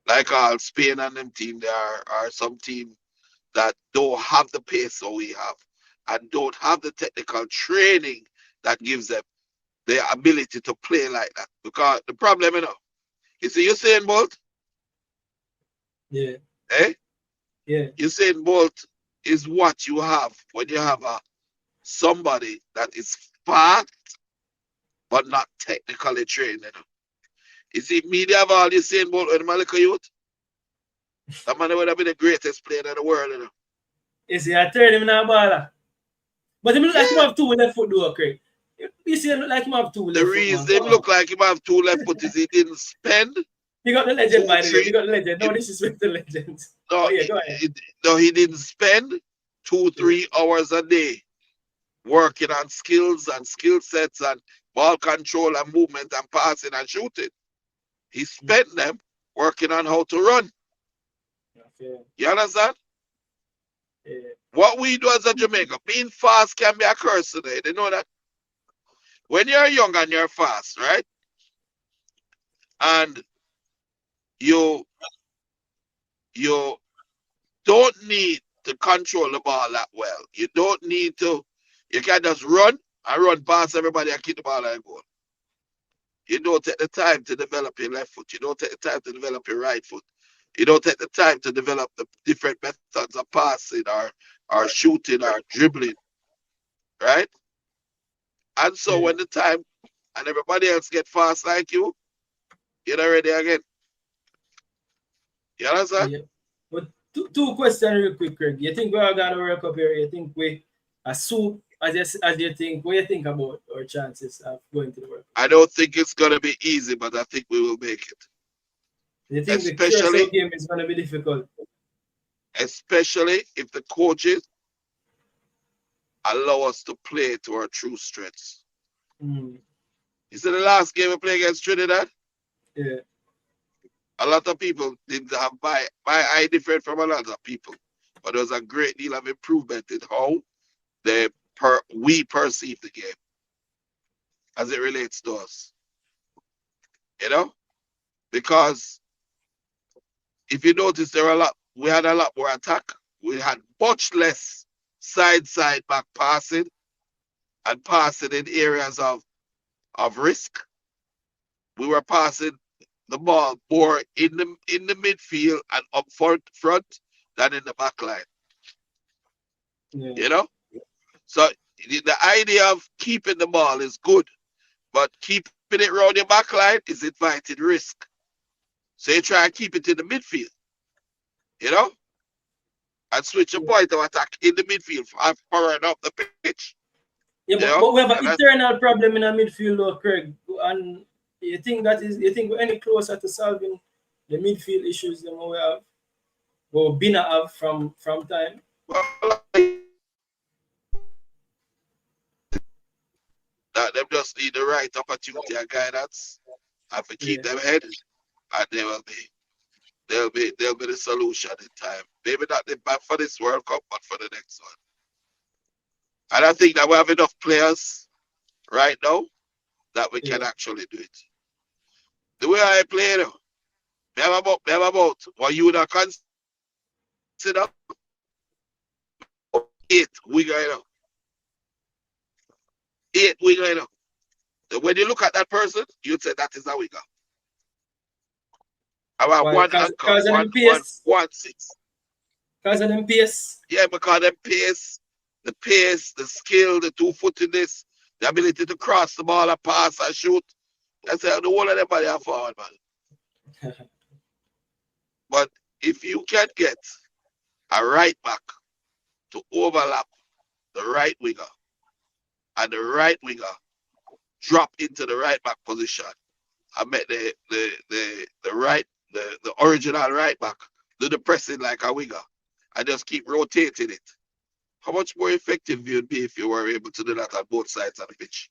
like all Spain and them team, there are some team that don't have the pace that we have and don't have the technical training that gives them the ability to play like that. Because the problem, you know, you see Usain Bolt? Yeah. Eh? Yeah. Usain Bolt is what you have when you have somebody that is fast but not technically trained. You know? You see, media have all Usain Bolt when I'm a youth. That man would have been the greatest player in the world. You know? You see, I turned him in a baller. But he look like him have two left foot though, Craig. You see, him look like him have two left The foot. reason him look like him have two left foot is he didn't spend. You got the legend, by the way. 2-3. You got the legend. No disrespect the legend. No, yeah, go ahead. He didn't spend 2-3 hours a day working on skills and skill sets and ball control and movement and passing and shooting. He spent them working on how to run. Okay. You understand? Yeah. What we do as a Jamaica, being fast can be a curse today. They know that. When you're young and you're fast, right? And you don't need to control the ball that well. You don't need to, you can just run and run past everybody and kick the ball and go. You don't take the time to develop your left foot. You don't take the time to develop your right foot. You don't take the time to develop the different methods of passing or shooting or dribbling, right? And so when the time and everybody else get fast like you, you're not ready again. You understand? Yeah. But two questions real quick, Craig. You think we're gonna work up here? You think we assume as you think? What do you think about our chances of going to the World Cup? I don't think it's gonna be easy, but I think we will make it. You think the Especially- Curacao game is gonna be difficult? Especially if the coaches allow us to play to our true strengths. Mm. You see the last game we played against Trinidad? Yeah. A lot of people didn't have my eye different from a lot of people. But there was a great deal of improvement in how we perceive the game as it relates to us. You know? Because if you notice, we had a lot more attack. We had much less side back passing and passing in areas of risk. We were passing the ball more in the midfield and up front than in the back line. Yeah. You know? So the idea of keeping the ball is good, but keeping it around your back line is inviting risk. So you try and keep it in the midfield. You know? And switch your point of attack in the midfield, powering up the pitch. Yeah, but we have an eternal problem in our midfield, though, Craig. And you think we're any closer to solving the midfield issues than we have, or been have from time? Well, that them just need the right opportunity and guidance, and to keep them head, and they'll be the solution in time. Maybe not for this World Cup, but for the next one. And I think that we have enough players right now that we can actually do it. The way I play now, we have about what you would have considered 8 winger now. 8 winger now. So when you look at that person, you'd say that is a winger. About Why? one Because of them pace. 1-6. Because of them pace. Yeah, because them the pace, the skill, the 2-footedness, the ability to cross the ball and pass and shoot. I say the whole of them body are forward, man. But if you can get a right back to overlap the right winger, and the right winger drop into the right back position, I met the original right back do the pressing like a winger and just keep rotating it. How much more effective you'd be if you were able to do that on both sides of the pitch?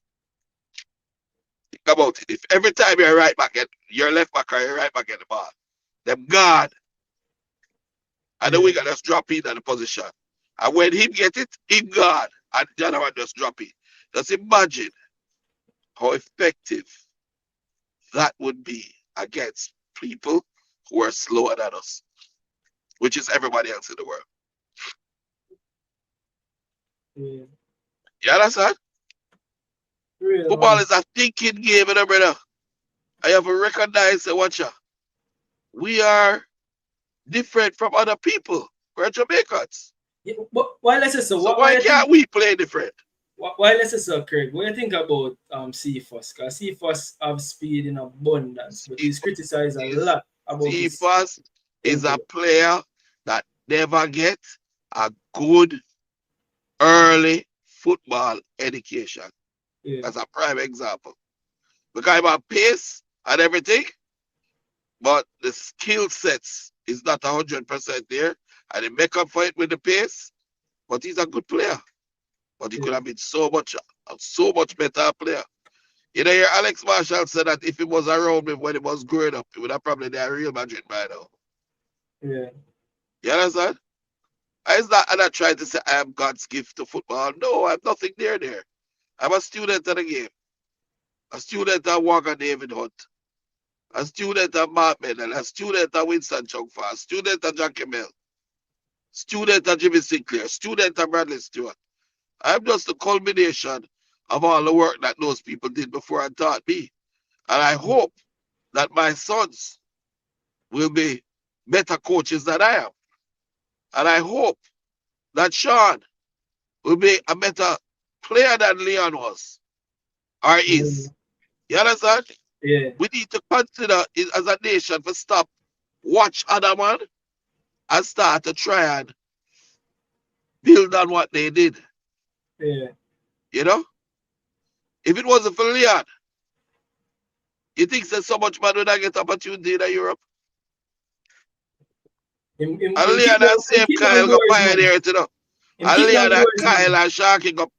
about it. If every time you're right back at your left back or your right back at the ball, them guard, and then we got just drop in at the position. And when him get it, him guard, and the other one just drop it. Just imagine how effective that would be against people who are slower than us, which is everybody else in the world. Yeah. You understand? Real, Football man. is a thinking game, you know, brother. I have to recognize the watcher. We are different from other people. We're Jamaicans. Yeah, but why let's say so? So why can't we play different? Why let's say so, Craig? What do you think about Cephas? Because Cephas have speed in abundance, but he's criticized a lot about his Cephas is a player that never gets a good early football education. Yeah. That's a prime example. Because I'm a pace and everything, but the skill sets is not 100% there, and he make up for it with the pace. But he's a good player. But he could have been so much better player. You know, Alex Marshall said that if he was around me when he was growing up, he would have probably been a Real Madrid by now. Yeah. You understand? I'm not trying to say I am God's gift to football. No, I have nothing near there. I'm a student of the game. A student of Walker David Hunt. A student of Mark Mennel. A student of Winston Chungfa. A student of Jackie Mel. Student of Jimmy Sinclair. Student of Bradley Stewart. I'm just the culmination of all the work that those people did before and taught me. And I hope that my sons will be better coaches than I am. And I hope that Sean will be a better player than Leon was or is. You understand? Yeah. We need to consider it as a nation to stop, watch other man, and start to try and build on what they did. Yeah. You know? If it wasn't for Leon, you think there's so much man would not get opportunity in Europe? And Leon and same Kyle go pioneer it, you know. And Leon and Kyle and Sharky go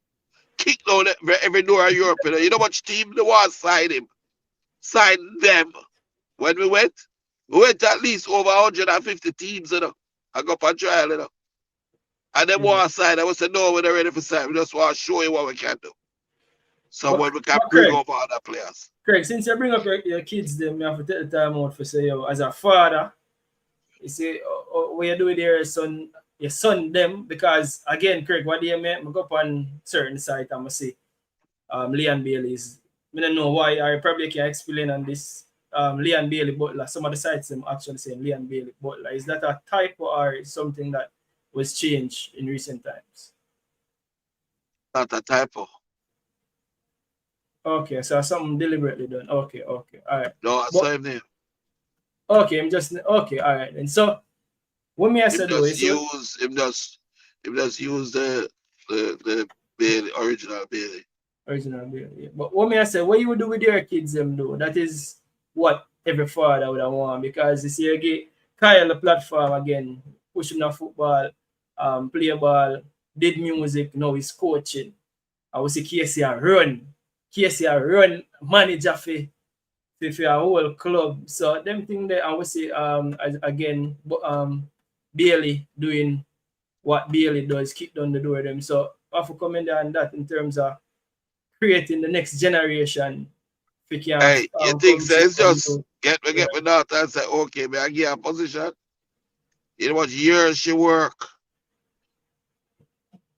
kick down every door in Europe, you know. You know how much team the was sign him? Sign them. When we went at least over 150 teams, you know. I go for trial, you know. And then one side, I would say, no, we're not ready for sign. We just want to show you what we can do. So when we can bring over other players. Craig, since you bring up your kids, then you have to take the time out for say, yo, as a father, you say, what you do with your son them, because again, Craig, what do you make? I go up on certain site, I'm gonna say, Leon Bailey's. I don't know why, I probably can explain on this. Leon Bailey Butler, some of the sites them actually saying Leon Bailey Butler. Is that a typo or something that was changed in recent times? Not a typo. Okay, so something deliberately done. Okay, all right. No, I saw him there. Okay, I'm just okay, all right. And so what me I said him just use the Bailey, original Bailey. Original Bailey, yeah. But what me I say, what you would do with your kids them do? That is what every father would want, because you see you get Kyle the platform again, pushing the football, play ball, did music, now he's coaching. I would see Casey run manager for a whole club. So them thing there, I would say again Bailey doing what Bailey does, kick down the door of them. So I have to comment on that in terms of creating the next generation. Hey, you think so? It's just get me daughter and say, okay, may I give her a position? You know what years she work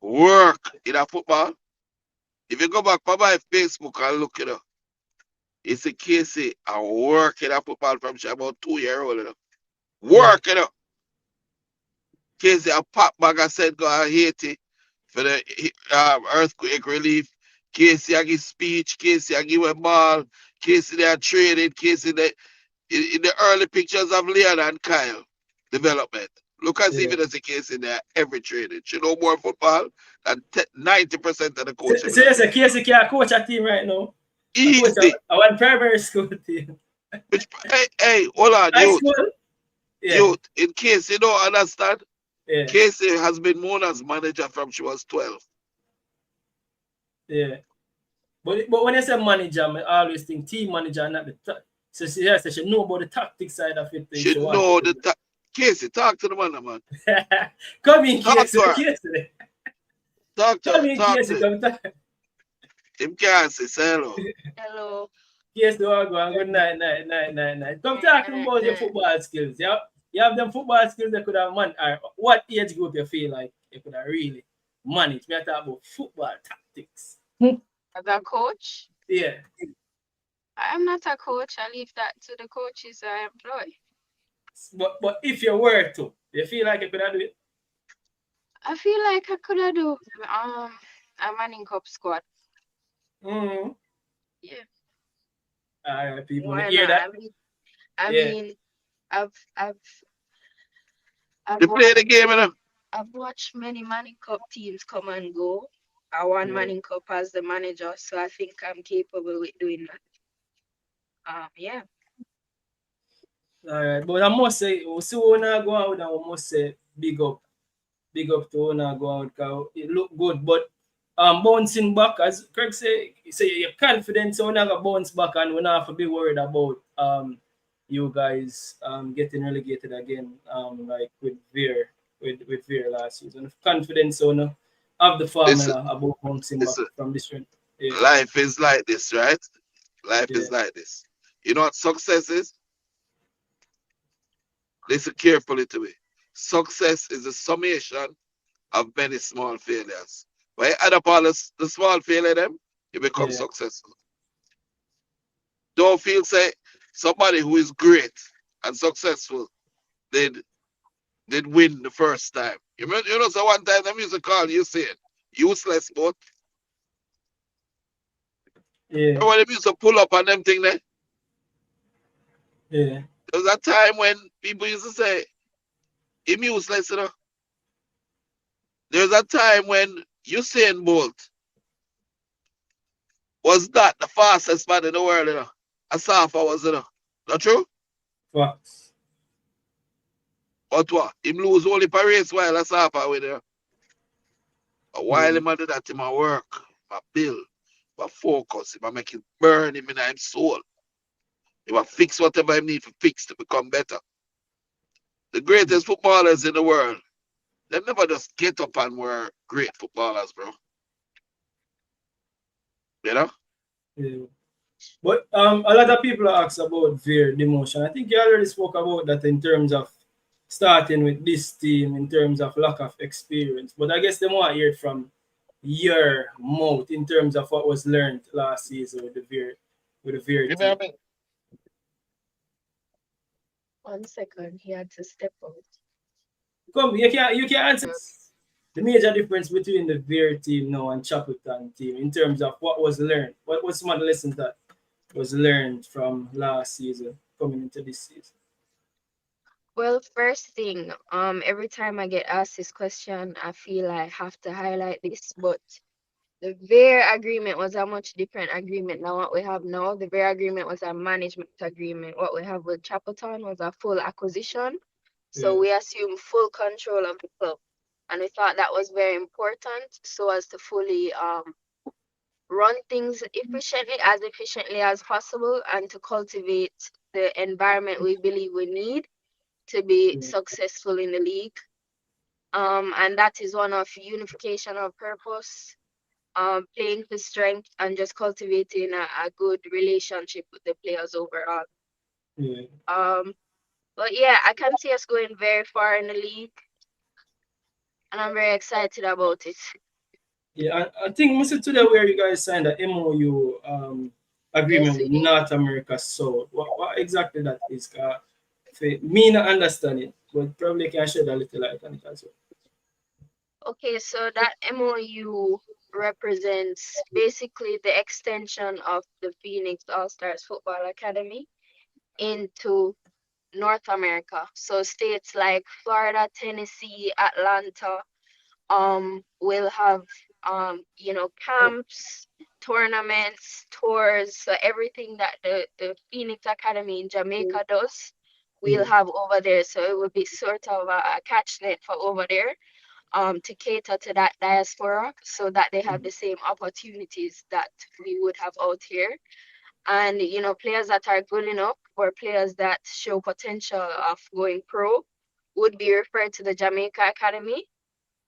in a football. If you go back on my Facebook and look, you know, it's a Casey and work in a football from she about 2 years old, you know. Work, you know. Casey a pop bag and said go to Haiti for the earthquake relief. Casey I give speech, Casey I give a ball, Casey they are traded, Casey they in the early pictures of Leon and Kyle development. Look and see if there's a case in there every training. She know more football than 90% of the coaches. So yes, a Casey can coach a team right now. Easy. I want primary school team. Which, hey, hold on, youth. In case you don't understand, Casey has been Mona's manager from she was 12. Yeah. But when you say manager, I always think team manager, not the so she has to know about the tactic side of it if she Should want know to. the Casey, talk to the man. Come in, Talk Casey. to her. Casey. Talk Come to in, talk Casey. to Come talk. him. Casey, say hello. Hello. Casey, good night, night. Come talk to me about your football skills. Yeah, you have them football skills that could have man. Or what age group you feel like you could have really managed? We are talking about football tactics. As a coach, Yeah. I'm not a coach. I leave that to the coaches I employ. But if you were to, you feel like you could have do it? I feel like I could have do a manning cup squad. Mm-hmm. Yeah. All right, people Why hear not? that? I Yeah. mean, I've You play the game, you know? I've watched many Manning Cup teams come and go. I won Yeah. Manning Cup as the manager, so I think I'm capable with doing that. Yeah. All right, but I must say, we see when I go out, and we must say big up to when I go out because it look good. But bouncing back, as Craig say you're confident, so we're not gonna bounce back, and we're not have to be worried about you guys getting relegated again, like with Veer last season. Confidence, so no, have the Listen, formula about bouncing back listen. from this trend. Yeah, Life is like this, right? Life yeah, is like this. You know what success is? Listen carefully to me. Success is a summation of many small failures. When you add up all the small failure them, you become yeah, successful. Don't feel say somebody who is great and successful did win the first time. You know, so one time them used to call you saying useless, but yeah, remember when they used to pull up on them thing there? yeah, There was a time when people used to say him useless, you know. There was a time when Usain Bolt was not the fastest man in the world, you know. Asafa was, you know. Not true? facts. But what? Him lose only per race while Asafa with, you know. But while Yeah, him do that, him a work, him a build, him a focus, him a make it burn him in his soul. Him a fix whatever he need to fix to become better. The greatest footballers in the world, they never just get up and were great footballers, bro. You know? yeah. But a lot of people ask about Veer demotion. I think you already spoke about that in terms of starting with this team, in terms of lack of experience. But I guess they want to hear it from your mouth in terms of what was learned last season with the Veer You know team. what I mean? 1 second, he had to step out. Come, you can answer the major difference between the Veer team now and Chappleton team in terms of what was learned. What was some of the lessons that was learned from last season coming into this season? Well, first thing, every time I get asked this question, I feel I have to highlight this, but the VAR agreement was a much different agreement than what we have now. The VAR agreement was a management agreement. What we have with Chappleton was a full acquisition. So Yeah, we assume full control of the club. And we thought that was very important so as to fully run things efficiently as possible, and to cultivate the environment we believe we need to be yeah, successful in the league. And that is one of unification of purpose, playing to strength, and just cultivating a good relationship with the players overall. yeah. But yeah, I can see us going very far in the league, and I'm very excited about it. Yeah, I think most of today where you guys signed the MOU Yes, agreement we with did. North America. So what exactly that is? Me not understand it, but probably can shed a little light on it as well. Okay, so that MOU represents basically the extension of the Phoenix All Stars Football Academy into North America. So states like Florida, Tennessee, Atlanta, will have camps, tournaments, tours, so everything that the Phoenix Academy in Jamaica does, we'll Yeah, have over there. So it will be sort of a catch net for over there. to cater to that diaspora so that they have the same opportunities that we would have out here. And players that are good enough or players that show potential of going pro would be referred to the Jamaica Academy,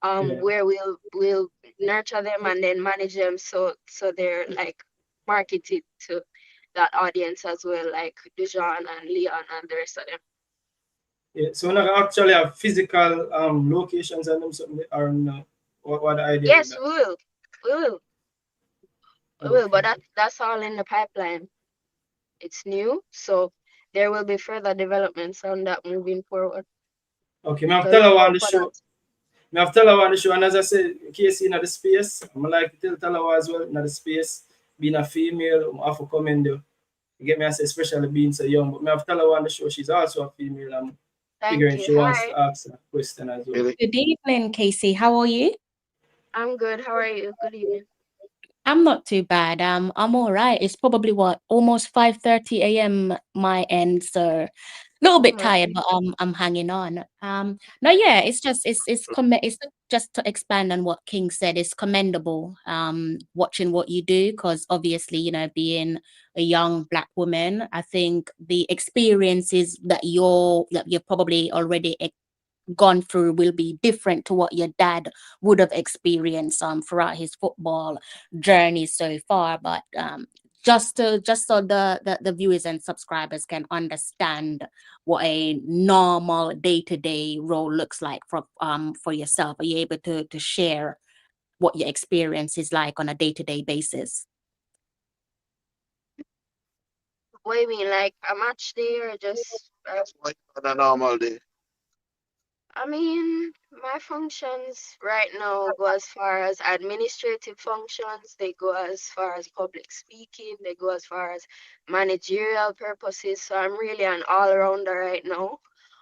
where we'll nurture them and then manage them so they're like marketed to that audience as well, like Dujuan and Leon and the rest of them. Yeah, so we actually have physical locations and them something or no? What the idea with Yes, that? we will. We will. We will, but Okay. that's all in the pipeline. It's new, so there will be further developments on that moving forward. Okay, me have So tell look her on out the for that. show. Me have tell her on the show, and as I said, Casey in the space, I'm like to tell her as well in the space, being a female, I have to come in there. You get me? I say, especially being so young, but me have tell her on the show, she's also a female. I'm Thank figuring you. she wants Hi, to ask a question as well. Really? Good evening, Casey. How are you? I'm good. How are you? Good evening. I'm not too bad. I'm all right. It's probably what almost 5:30 a.m. my end, so a little Oh bit my tired, God. but I'm hanging on. No, yeah, it's just it's just to expand on what King said. It's commendable. Watching what you do, because obviously, being a young Black woman, I think the experiences that you're probably already gone through will be different to what your dad would have experienced throughout his football journey so far. But just so the viewers and subscribers can understand what a normal day-to-day role looks like for yourself, are you able to share what your experience is like on a day-to-day basis? What do you mean, like a match day or just? Like on a normal day. I mean, my functions right now go as far as administrative functions, they go as far as public speaking, they go as far as managerial purposes. So I'm really an all-rounder right now.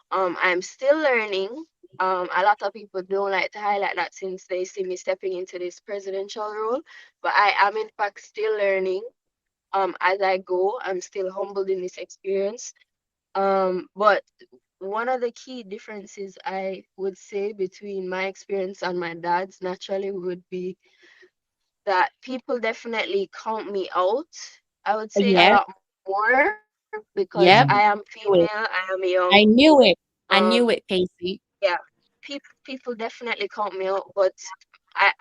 I'm still learning. A lot of people don't like to highlight that since they see me stepping into this presidential role, but I am in fact still learning. As I go, I'm still humbled in this experience. But one of the key differences I would say between my experience and my dad's naturally would be that people definitely count me out. I would say a Yeah, lot more because I yep. am female, I am young. I knew it. I Um, knew it, Casey. yeah, people definitely count me out, but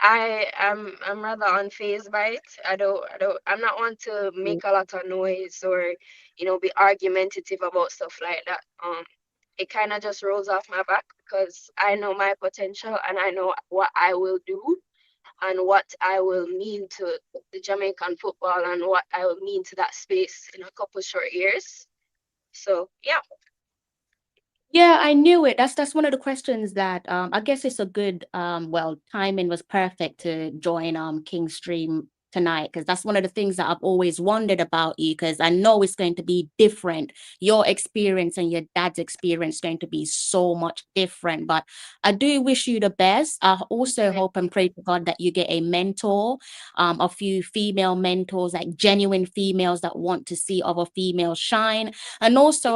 I'm rather unfazed by it. I'm not one to make a lot of noise or be argumentative about stuff like that. It kind of just rolls off my back because I know my potential and I know what I will do and what I will mean to the Jamaican football and what I will mean to that space in a couple short years. So yeah. Yeah, I knew it. That's one of the questions that I guess it's a good well, timing was perfect to join King Stream tonight, because that's one of the things that I've always wondered about you, because I know it's going to be different. Your experience and your dad's experience going to be so much different. But I do wish you the best. I also Thank hope and pray to God that you get a mentor, a few female mentors, like genuine females that want to see other females shine. And also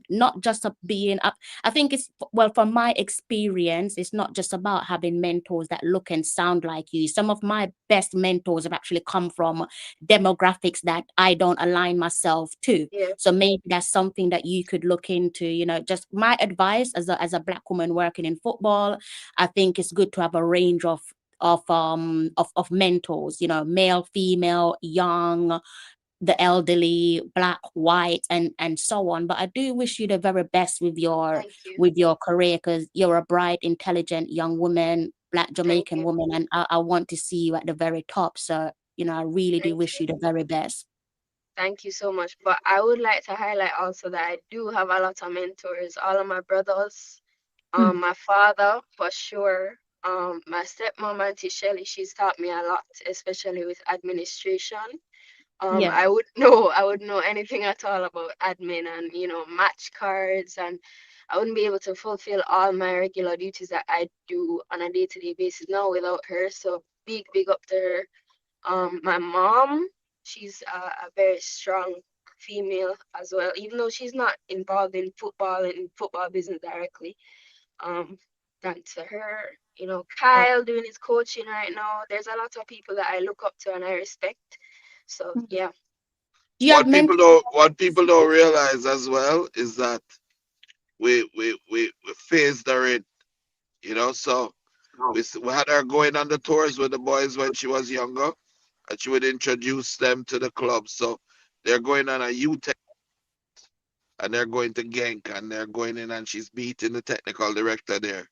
not just being up, I think it's, well, from my experience, it's not just about having mentors that look and sound like you. Some of my best mentors have actually come from demographics that I don't align myself to. yeah. So maybe that's something that you could look into. Just my advice as a Black woman working in football, I think it's good to have a range of mentors, male, female, young, the elderly, Black, white, and so on. But I do wish you the very best with your Thank you. with your career, because you're a bright, intelligent young woman, Black Thank Jamaican you. woman, and I want to see you at the very top. So, I really do Thank wish you. you the very best. Thank you so much. But I would like to highlight also that I do have a lot of mentors. All of my brothers, Mm. my father for sure. My stepmom, Auntie Shelly, she's taught me a lot, especially with administration. Yeah. I would know anything at all about admin and match cards, and I wouldn't be able to fulfill all my regular duties that I do on a day-to-day basis now without her. So big up to her. My mom, she's a very strong female as well, even though she's not involved in football and football business directly. Um, Thanks to her, Kyle doing his coaching right now. There's a lot of people that I look up to and I respect. So yeah. You have What people don't realize as well is that we phased her in, so we had her going on the tours with the boys when she was younger, and she would introduce them to the club. So they're going on a youth, and they're going to Genk, and they're going in, and she's meeting the technical director there.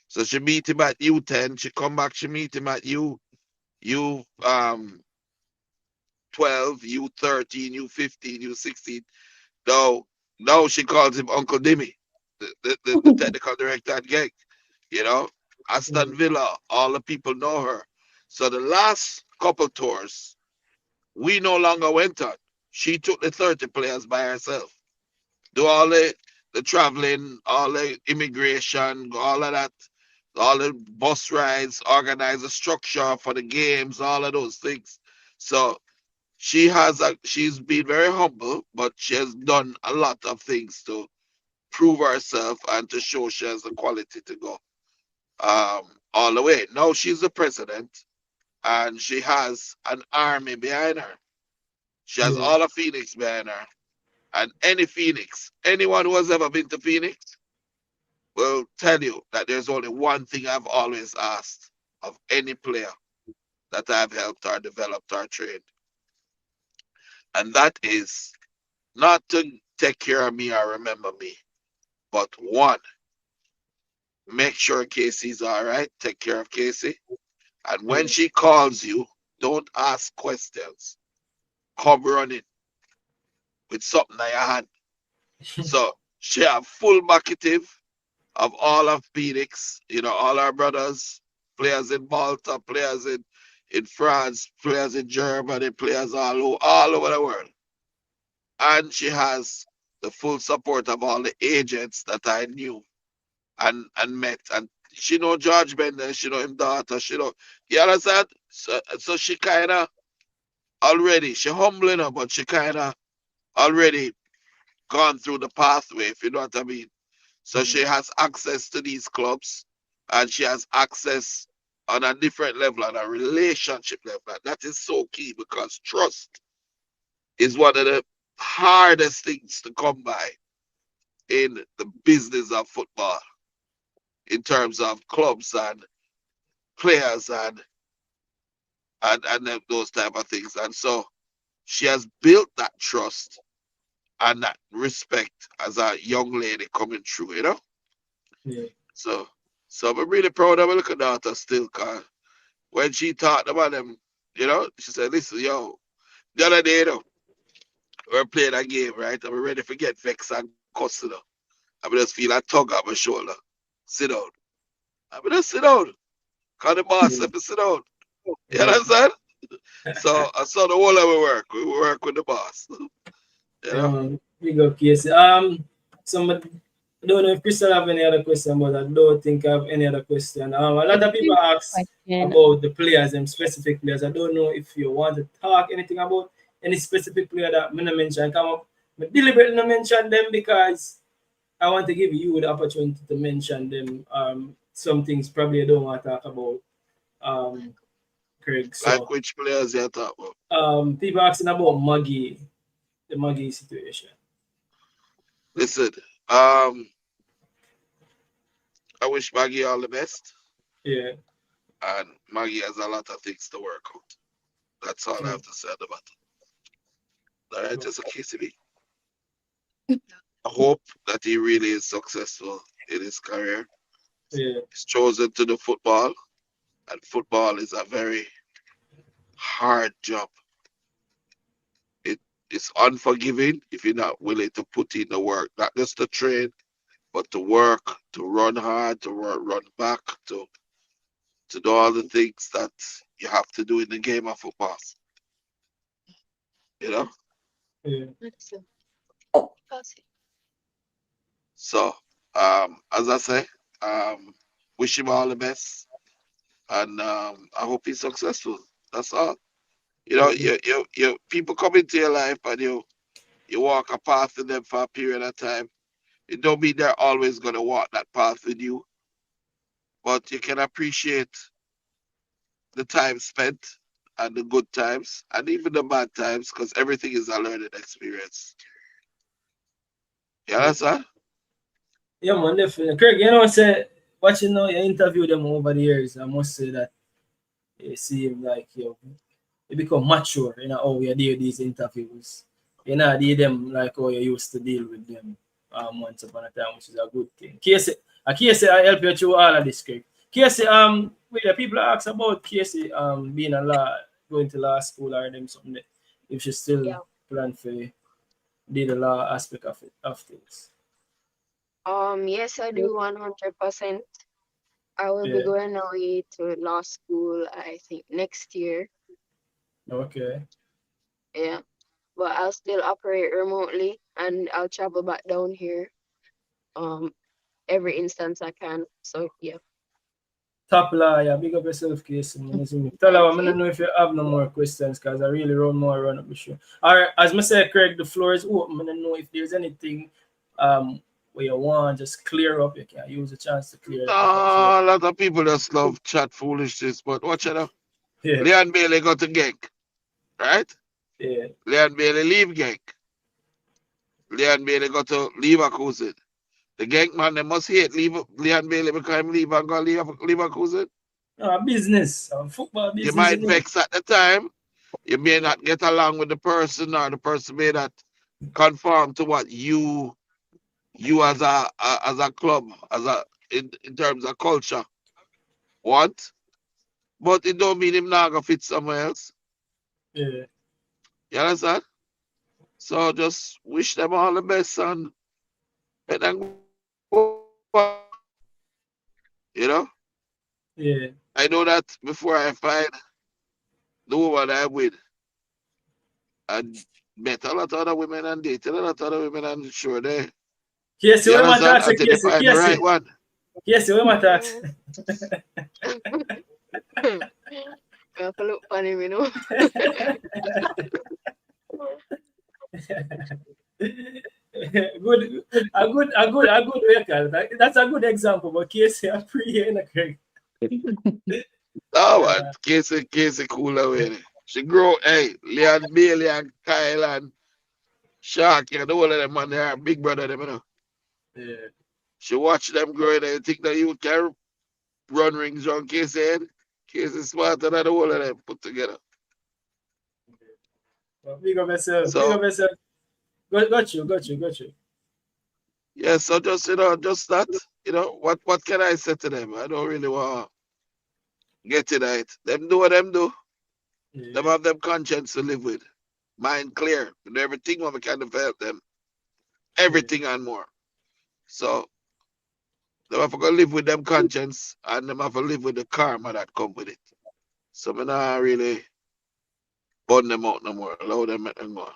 So she meet him at U10, she come back, she meet him at U 12, U13, U15, U16. Now she calls him Uncle Dimmy, the technical director at Genk. Aston Villa, all the people know her. So the last couple tours, we no longer went on. She took the 30 players by herself. Do all the traveling, all the immigration, all of that, all the bus rides, organize the structure for the games, all of those things. So she's been very humble, but she has done a lot of things to prove herself and to show she has the quality to go all the way. Now she's the president, and she has an army behind her. She has all of Phoenix behind her. And anyone who has ever been to Phoenix will tell you that there's only one thing I've always asked of any player that I've helped or developed or trained. And that is not to take care of me or remember me, but one, make sure Casey's all right, take care of Casey. And when she calls you, don't ask questions. Come running with something in your hand. So she have full marketive of all of Phoenix, all our brothers, players in Malta, players in France, players in Germany, players all over the world. And she has the full support of all the agents that I knew and met. And she know George Bender, she know him daughter, you understand? So she kind of already, she humbling her, but she kind of already gone through the pathway, if you know what I mean. So she has access to these clubs, and she has access on a different level, on a relationship level. And that is so key, because trust is one of the hardest things to come by in the business of football, in terms of clubs and players and those type of things. And so she has built that trust and that respect as a young lady coming through. Yeah. So I'm really proud of my little daughter still, cause when she talked about them, she said, listen, yo, the other day, we were playing a game, right? And we're ready to get vexed and cuss, I just feel a tug on my shoulder. Sit down. I just sit down. Cause the boss said to sit down. You understand? So I saw the whole of we work. We work with the boss. Big up, Casey. Somebody, I don't know if Crystal have any other question, but I don't think I have any other question. A lot of people ask about the players, and specific players. I don't know if you want to talk anything about any specific player that I'm gonna mention. Come up, but deliberately not mention them because I want to give you the opportunity to mention them. Some things probably I don't want to talk about. Craig. So, like which players you talk about? People asking about Maggie, the Maggie situation. Listen, I wish Maggie all the best. Yeah. And Maggie has a lot of things to work out. That's all I have to say about it. All right, just a case of me. I hope that he really is successful in his career. Yeah. He's chosen to do football, and football is a very hard job. It's unforgiving if you're not willing to put in the work, not just to train, but to work, to run hard, to run back, to do all the things that you have to do in the game of football. Yeah. So, as I say, wish him all the best, and I hope he's successful. That's all. You people come into your life and you walk a path with them for a period of time. It don't mean they're always gonna walk that path with you, but you can appreciate the time spent and the good times and even the bad times because everything is a learning experience. You understand? Yeah, man, definitely. Craig, you know, say watching now you interview them over the years, I must say that it seems like you become mature, you know, how you do these interviews. You know, deal them like how you used to deal with them once upon a time, which is a good thing. Casey, I help you through all of this, Craig. Casey, people ask about Casey being a law, going to law school or them something that if she still Yeah. plan for do the law aspect of things. Yes, I do 100%. I will be Yeah. going away to law school, I think next year. Okay. Yeah. But I'll still operate remotely and I'll travel back down here every instance I can. So yeah. Top lawyer, big up yourself, Casey. Tell her, Thank I you. don't know if you have no more questions because I really run up the show. Or as I said, Craig, the floor is open. I don't know if there's anything where you want just clear up. You can use the chance to clear it up as well. A lot of people just love chat foolishness, but watch it out. Yeah, Leon Bailey got to gank, right? yeah, Leon Bailey leave gank. Leon Bailey got to leave a cousin. The gank man, they must hate Leon Bailey because him leave and go leave a cousin. no, business, football You business, might you know. vex at the time. You may not get along with the person, or the person may not conform to what you as a club, in terms of culture want. But it don't mean him not gonna fit somewhere else. Yeah, You understand? So just wish them all the best and let them you know. yeah. I know that before I find the woman I'm with, I met a lot of other women and dated a lot of other women and sure they, Casey, you what am I understand? talking? Until they Casey, find the right Casey, one. Casey, what am I talking? You have to look funny, you know. Good, a good vehicle. That's a good example. But Casey, I pre in a Craig. Oh man, Casey cool away. She grow, hey, Leon Bailey and Kyle and Sharky and all of them man, they are big brother them, you know. Yeah. She watch them growing and you think that you can run rings around Casey head. Casey smarter than the whole of them put together. Well, big up yourself. Big So up yourself. Got you. yeah, so just just that, what can I say to them? I don't really want to get it right. Them do what them do. Them Yeah. have them conscience to live with. Mind clear. And everything what we can help them. Yeah. Everything and more. So them have to go live with them conscience and them have to live with the karma that come with it. So me not really burn them out no more. Allow them make them go.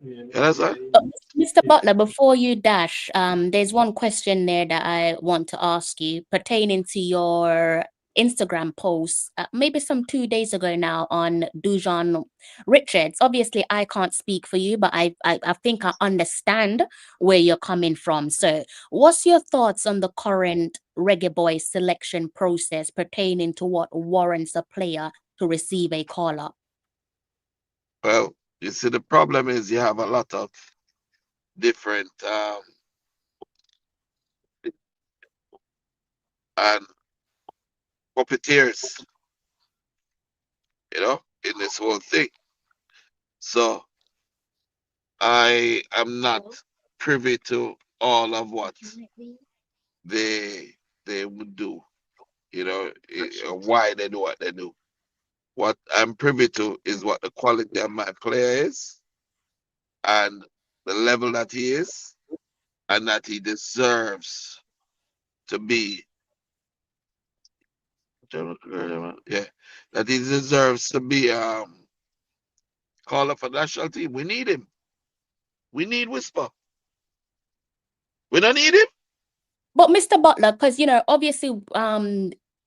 Yeah. You understand? Mr. Butler, before you dash, there's one question there that I want to ask you pertaining to your Instagram post, maybe some 2 days ago now on Dujuan Richards. Obviously, I can't speak for you, but I think I understand where you're coming from. So, what's your thoughts on the current Reggae Boy selection process pertaining to what warrants a player to receive a call up? Well, you see, the problem is you have a lot of different and puppeteers, in this whole thing. So I am not privy to all of what they would do, why they do what they do. What I'm privy to is what the quality of my player is and the level that he is and that he deserves to be. Yeah, that he deserves to be called up for national team. We need him. We need Whisper. We don't need him. But Mr. Butler, because obviously,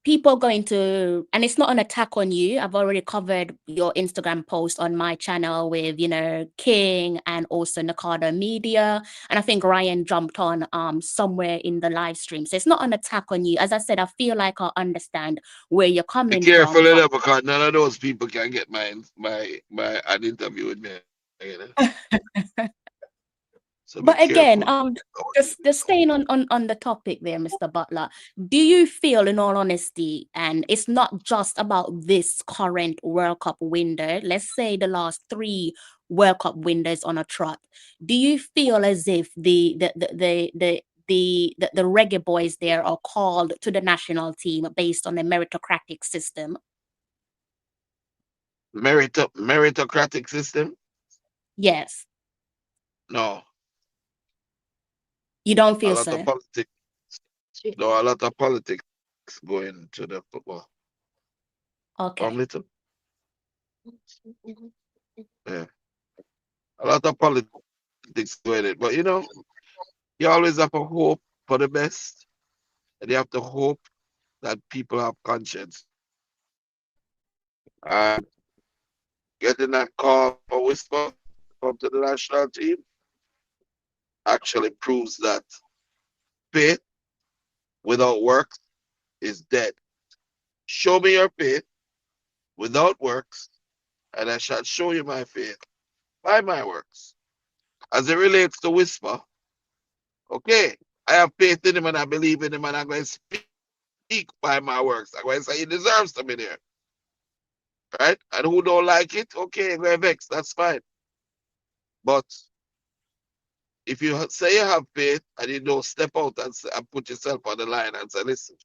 people going to, and it's not an attack on you. I've already covered your Instagram post on my channel with, King and also Nakada Media. And I think Ryan jumped on somewhere in the live stream. So it's not an attack on you. As I said, I feel like I understand where you're Be coming careful from. of that because none of those people can get an interview with me. You know? So be But again, careful. just staying on the topic there, Mr. Butler, do you feel, in all honesty, and it's not just about this current World Cup window, let's say the last 3 World Cup windows on a trot, do you feel as if the Reggae boys there are called to the national team based on a meritocratic system? Meritocratic system? Yes. No. You don't A feel lot of so? politics. No, a lot of politics going to the football. Okay. Little. Yeah. A lot of politics going it. But you always have to hope for the best. And you have to hope that people have conscience. And getting that call for Whisper come to the national team actually proves that faith without works is dead. Show me your faith without works, and I shall show you my faith by my works. As it relates to Whisper, okay, I have faith in him and I believe in him and I'm going to speak by my works. I'm going to say he deserves to be there. Right? And who don't like it, okay, go vex, that's fine. But if you say you have faith and you don't step out and put yourself on the line and say, listen,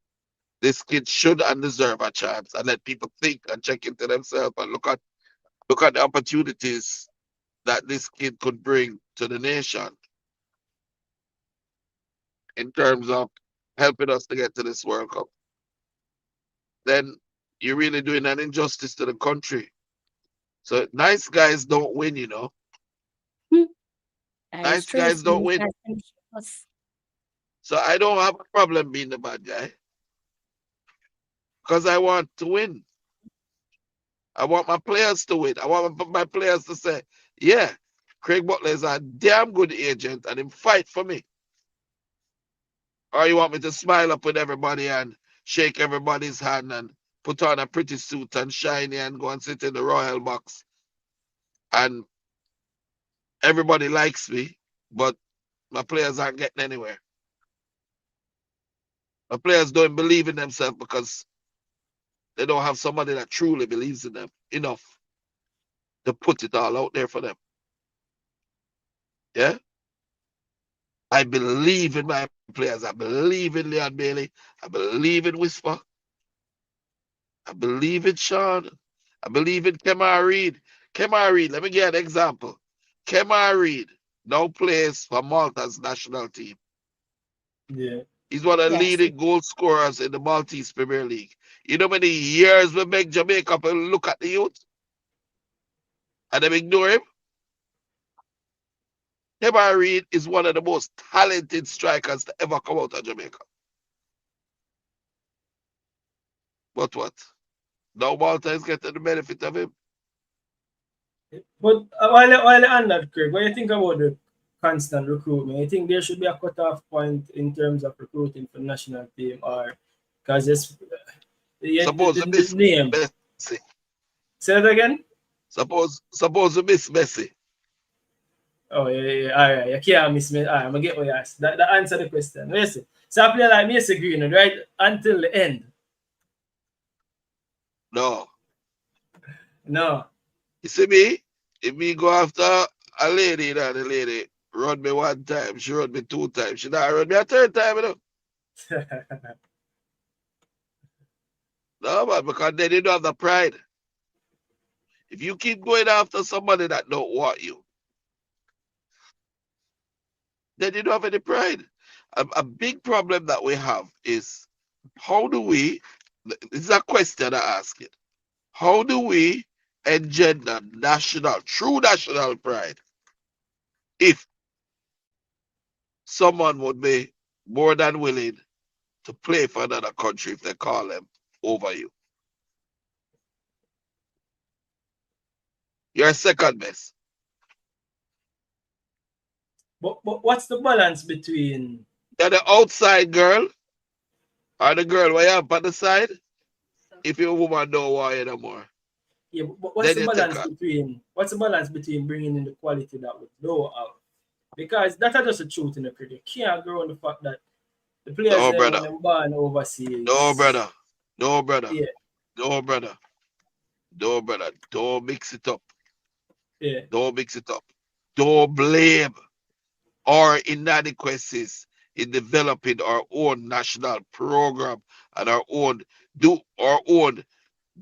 this kid should and deserve a chance, and let people think and check into themselves and look at the opportunities that this kid could bring to the nation in terms of helping us to get to this World Cup, then you're really doing an injustice to the country. So nice guys don't win, Nice guys don't win. So I don't have a problem being the bad guy because I want to win. I want my players to win. I want my players to say, yeah, Craig Butler is a damn good agent and him fight for me. Or you want me to smile up with everybody and shake everybody's hand and put on a pretty suit and shiny and go and sit in the royal box. And everybody likes me, but my players aren't getting anywhere. My players don't believe in themselves because they don't have somebody that truly believes in them enough to put it all out there for them. Yeah? I believe in my players. I believe in Leon Bailey. I believe in Whisper. I believe in Sean. I believe in Kemar Reed. Kemar Reed, let me give an example. Kemar Reed now plays for Malta's national team. Yeah. He's one of the Yes. leading goal scorers in the Maltese Premier League. You know how many years we make Jamaica look at the youth? And they ignore him? Kemar Reed is one of the most talented strikers to ever come out of Jamaica. But what? Now Malta is getting the benefit of him. But while on that, Craig, what do you think about the constant recruitment? You think there should be a cutoff point in terms of recruiting for the national team, or because it's Suppose we the miss name? Messi. Say that again. Suppose we miss Messi. Oh yeah. All right, you can't miss me. All right, I'm gonna get what you asked. That answer the question. Listen, so I play like Messi Green, right, until the end. No. No. You see me? If me go after a lady, that the lady run me one time, she run me 2 times, she not run me a 3rd time, No, man, because they didn't have the pride. If you keep going after somebody that don't want you, they didn't have any pride. A big problem that we have is how do we, this is a question I ask it, how do we engender true national pride if someone would be more than willing to play for another country if they call them over you. You're second best. But what's the balance between the outside girl or the girl where you have on the side? If your woman don't want you no more. Yeah, but what's Then the you take balance her. between bringing in the quality that we don't have? Because that's just the truth in the cricket. You can't grow on the fact that the players No, them when brother. they're born overseas. No, brother. No, brother. Yeah, No, brother. No, brother. Don't mix it up. yeah. Don't mix it up. Don't blame our inadequacies in developing our own national program and our own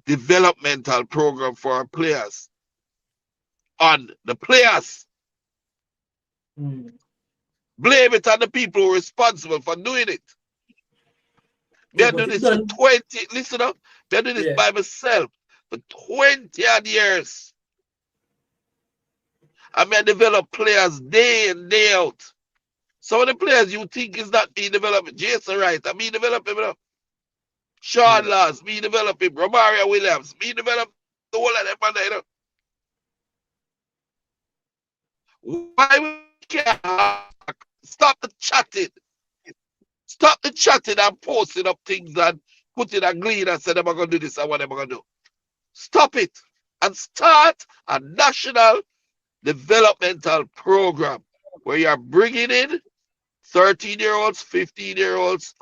developmental program for our players on the players. Mm. Blame it on the people who are responsible for doing it. Yeah, They but do it this for done. 20, listen up, they do this Yeah, by myself for 20 odd years. I mean, I develop players day in, day out. Some of the players you think is not being developed. Jason Wright, I mean develop him. Sean yeah. Laws, me develop him. Romario Williams, me develop the whole of them. Why we can't stop the chatting? Stop the chatting and posting up things and putting a glean and say they're going to do this and what they're going to do. Stop it and start a national developmental program where you're bringing in 13-year-olds, 15-year-olds,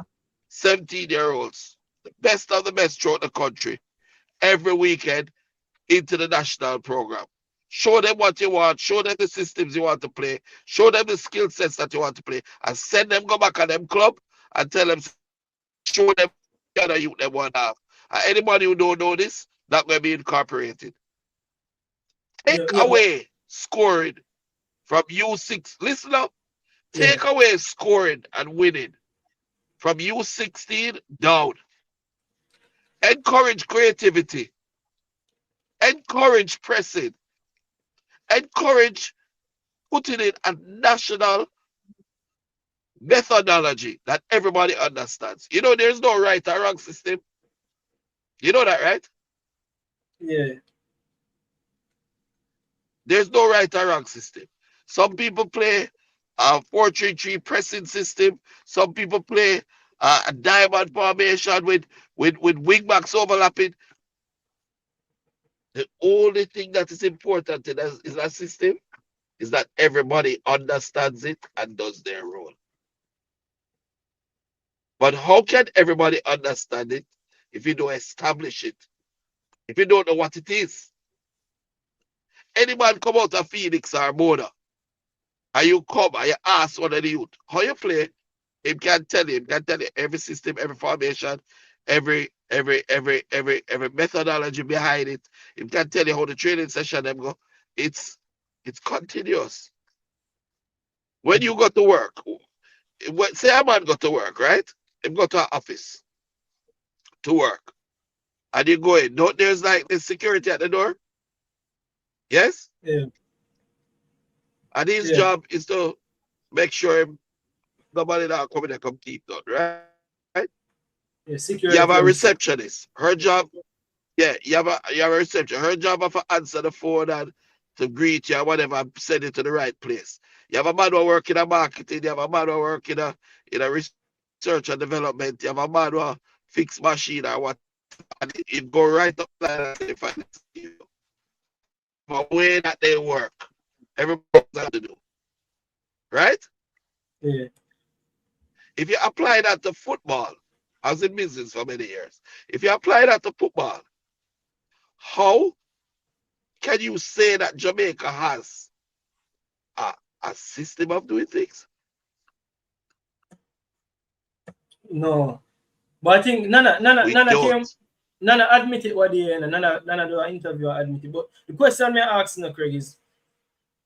17-year-olds, the best of the best throughout the country, every weekend into the national program. Show them what you want, show them the systems you want to play, show them the skill sets that you want to play, and send them go back on them club and tell them, show them the other youth they want to have. And anybody who don't know this, not going to be incorporated. Take Yeah, but away scoring from U6. Listen up. yeah, Take away scoring and winning from U16 down. Encourage creativity. Encourage pressing. Encourage putting in a national methodology that everybody understands. You know, there's no right or wrong system. You know that, right? yeah, There's no right or wrong system. Some people play a 4-3-3 pressing system. Some people play a diamond formation with wing backs overlapping. The only thing that is important in that system is that everybody understands it and does their role. But how can everybody understand it if you don't establish it? If you don't know what it is? Any man come out of Phoenix or Mona, and you come and you ask one of the youth, how you play? He can tell you every system, every formation, every methodology behind it. He can tell you how the training session them go. It's continuous. When you go to work, say a man go to work, right? He go to an office to work. And you go in. Don't there's like the security at the door? Yes? yeah, And his yeah. job is to make sure nobody that come in and come keep done, right? Yeah, You have security a and stuff. receptionist. Her job, yeah, you have a reception. Her job is to answer the phone and to greet you or whatever and send you to the right place. You have a man who work in a marketing, you have a man who work in a research and development, you have a man who fix machine or what, and it go right up like that if I see you. But way that they work, everybody has to do. Right? Yeah, If you apply that to football, I was in business for many years. If you apply that to football, how can you say that Jamaica has a system of doing things? no. But I think We don't. Nana admit it what they and Nana do an interview and admit it. But the question me asking Craig is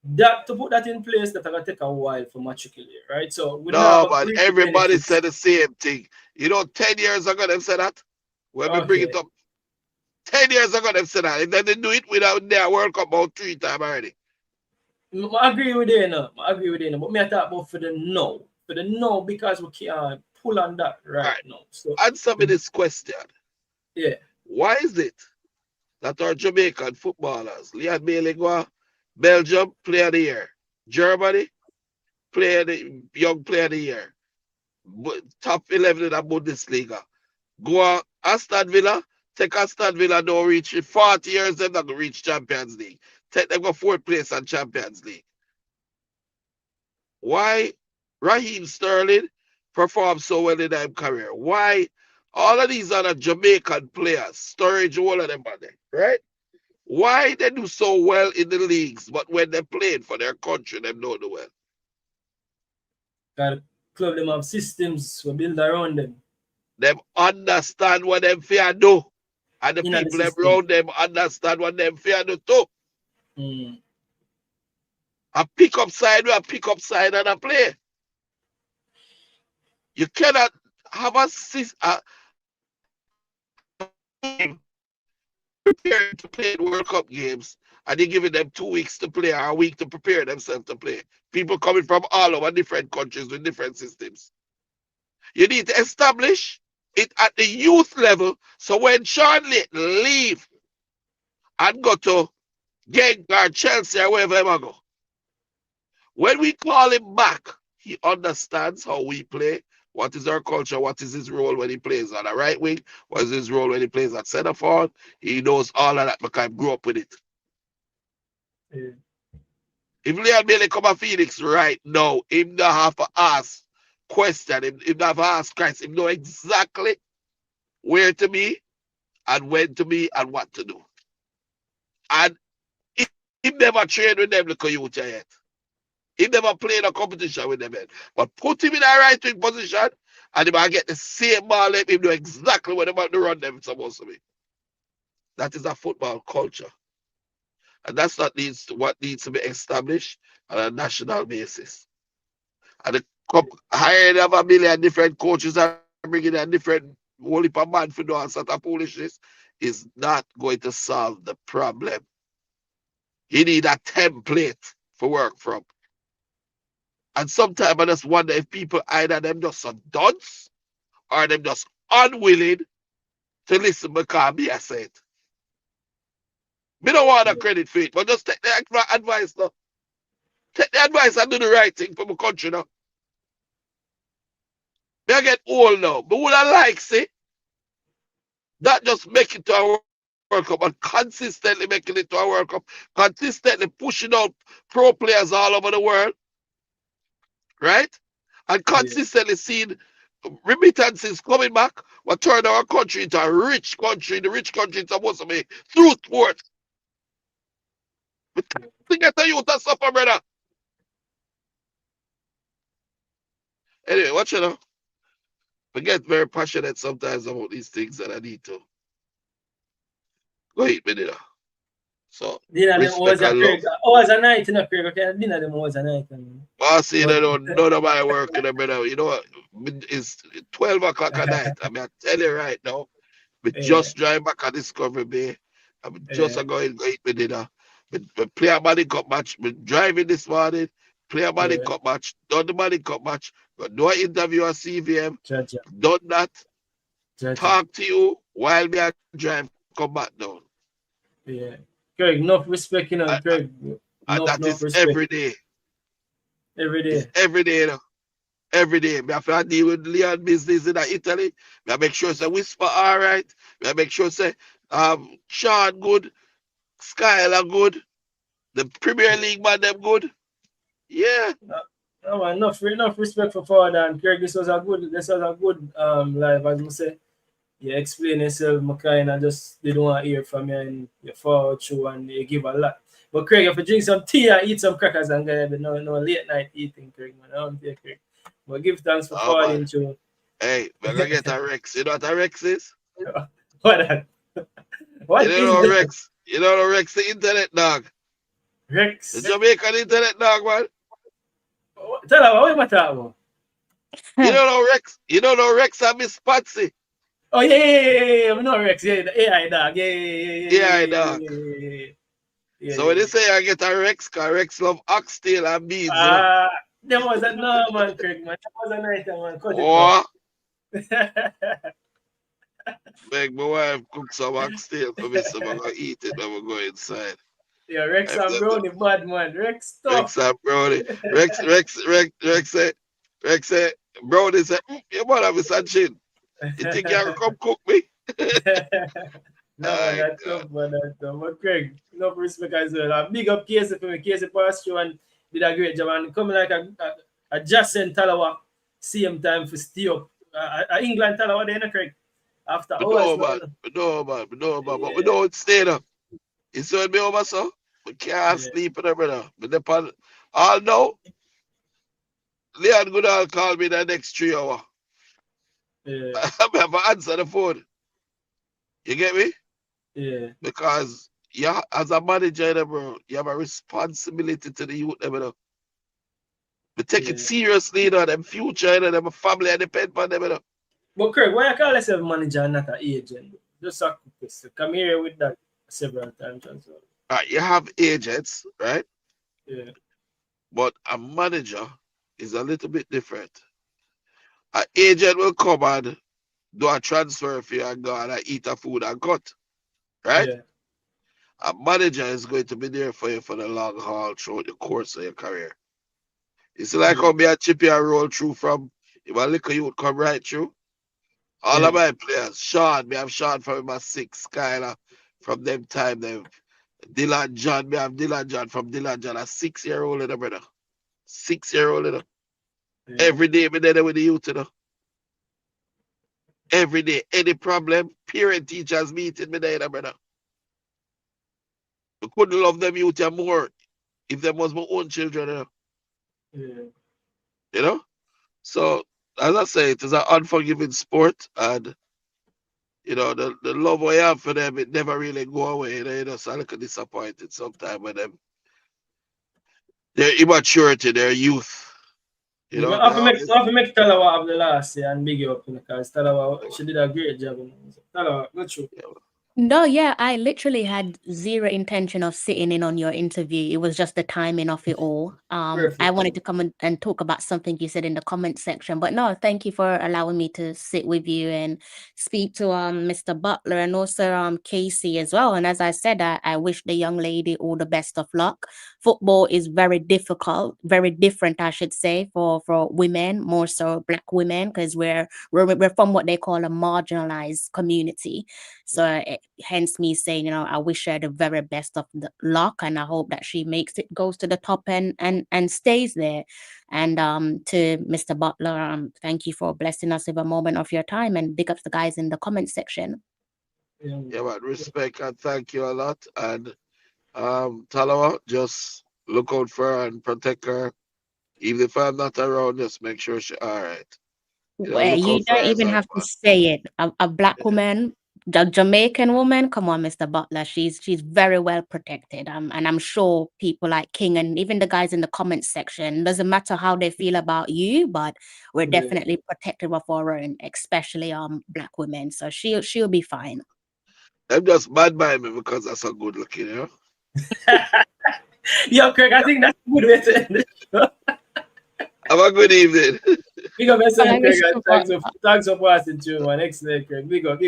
that to put that in place that gonna take a while for matriculate, right? So we now No, have a but reap the everybody benefits. said the same thing. You know, 10 years ago, them said that. When we bring Okay. it up, 10 years ago, them said that. And then they do it without their World Cup about 3 times already. I agree with you, no. I agree with you, no. But me I talk about for the no. For the no, because we can't pull on that right now. So Answer me this question. Yeah. Why is it that our Jamaican footballers, Leon Bailey go Belgium, player of the year. Germany, young player of the year. Top 11 in the Bundesliga. Go Aston Villa, take Aston Villa, don't reach 40 years, they're not going to reach Champions League. Take them go 4th place on Champions League. Why Raheem Sterling performed so well in their career? Why all of these other Jamaican players, Sturridge, all of them are there, right? Why they do so well in the leagues, but when they played for their country, they don't do well? Got club them have systems we build around them. Them understand what them fear do. And the In the people system. around them understand what them fear do too. Mm. A pick up side and a play. You cannot have a team prepared to play in World Cup games and you're giving them 2 weeks to play or a week to prepare themselves to play. People coming from all over different countries with different systems. You need to establish it at the youth level so when Sean Layton leave and go to Genk or Chelsea or wherever he go, when we call him back, he understands how we play, what is our culture, what is his role when he plays on the right wing, what is his role when he plays at centre forward. He knows all of that because I grew up with it. Yeah. If Leon Bailey come a Phoenix right now, him not have to ask question, him not have to ask Christ, him know exactly where to be and when to be and what to do. And he never trained with them little youth yet. He never played a competition with them yet. But put him in a right wing position and he might get the same ball, let him know exactly what about to run them supposed to be. That is a football culture. And that's what needs to be established on a national basis. And the hiring of a million different coaches and bringing a different whole heap of man for doing sort of foolishness is not going to solve the problem. You need a template for work from. And sometimes I just wonder if people either them just some dunce or them just unwilling to listen because me I say it. Me don't want a credit for it, but just take the advice now. Take the advice and do the right thing for my country now. Me I get old now. But would I like say not just make it to a World Cup, but consistently making it to a World Cup, consistently pushing out pro players all over the world, right? And consistently seeing remittances coming back, will turn our country into a rich country. The rich country is supposed to be through sports. But to get the youth to suffer, brother. Anyway, watch it now. I get very passionate sometimes about these things that I need to go eat with it. So, Dinner them was respect a and love. Craig. Was a night in a Craig. Okay, dinner them was a night. I see that none of my work in the middle. You know what? It's 12 o'clock at night. I mean, I tell you right now, we just drive back at Discovery Bay. I'm just going to eat my dinner. We play a Money Cup match. We driving this morning, play a Money Cup match, done the Money Cup match, we do an interview at CVM, done that, talk to you while me I drive, come back down. Yeah. Craig, enough respect, you know, Craig. And that is respect. Every day. Every day. It's every day, you know. Every day. I have to deal with Leon business in Italy. I make sure say Whisper all right. I make sure say Sean good, Skylar good, the Premier League man them good. Yeah. No, enough respect for Father and Craig. This was a good live, as I say. You explain yourself, I kind of just didn't want to hear from you and you forward through and you give a lot. But Craig, if you drink some tea and eat some crackers and get no late night eating, Craig, man. I don't think, Craig. But give thanks for forwarding through. Hey, we're gonna get a Rex. You know what a Rex is? What that? What you don't know Rex? You don't know Rex, the internet dog. Rex? The Jamaican internet dog, man. Tell her what you talking about. You don't know Rex? You don't know Rex and Miss Patsy? Oh yeah. We know Rex, yeah, the AI dog. Yeah. AI dog. Yeah, so when they say I get a Rex, because Rex love oxtail and beans. That was a no man, Craig, man. That was a night, man. Oh. Make my wife cook some oxtail for me, so I'm gonna eat it when we go inside. Yeah, Rex If and them Brownie, bad man. Rex Rex tough. and Brownie. Rex say, Brownie say, your mother be such shit. You think you can come cook me? No, man, My that's God. tough, man. That's tough. But Craig, enough respect as well. Big up Casey for me. Casey passed through and did a great job. And coming like a Jason Talawa, same time for stay up. England Talawa, then, Craig. After We hours, know, no, man. no. We know, man. We know, man. But we Yeah, don't stay there. You see me over, so? We can't yeah, sleep in there, brother. But the all now, Leon Goodall call me the next 3 hours. yeah, I have to answer the phone. You get me? yeah, Because yeah, as a manager, bro, you have a responsibility to the youth, bro. But take it yeah. seriously, you know, them future, you know, them family and depend on them, you know. But Craig, why you call yourself manager and not an agent? Just a quick question. Come here with that several times as well. You have agents, right? Yeah, But a manager is a little bit different. An agent will come and do a transfer for you and go and eat a food and cut, right? yeah, A manager is going to be there for you for the long haul throughout the course of your career. It's like yeah, how me and Chippy and roll through from, if a little youth come right through, all of yeah, my players, Sean, me have Sean from my six, Skylar, from them time, them Dylan John, me have Dylan John from Dylan John, a 6-year-old, you know, brother. 6-year-old, you know. yeah. Every day, me there with the youth, you know. Every day, any problem, parent teachers meeting me there, you know, brother. I couldn't love them youth more if them was my own children, you know. Yeah. You know? So, as I say, it is an unforgiving sport, and you know, the love I have for them, it never really go away. You know, so I look disappointed sometimes when them their immaturity, their youth. You Yeah, but know, I they have to make always I have to make Talawa have the last year and big you up, because Talawa, she did a great job. So, Talawa, go through. yeah, No, yeah, I literally had zero intention of sitting in on your interview. It was just the timing of it all. I Perfect. wanted to come and talk about something you said in the comment section, but no, thank you for allowing me to sit with you and speak to Mr. Butler and also Casey as well. And as I said, I wish the young lady all the best of luck. Football is very difficult, very different, I should say, for women, more so Black women, because we're from what they call a marginalized community. So hence me saying, I wish her the very best of the luck, and I hope that she makes it, goes to the top and stays there. And to Mr. Butler, thank you for blessing us with a moment of your time, and big ups the guys in the comment section. Yeah. yeah, man, respect and thank you a lot. And Talawa, just look out for her and protect her. Even if I'm not around, just make sure she's all right. You know, Where look you out for don't her as even a have to man. say it. A Black woman, a Jamaican woman. Come on, Mr. Butler. She's very well protected. And I'm sure people like King and even the guys in the comment section, doesn't matter how they feel about you, but we're Yeah. definitely protective of our own, especially Black women. So she'll be fine. I'm just mad by me because that's so good looking, you know. Yo, Craig, I think that's a good way to end it. Have a good evening. Big up yourself, Bye, Craig, Mr. and Butler. thanks for passing through, man. Excellent, Craig. Big up,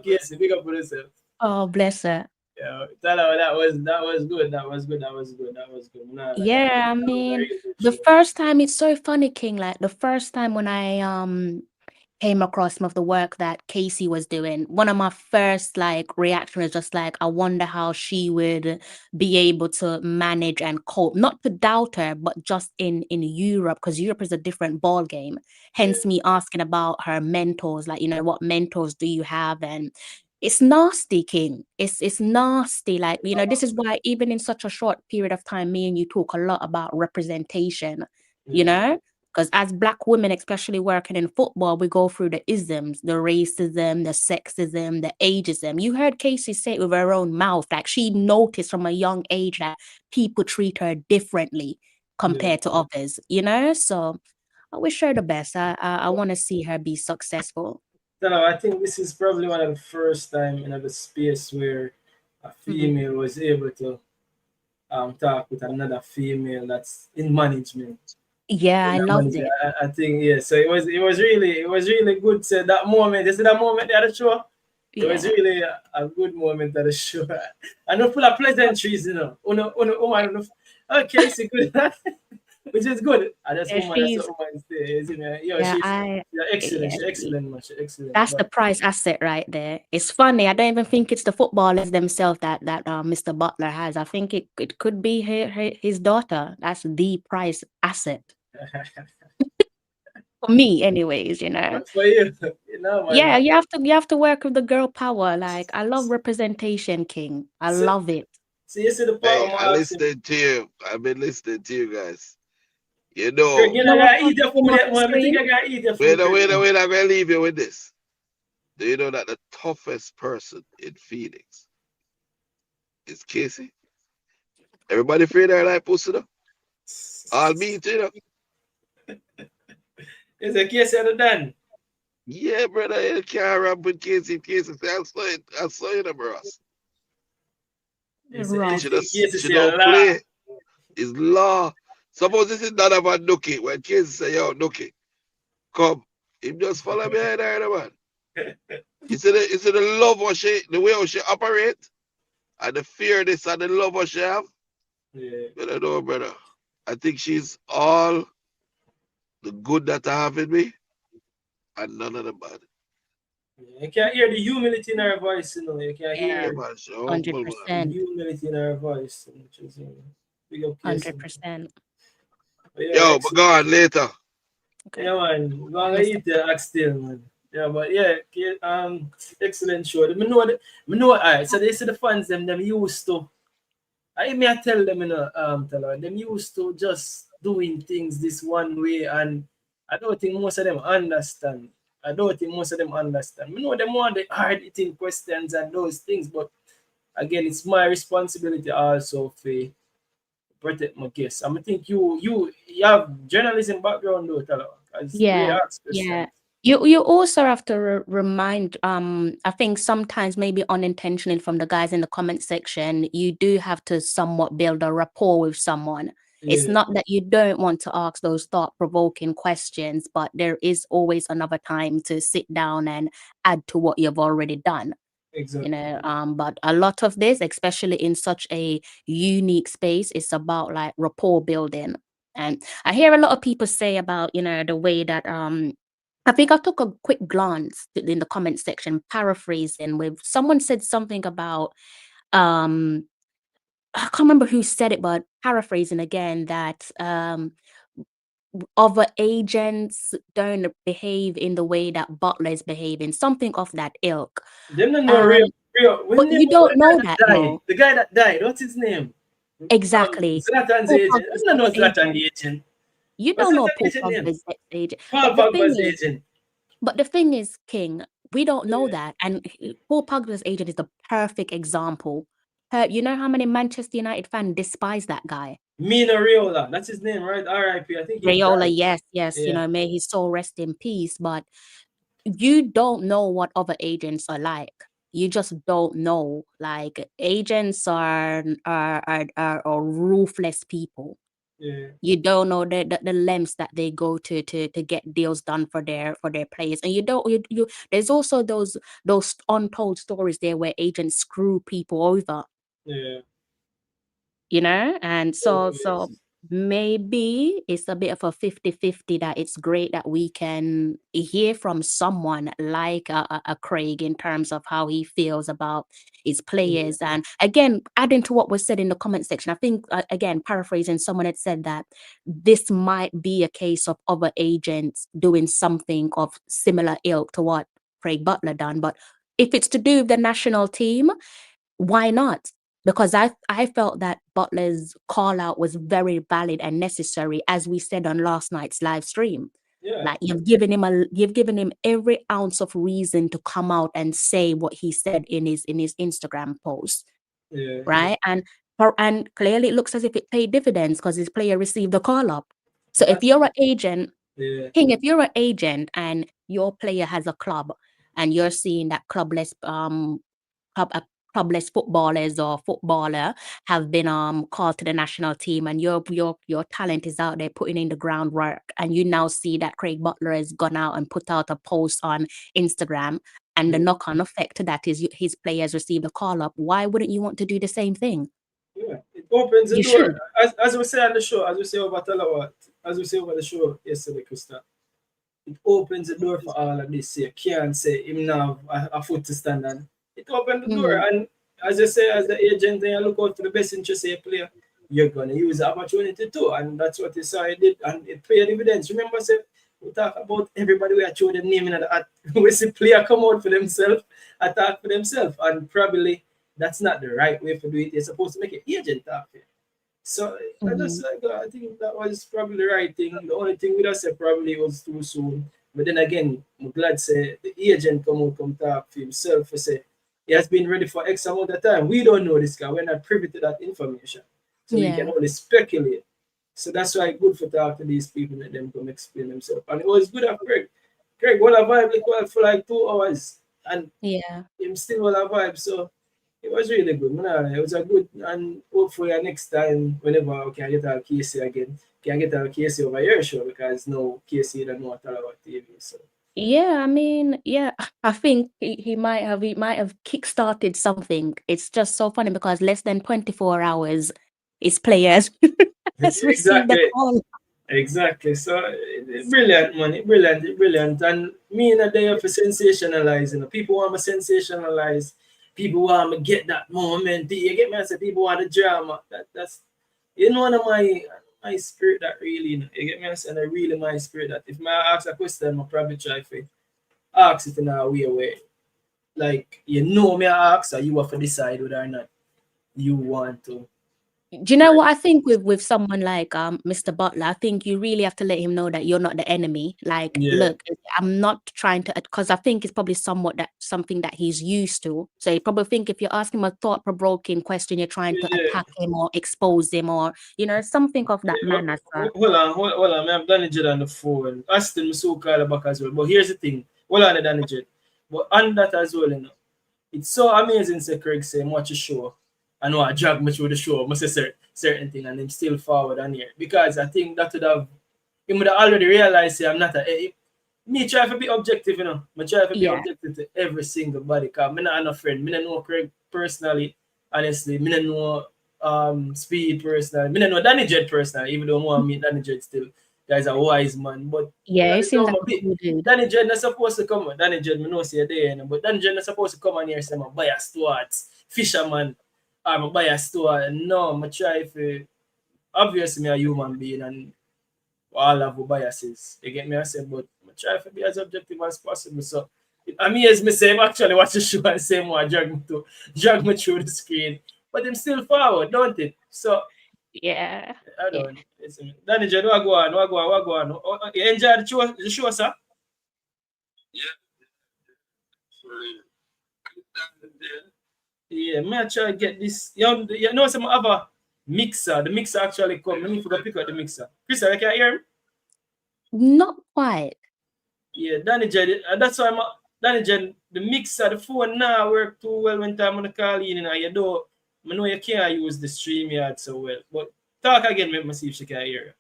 Casey. Big up for yourself. Oh, bless her. Yeah, Talawa, that was good. That was good. Nah, like that. Yeah, I That was a mean, really good the show. first time, it's so funny, King. Like the first time when I came across some of the work that Casey was doing, one of my first reaction was just like, I wonder how she would be able to manage and cope. Not to doubt her, but just in Europe, because Europe is a different ball game. Yeah, Hence me asking about her mentors, what mentors do you have? And it's nasty, King. It's nasty. This is why even in such a short period of time, me and you talk a lot about representation, you yeah, know? Because as Black women, especially working in football, we go through the isms, the racism, the sexism, the ageism. You heard Casey say it with her own mouth. Like she noticed from a young age that people treat her differently yeah. compared to others, So I wish her the best. I want to see her be successful. Talawa, I think this is probably one of the first time in the space where a Mhm. female was able to talk with another female that's in management. Yeah, In I that loved management. it. I think, yeah. So it was really good. So that moment, you see that moment there at the show? It was really a good moment of the show. And full of pleasantries, you know. Okay, it's good. Which is good. And that's Yeah, woman, that's she's what woman says, you know. Yeah, yeah, she's I excellent. yeah, She's excellent, man. She's excellent. that's the But price asset right there. It's funny. I don't even think it's the footballers themselves that Mr. Butler has. I think it could be his daughter. That's the price asset for me, anyways. You know. but for you, you know, man. Yeah, you have to work with the girl power. Like I love representation, King. I See, love it. you see the part Hey, of I my accent. listened to you. I've been listening to you guys. You Greg, know, you You know, know I what gotta eat popped your up in food my yet, man. I think screen? I gotta eat your wait, food, Greg, man. I'm gonna leave you with this. Do you know that the toughest person in Phoenix is Casey? Everybody afraid they're like pussy though? All me too, you know? Is a case of the done? Yeah, brother, you can't rap with Casey. Casey say, I saw you, bros. It's And Rough. she anything just, case she say a don't lot. play. It's law. Suppose this is not about Nuki. When Casey say, yo, Nuki, come. Him just follow behind her, man. You see the love what the way how she operate, and the fear this and the love what she have. Yeah. I don't know, brother. I think she's all the good that I have in me, and none of the bad. You can hear the humility in her voice, you know. You can Yeah, Yeah, hear man. She hundred humble, man. the percent, humility in her voice, which is, you know, big up case. 100%. But yeah, Yo, but excellent. go on later. Okay, Yeah, man. We're gonna Mr. eat the axe still, man. Yeah, but yeah, excellent show. Me know, alright. So they say the fans them used to. I tell them, you know, tell her, them used to just doing things this one way, and I don't think most of them understand. I don't think most of them understand. Me know them want the hard hitting questions and those things, but again, it's my responsibility also to protect my case. I think you have journalism background though, tell her. Because we Yeah, ask yeah. questions. You also have to remind, I think sometimes maybe unintentionally from the guys in the comment section, you do have to somewhat build a rapport with someone. It's Yeah, not that you don't want to ask those thought-provoking questions, but there is always another time to sit down and add to what you've already done. You exactly. know, but a lot of this, especially in such a unique space, is about like rapport building. And I hear a lot of people say about, you know, the way that I think I took a quick glance in the comment section, paraphrasing with someone said something about um I can't remember who said it, but paraphrasing again that other agents don't behave in the way that Butler is behaving, something of that ilk. Them don't know And real. but When you what don't know the guy that that died, though. the guy that died, what's his name? Exactly. Zlatan's Paul agent. I Pogba's don't know Zlatan ex-agent. the agent. You What's don't know Zlatan Paul agent name? Pogba's ex-agent. Paul Pogba's agent. But the thing is, King, we don't know Yeah. that. And Paul Pogba's agent is the perfect example. You know how many Manchester United fans despise that guy? Mina Raiola. That's his name, right? R.I.P. I think he Rayola, died. yes, you Yeah. know, may his soul rest in peace. But you don't know what other agents are like. You just don't know. Like agents are ruthless people. Yeah. You don't know the lengths that they go to get deals done for their players, and you don't you there's also those untold stories there where agents screw people over, Yeah. you know. And so Always. maybe it's a bit of a 50-50 that it's great that we can hear from someone like a Craig in terms of how he feels about his Yeah. players. And again, adding to what was said in the comment section, I think again paraphrasing, someone had said that this might be a case of other agents doing something of similar ilk to what Craig Butler done. But if it's to do with the national team, why not? Because I felt that Butler's call out was very valid and necessary, as we said on last night's live stream. Yeah. Like you've given him every ounce of reason to come out and say what he said in his Instagram post, Yeah. right? And clearly it looks as if it paid dividends because his player received the call up. So if That's you're an agent, yeah. King, if you're an agent and your player has a club and you're seeing that club, clubless footballers or footballer have been called to the national team, and your talent is out there putting in the groundwork, and you now see that Craig Butler has gone out and put out a post on Instagram and the knock-on effect to that is his players receive a call-up. Why wouldn't you want to do the same thing? Yeah, it opens the You door. should. As we say on the show, as we say over Talawat, as we say over the show yesterday, Krista, it opens the door for all of this. You can't say him now have a foot to stand on. It opened the door, and as you say, as the agent, then you look out for the best interest of your player. You're gonna use the opportunity too, and that's what you saw he did, and it paid dividends. Remember, say we talk about everybody we are showing them name in the hat. We see player come out for themselves, attack for themselves, and probably that's not the right way to do it. You're supposed to make an agent talk for you. So I think that was probably the right thing. The only thing we just say probably was too soon. But then again, I'm glad say the agent come talk for himself for say he has been ready for X amount of time. We don't know this guy. We're not privy to that information. So we can only speculate. So that's why it's good for talk to these people, let them come explain themselves. And it was good of Greg. Greg, what a vibe like for like 2 hours. And him still will have vibe. So it was really good. It was a good, and hopefully next time, whenever we can get our Casey again, can get our Casey over your show because no Casey don't know what about TV. So yeah, I mean, yeah, I think he might have kickstarted something. It's just so funny because less than 24 hours his players has received the call. Exactly. So brilliant, man. Brilliant. And me in a day of sensationalize, people want to sensationalize. People want to get that moment. You get me? I say people want the drama. That's one of my spirit that really, you get me? I say, and really my spirit that if I ask a question, I probably try to ask it in a way like me I ask, or you have to decide whether or not you want to. Do you know what I think with someone like Mr. Butler? I think you really have to let him know that you're not the enemy. Like, look, I'm not trying to, because I think it's probably something that he's used to. So you probably think if you ask him a thought-provoking question, you're trying to attack him or expose him or something of that manner. Hold on, I'm Danny Jed on the phone. Aston so called back as well. But here's the thing. Hold on, Danny Jed. But on that as well, it's so amazing, say Craig say, watch a show. I know I drag me through the show, must say certain thing, and I'm still forward on here. Because I think that he would have already realized I'm not me try to be objective, I try to be objective to every single body. Because I'm not a friend. I don't know Craig personally, honestly. I don't know Speed personally. I don't know Danny Jed personally, even though I want to meet Danny Jed still. Guy's a wise man. But it seems like Danny Jed not supposed to come. Danny Jed, I know say you're there, but Danny Jed not supposed to come on here and say I'm biased towards fisherman. I'm biased to no, I try to obviously I'm a human being and all have biases. You get me? I say, but I try to be as objective as possible. So it amazes me say I'm actually watch the show and say more drag me through the screen. But I'm still forward, don't it? So I don't. Danny Jed, what go on? You enjoy the show, sir? Yeah, me I try to get this. You know some other mixer. The mixer actually come. Let me forget pick up the mixer. Chris, I can hear him? Not quite. Yeah, Danny Jed. That's why Danny Jed, the mixer, the phone now work too well when time on the call in and you don't. I know you can't use the StreamYard so well. But talk again, let me see if she can hear you.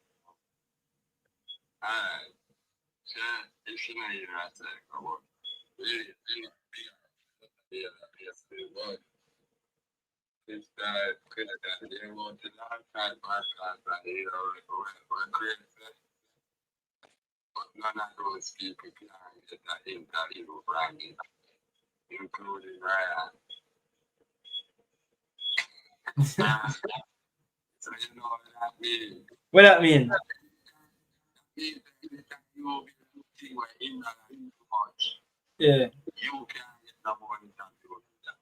This guy could have done it a long time podcast and we're crazy. But none of those people can get that interview branding, including Ryan. So you know what that means. What that mean? Yeah. You can't get no more interview with that.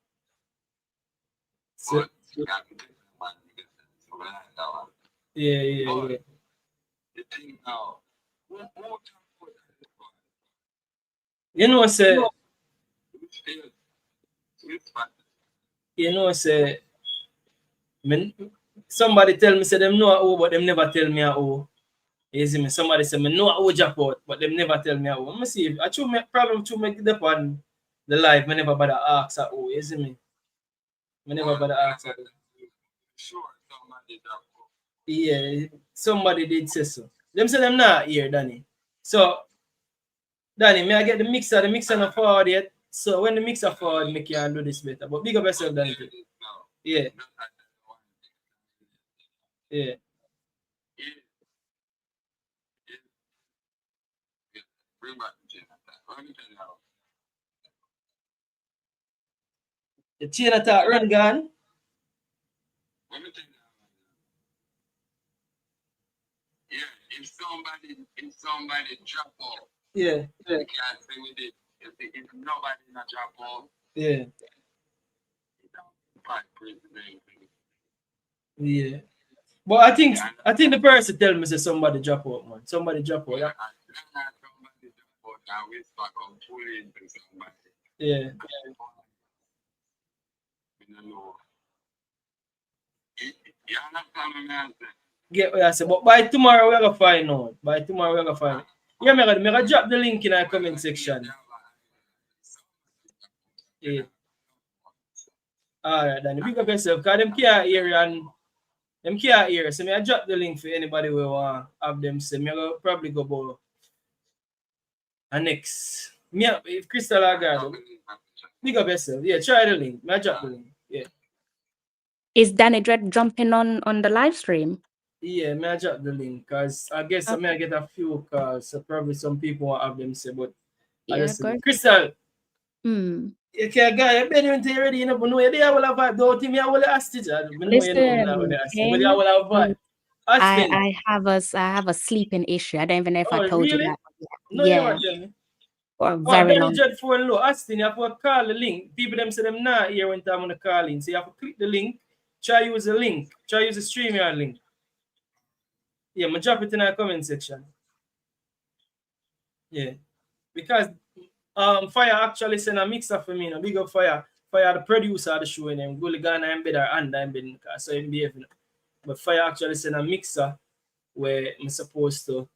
So, But you got to get the one to get the one. Yeah. The thing now, you know, say, somebody tell me say them know who, but them never tell me who. You see me? Somebody say me know who jackpot, but them never tell me who. Let me see. I choose my problem to make the on the live. Me never bother ask who. You see me? Me never bother ask who. Sure, somebody jackpot. Yeah, somebody did say so. Them say them not here, Danny. So, Danny, may I get the mixer? The mixer not forward yet. So when the mixer forward, me can do this better. But big up yourself, Danny. Yeah. Yeah. The chain attack run gone. If somebody drop off, Yeah. you can't say with it. If nobody not drop off, Yeah. Yeah. But I think the person tell me say somebody drop out, man. Somebody drop out. Yeah. Get what I say. But by tomorrow we're gonna find out. By tomorrow we're gonna find out. Yeah, me gonna drop the link in our comment section. Yeah. Alright, then big up yourself, because them can't hear and them can't hear. So me I drop the link for anybody who want have them say me I probably go about and next. Me if Crystal Agado. Big up yourself. Yeah, try the link. Me I drop the link. Yeah. Is Danny Dread jumping on the live stream? Yeah, me I drop the link because I guess I may get a few calls. So probably some people want have them say, but Yeah, good. Crystal. You can't guy, you been into already, you know, but no, you will have a don't think me I will ask you. Listen, but you will have I have a sleeping issue. I don't even know if I told you that. No, yeah. For a very long. Danny phone low. Aston, you have to call the link. People them say them not here when time on the call in. So you have to click the link. Try use the link. Try use the StreamYard link. Yeah, I'm drop it in our comment section. Yeah. Because Fire actually sent a mixer for me. Big up Fire. Fire the producer of the show and them go Ghana and better and I'm better. So I'm behaving. But Fire actually sent a mixer where I'm supposed to.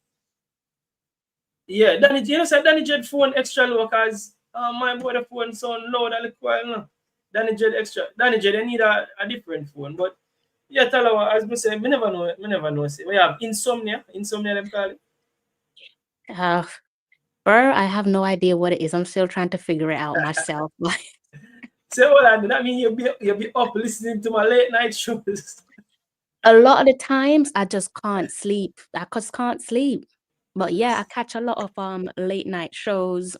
Yeah, Danny, you know, say Danny Jed phone extra low because my boy the phone sound loud a little while now. Danny Jed extra. Danny Jed, they need a different phone. But yeah, tell her as me say, me never know. Say we have insomnia. Insomnia them call it. Bro, I have no idea what it is. I'm still trying to figure it out myself. So hold on, that mean you'll be up listening to my late night shows. A lot of the times I just can't sleep. I just can't sleep. But yeah, I catch a lot of late night shows,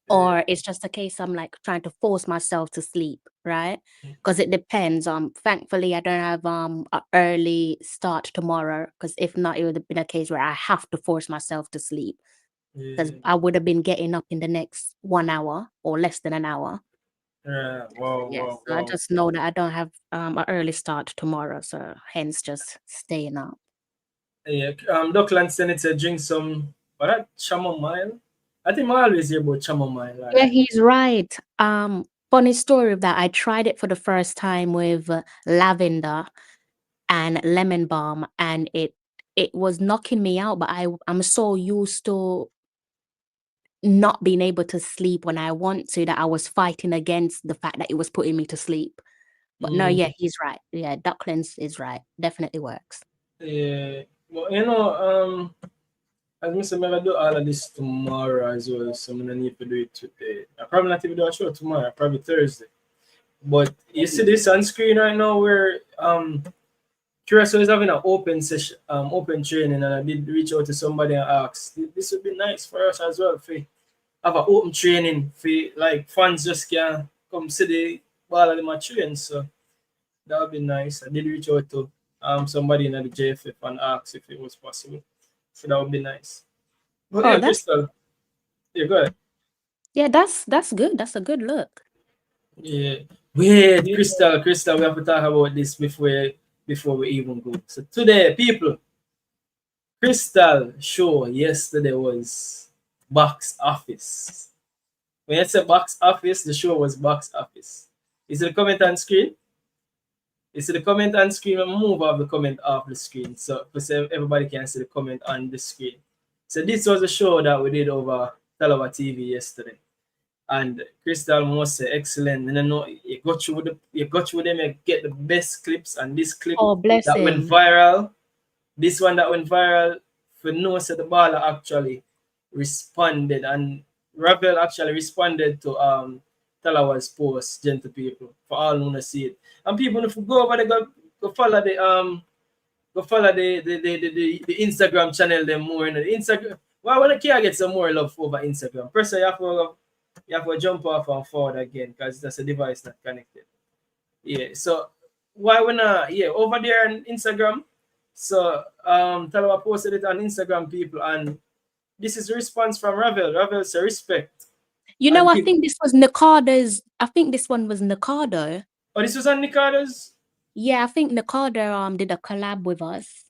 or it's just a case I'm like trying to force myself to sleep, right? Because it depends. Thankfully I don't have an early start tomorrow. Because if not, it would have been a case where I have to force myself to sleep. Because I would have been getting up in the next 1 hour or less than an hour. Wow. I just know that I don't have an early start tomorrow, so hence just staying up. Yeah, Duckland Senate said drink some chamomile. I think I always hear about chamomile. Right? Yeah, he's right. Funny story of that. I tried it for the first time with lavender and lemon balm, and it was knocking me out. But I'm so used to not being able to sleep when I want to that I was fighting against the fact that it was putting me to sleep. But no, yeah, he's right. Yeah, Ducklands is right. Definitely works. Yeah, well, you know, as I said, I'm gonna do all of this tomorrow as well, so I'm gonna need to do it today. I probably not even do a show tomorrow, probably Thursday. But you see this on screen right now where Curacao is having an open session, open training, and I did reach out to somebody and ask, this would be nice for us as well, for have an open training, for like fans just can come see the ball of my train, so that would be nice. I did reach out to somebody in the JFF and ask if it was possible, so that would be nice. But yeah, Crystal, yeah, go ahead. Yeah, that's good. That's a good look. Yeah, wait, Crystal, we have to talk about this before we even go. So today, people, Crystal show yesterday was box office. When I say box office, the show was box office. Is it the comment on screen? Is it the comment on screen? I'll move off the comment off the screen so everybody can see the comment on the screen. So this was a show that we did over Talawa TV yesterday. And Crystal must say excellent. And I know you got through them, you get the best clips, and this clip that went viral. This one that went viral for no said the baller actually responded and Ravel actually responded to Talawa's post, gentle people, for all who wanna see it. And people, if you go over there, go follow the Instagram channel them more. The Instagram, why when I can't get some more love over Instagram? First, you have to jump off and forward again because that's a device not connected. Yeah. So why when over there on Instagram? So Talawa posted it on Instagram, people, and this is a response from Ravel. Ravel said respect. You know, And I people, think this was Nakado's. I think this one was Nakado. oh, this was on Nicardo's. Yeah, I think Nakado did a collab with us.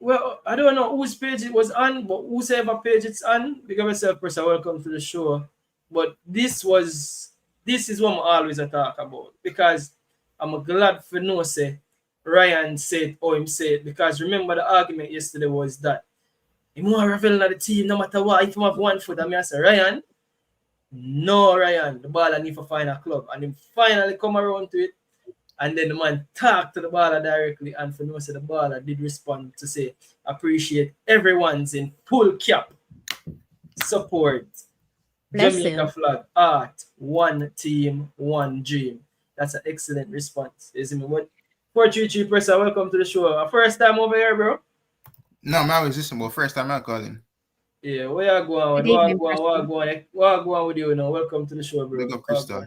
Well, I don't know whose page it was on, but whosoever page it's on, because myself person, welcome to the show. But this is what I always talk about because I'm glad for no say Ryan said or him said, because remember the argument yesterday was that he more revealing at the team no matter what. If you have 1 foot, I say Ryan, no Ryan, the ball I need to find a club, and him finally come around to it. And then the man talked to the baller directly, and for no say the baller did respond to say, appreciate everyone's in full cap support. Bless Jamaica him. flag, art, one team, one dream. That's an excellent response. Isn't it? What 433 person, welcome to the show. First time over here, bro. No, I'm always listening, but first time I'm calling. Yeah, where you going? Good evening, Preston. What going with you now? Welcome to the show, bro. Big up Crystal.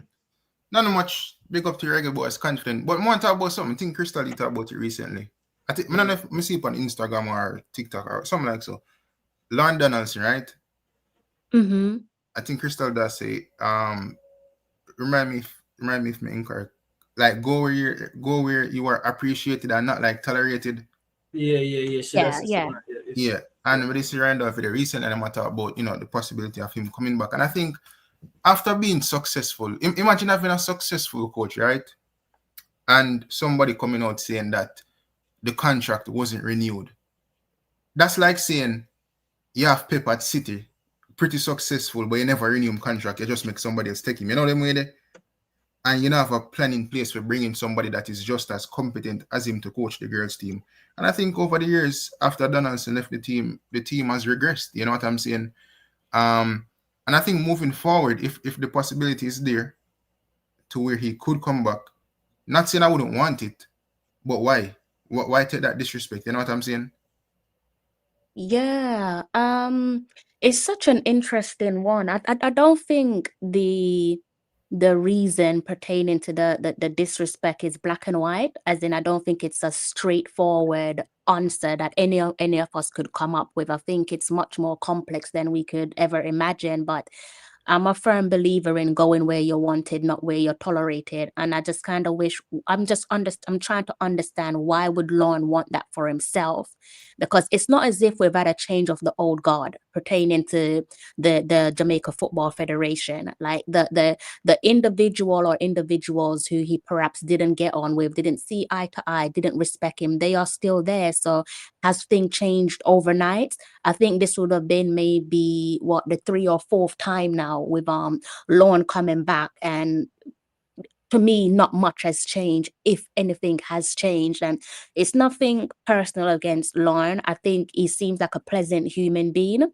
Not much big up to Reggae Boys, confident. But more talk about something. I think Crystal you talked about it recently. I think I don't know if I see it on Instagram or TikTok or something like so. Lauren Donaldson, right? Mm-hmm. I think Crystal does say, remind me if I'm incorrect. Like go where you are appreciated and not like tolerated. Yeah. Yeah. And with this Randolph for the recent and I'm gonna talk about, the possibility of him coming back. And I think after being successful, imagine having a successful coach, right? And somebody coming out saying that the contract wasn't renewed. That's like saying you have Pep at City, pretty successful, but you never renew him contract. You just make somebody else take him. You know them way there? And you don't have a plan in place for bringing somebody that is just as competent as him to coach the girls team. And I think over the years, after Donaldson left the team has regressed. You know what I'm saying? And I think moving forward, if the possibility is there to where he could come back, not saying I wouldn't want it, but why? Why take that disrespect? You know what I'm saying? Yeah. It's such an interesting one. I don't think the reason pertaining to the disrespect is black and white, as in I don't think it's a straightforward answer that any of us could come up with. I think it's much more complex than we could ever imagine, but I'm a firm believer in going where you're wanted, not where you're tolerated. And I just kind of wish I'm trying to understand why would Lorne want that for himself? Because it's not as if we've had a change of the old guard pertaining to the Jamaica Football Federation. Like the individual or individuals who he perhaps didn't get on with, didn't see eye to eye, didn't respect him, they are still there. So has things changed overnight? I think this would have been maybe the 3rd or 4th time now with Lorne coming back, and to me, not much has changed, if anything has changed. And it's nothing personal against Lorne. I think he seems like a pleasant human being.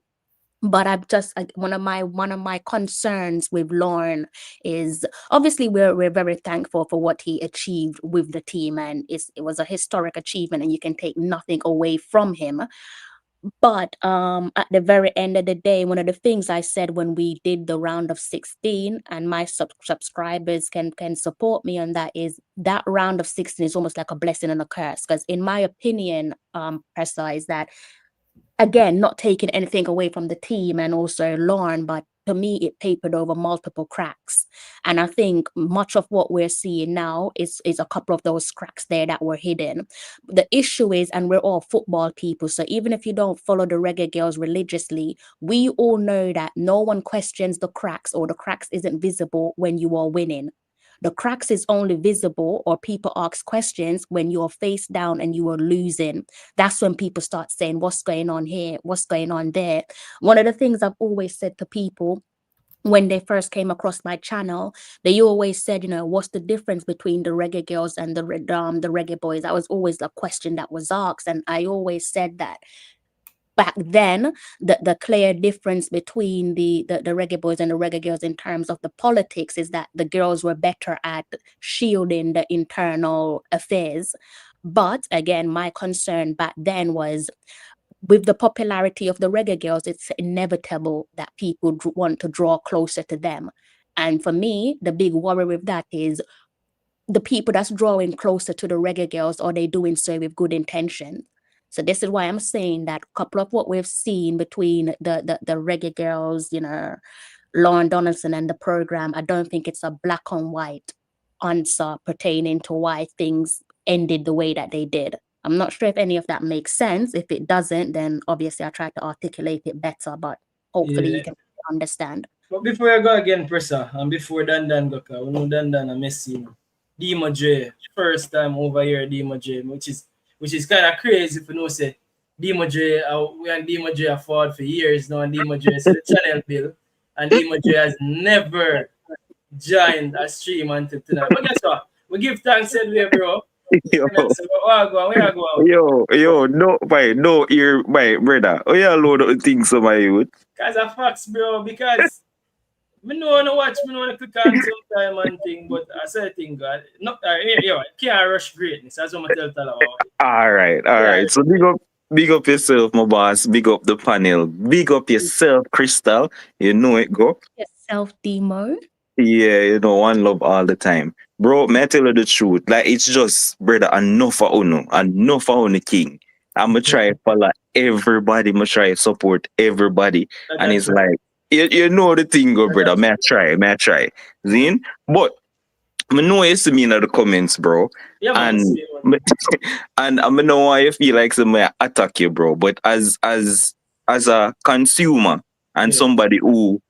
But I've just one of my concerns with Lorne is obviously we're very thankful for what he achieved with the team, and it was a historic achievement, and you can take nothing away from him. But at the very end of the day, one of the things I said when we did the round of 16, and my subscribers can support me on that, is that round of 16 is almost like a blessing and a curse. Because in my opinion, Pressa, is that, again, not taking anything away from the team and also Lorne, but to me, it papered over multiple cracks. And I think much of what we're seeing now is a couple of those cracks there that were hidden. The issue is, and we're all football people, so even if you don't follow the Reggae Girls religiously, we all know that no one questions the cracks, or the cracks isn't visible when you are winning. The cracks is only visible, or people ask questions, when you're face down and you are losing. That's when people start saying, what's going on here? What's going on there? One of the things I've always said to people when they first came across my channel, they always said, what's the difference between the Reggae Girls and the Reggae Boys? That was always a question that was asked. And I always said that back then, the clear difference between the reggae boys and the reggae girls in terms of the politics is that the girls were better at shielding the internal affairs. But again, my concern back then was with the popularity of the reggae girls, it's inevitable that people want to draw closer to them. And for me, the big worry with that is the people that's drawing closer to the reggae girls, are they doing so with good intention? So this is why I'm saying that a couple of what we've seen between the reggae girls, Lauren Donaldson and the program, I don't think it's a black and white answer pertaining to why things ended the way that they did. I'm not sure if any of that makes sense. If it doesn't, then obviously I try to articulate it better, but hopefully you can understand. But before I go again, Pressa, and before Dan go, we know Dan and Messi, Demo J, first time over here, Demo J, which is kind of crazy if you know, say, Demo J, we and Demo J have fought for years now, and Demo J is the channel bill, and Demo J has never joined a stream until tonight. But guess what? We give thanks anyway, bro. Yo, So, where I go? no, brother. Oh, yeah, load of things on my youth. Cause of facts, bro, because me know wanna watch, me know wanna click on sometime and thing, but I say thing, God, no, can't rush greatness. That's what I tell about it. All right. So big up yourself, my boss. Big up the panel. Big up yourself, Crystal. You know it, go. Yourself, Demo. Yeah, one love all the time. Bro, may I tell you the truth? Like, it's just, brother, enough for Uno King. I'm going to try to follow everybody. I'm going to try to support everybody. And it's like, you know the thing, go, brother. May I try. Zin? But, I know you see me in the comments, bro. Yeah, and I know why you feel like somebody attack you, bro. But as a consumer and somebody who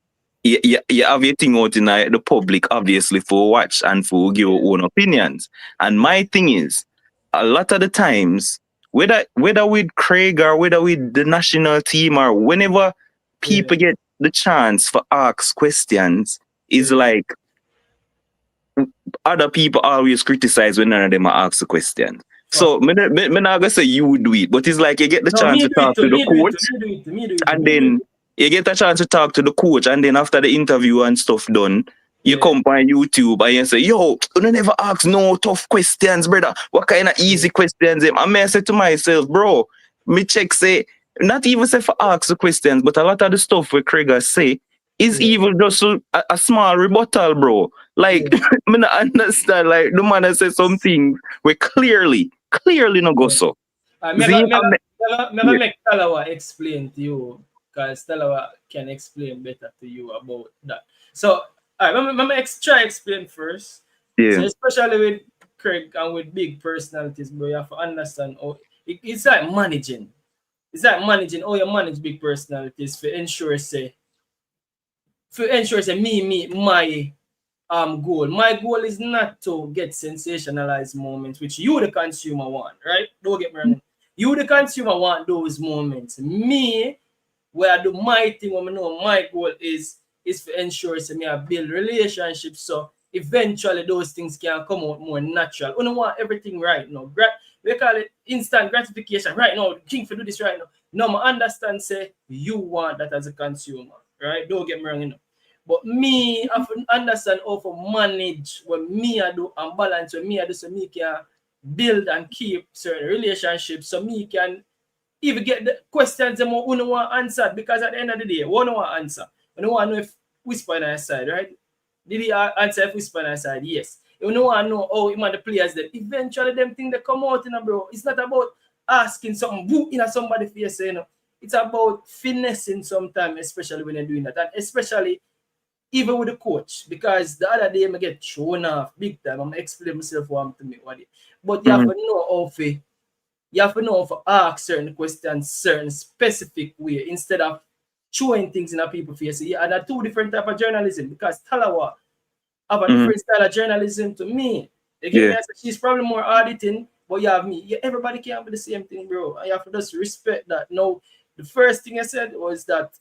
you have your thing out in the public, obviously, for watch and for give your own opinions. And my thing is, a lot of the times, whether with Craig or whether with the national team or whenever people get the chance for ask questions, is like other people always criticize when none of them are asked the question. So, I'm not going to say you would do it, but it's like you get the chance to talk to the coach, and then you get a chance to talk to the coach, and then after the interview and stuff done, you come on YouTube and you say, yo, you never ask no tough questions, brother. What kind of easy questions? I may say to myself, bro, me check say, not even say for ask the questions, but a lot of the stuff where Craig say is even just a small rebuttal, bro. Like, me not understand, like, the man has said something where clearly no go so. Me make Talawa explain to you, because Talawa can explain better to you about that. So, let me try explain first. Yeah. So, especially with Craig and with big personalities, bro, you have to understand it's like managing. It's like managing how you manage big personalities to ensure say my goal. My goal is not to get sensationalized moments, which you the consumer want, right? Don't get me wrong. You the consumer want those moments. Me, where I do my thing, when I know my goal is to ensure me I build relationships, so eventually those things can come out more natural. We don't want everything right now. We call it instant gratification. Right now, king for do this right now. No, I understand, say, you want that as a consumer, right? Don't get me wrong, But me, I have to understand how to manage what me I do and balance what me I do, so me can build and keep certain relationships, so me can even get the questions that we don't want answered, because at the end of the day, we don't want answer. We don't want to know if Whisper on our side, right? Did he answer if Whisper on our side? Yes. We don't want to know how the players that eventually them things that come out, bro. It's not about asking something in somebody's face, It's about finessing sometimes, especially when you're doing that, and especially even with the coach, because the other day I get thrown off big time. I'm explaining myself what to me what it. But you have to know how to ask certain questions, certain specific way, instead of throwing things in a people's face. Yeah, and there are two different type of journalism, because Talawa have a different style of journalism to me. Again, she's probably more auditing, but you have me. Yeah, everybody can't be the same thing, bro. And you have to just respect that. Now, the first thing I said was that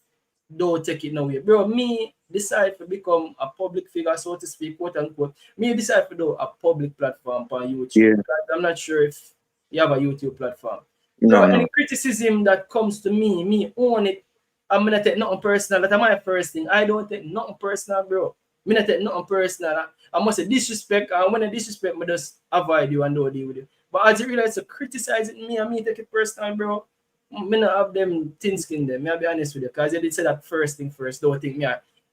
don't take it nowhere. Bro, me decide to become a public figure, so to speak, quote unquote. Me decide to do a public platform on YouTube. Yeah. I'm not sure if you have a YouTube platform. So No. any criticism that comes to me own it. I'm gonna take nothing personal. That's my first thing. I don't take nothing personal, bro. Me not take nothing personal. I must say disrespect. And when I disrespect, me just avoid you and don't deal with you. But as you realize to criticizing me and me take it personal, bro. Me not have them thin skin them. I'll be honest with you. Because you did say that first thing first. Don't think me.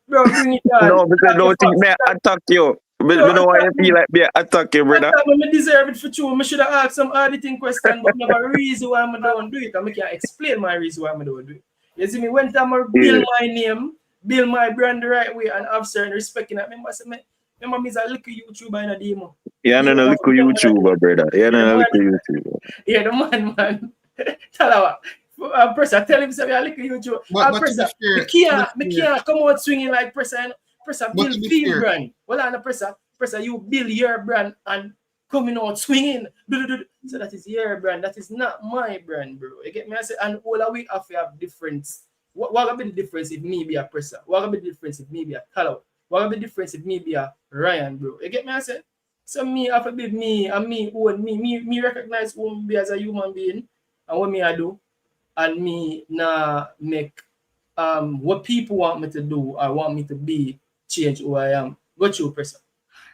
Bro, bring it on. No, because don't think me attack you. Me know why you feel like me attack you, brother. I deserve it for true. I should have asked some auditing question, but I have a reason why I don't do it. And I can explain my reason why I don't do it. You see me, when time I build my name, build my brand the right way, and have certain respect in it, remember, me is a little YouTuber in a demo. Yeah, no, little YouTuber, brother. Yeah, no, little YouTuber. Yeah, the man. Tell her what. Pressa, tell him say a little YouTuber. Pressa, me can't come out swinging like Pressa. Pressa build field brand. Well, on the Pressa, you build your brand and coming out swinging. So that is your brand. That is not my brand, bro. You get me? I say, and all of we have to have difference. What will be the difference if me be a Pressa? What will be the difference if me be a Tallow? What will be the difference if me be a Ryan, bro? You get me? I say, so me have to be me and me own me recognize who me be as a human being and what me I do, and me nah make what people want me to do or want me to be change who I am. Go through, Pressa.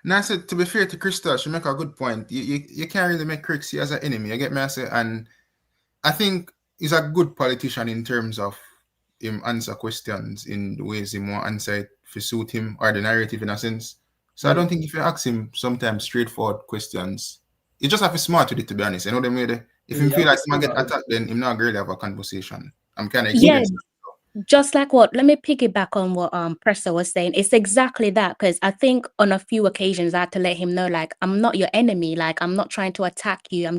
Now, I said, to be fair to Krista, she make a good point. You can't really make Crick see as an enemy. You get me? I say, and I think he's a good politician in terms of him answer questions in the ways he want answer it to suit him or the narrative in a sense. So I don't think if you ask him sometimes straightforward questions, you just have to be smart with it, to be honest. You know what I mean? If you feel like he might get attacked, then him not really have a conversation. I'm kind of just like what, let me piggyback on what Pressa was saying. It's exactly that, because I think on a few occasions I had to let him know, like, I'm not your enemy, like, I'm not trying to attack you, I'm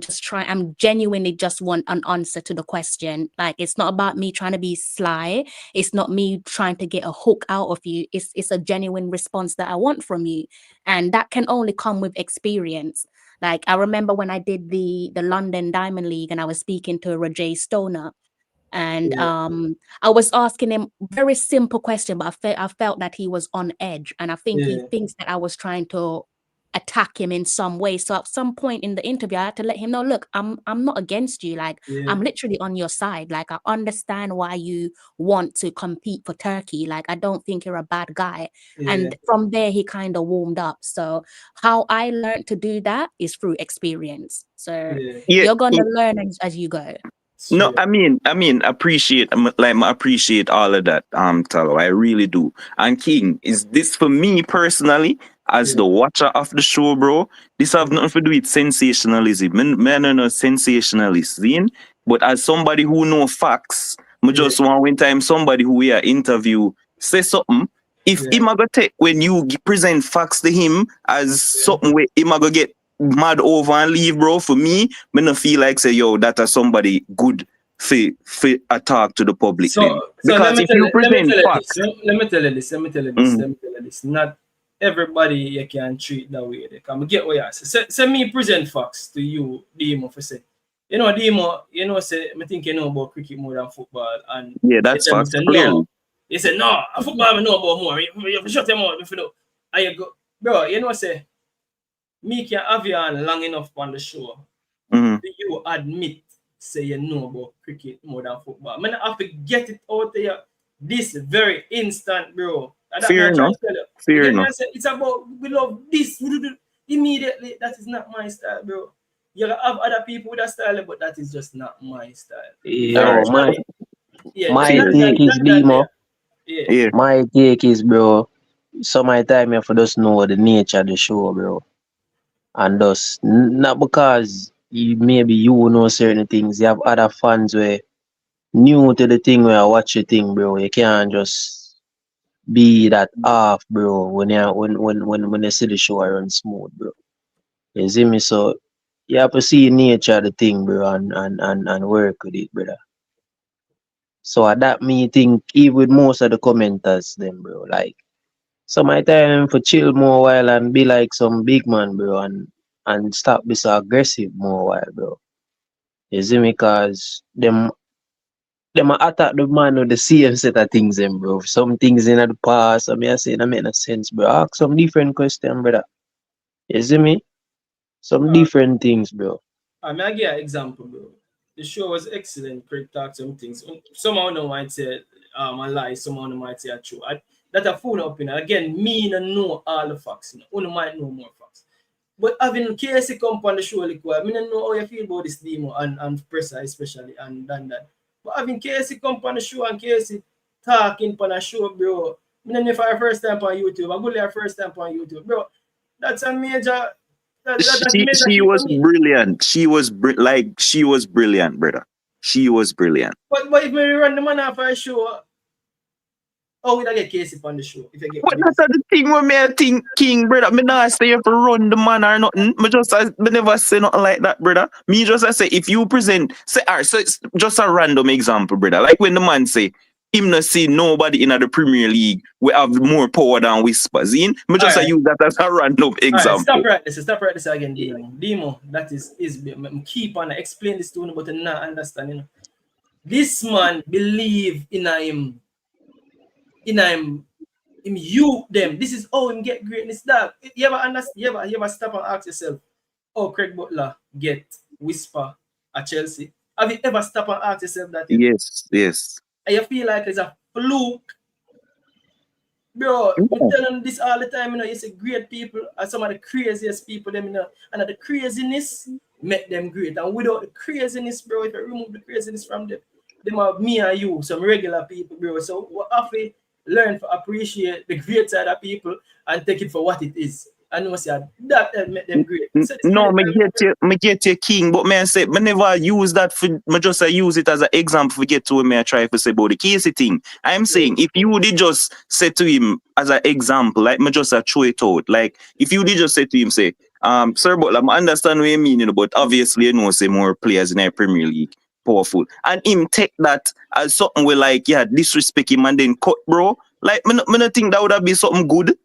genuinely just want an answer to the question. Like, it's not about me trying to be sly, it's not me trying to get a hook out of you, it's a genuine response that I want from you, and that can only come with experience. Like, I remember when I did the London Diamond League and I was speaking to Reggae Stoner, and I was asking him very simple question, but I felt that he was on edge, and I think he thinks that I was trying to attack him in some way. So at some point in the interview, I had to let him know, look, I'm not against you. Like, I'm literally on your side. Like, I understand why you want to compete for Turkey. Like, I don't think you're a bad guy. And from there, he kind of warmed up. So how I learned to do that is through experience. So you're going to learn as you go. No, I mean, appreciate all of that, Tallow. I really do. And King, is this for me personally, as the watcher of the show, bro? This have nothing to do with sensationalism. Men are not sensationalists, but as somebody who know facts, I just want one time somebody who we are interview say something. If him a go take when you present facts to him as something where him a go get mad over and leave, bro. For me no feel like say, yo, that is somebody good for a talk to the public. So because if you present facts, let me tell you this. Not everybody you can treat that way. They can get what you say. Say me present facts to you, Demo, for say. You know, Demo, say I think you know about cricket more than football, and that's facts. No. You say no, football I know about more. You shut them out if you know. And you go, bro, say me can have you on long enough on the show. Do you admit, say you know about cricket more than football? I have to get it out there this very instant, bro. Fair enough. It's about we love this immediately. That is not my style, bro. You have other people with a style, but that is just not my style. My take is Demo. My take is, bro, some of the time you have to just know the nature of the show, bro. And thus, not because maybe you know certain things, you have other fans where new to the thing where I watch the thing, bro. You can't just be that off, bro, when you see the show run smooth, bro. You see me? So you have to see nature of the thing, bro, and work with it, brother. So at that me think even with most of the commenters them, bro, like some of the time for chill more while and be like some big man, bro, and stop be so aggressive more while, bro. You see me? Cause them attack the man with the same set of things, them, bro. Some things in the past, I mean, I say that make no sense, bro. Ask some different question, brother. You see me? Some different things, bro. I mean, I give an example, bro. The show was excellent. Craig talked some things. Someone no might say a lie, someone no might say a true. That a full opinion. Again, me no know all the facts. You know. One might know more facts. But having Casey come on the show like well, I don't know how you feel about this demo and Pressa especially and that. But having Casey come on the show and Casey talking on a show, bro. I don't know if I first time on YouTube. I go there first time on YouTube, bro. That's a major. She was brilliant. She was she was brilliant, brother. She was brilliant. But if we run the man off a show, how would I get Casey on the show? If I get but that's the thing when me think King, brother. Me not say if run the man or nothing. Me never say nothing like that, brother. Me just say if you present, say so it's just a random example, brother. Like when the man say him not see nobody in the Premier League we have more power than Whispers. Me just use that as a random example. Stop right this again, Demo. That is keep on explain this to him, but not understanding. This man believe in him you them. This is how him get greatness. That you ever understand? You ever stop and ask yourself, oh, Craig Butler get Whisper at Chelsea? Have you ever stopped and asked yourself that? Yes. And you feel like it's a fluke, bro. I'm telling this all the time. You know, you see great people are some of the craziest people. Them, you know, and the craziness make them great. And without the craziness, bro, if you remove the craziness from them are me and you, some regular people, bro. So we have to learn to appreciate the great side of people and take it for what it is. And we say that make them great. No, me get you King, but man say me never use that for me just use it as an example to get to him. I try to say about the Casey thing. I'm saying if you did just say to him as an example, like me just throw it out. Like if you did just say to him, say, Sir Butler, I understand what you mean, you know, but obviously you know say more players in the Premier League powerful. And him take that as something where like disrespect him and then cut, bro. Like me not think that would have been something good.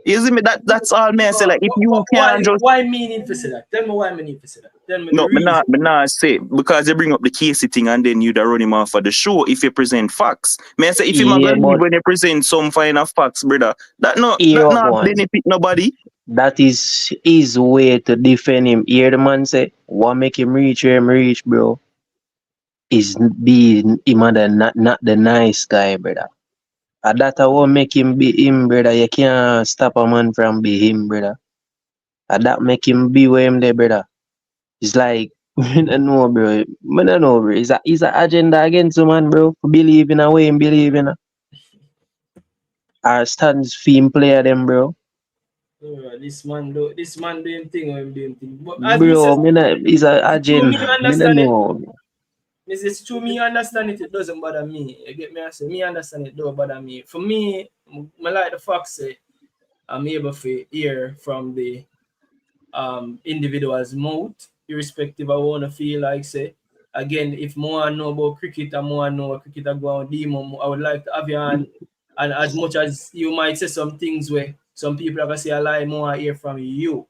You see me? That's all me I say. Like if you can't just why me need to say that? Tell me why me need to say that. Tell me no, me not say because you bring up the Casey thing and then you run him off for the show if you present facts. Me I say if you believe when you present some kind of facts, brother, that not benefit nobody. That is his way to defend him. Hear the man say, what make him reach where him reach, bro? Is being him not the nice guy, brother. And that will make him be him, brother. You can't stop a man from be him, brother. And that make him be with him there, brother. It's like, I don't know, bro. I don't know, bro. It's an agenda against the man, bro. Believe in a way him believe in. Our stands theme player them, bro. This man doing thing or him doing thing. But bro, it's an agenda. I don't know. It's to me, understand it doesn't bother me. You get me? I say, me understand it don't bother me. For me, I like the fact say I'm able to hear from the individual's mouth, irrespective of what I feel like say. Again, if more I know about cricket and more I know what cricket I go on demo, I would like to have you on. And as much as you might say some things where some people are gonna say I lie, more I hear from you.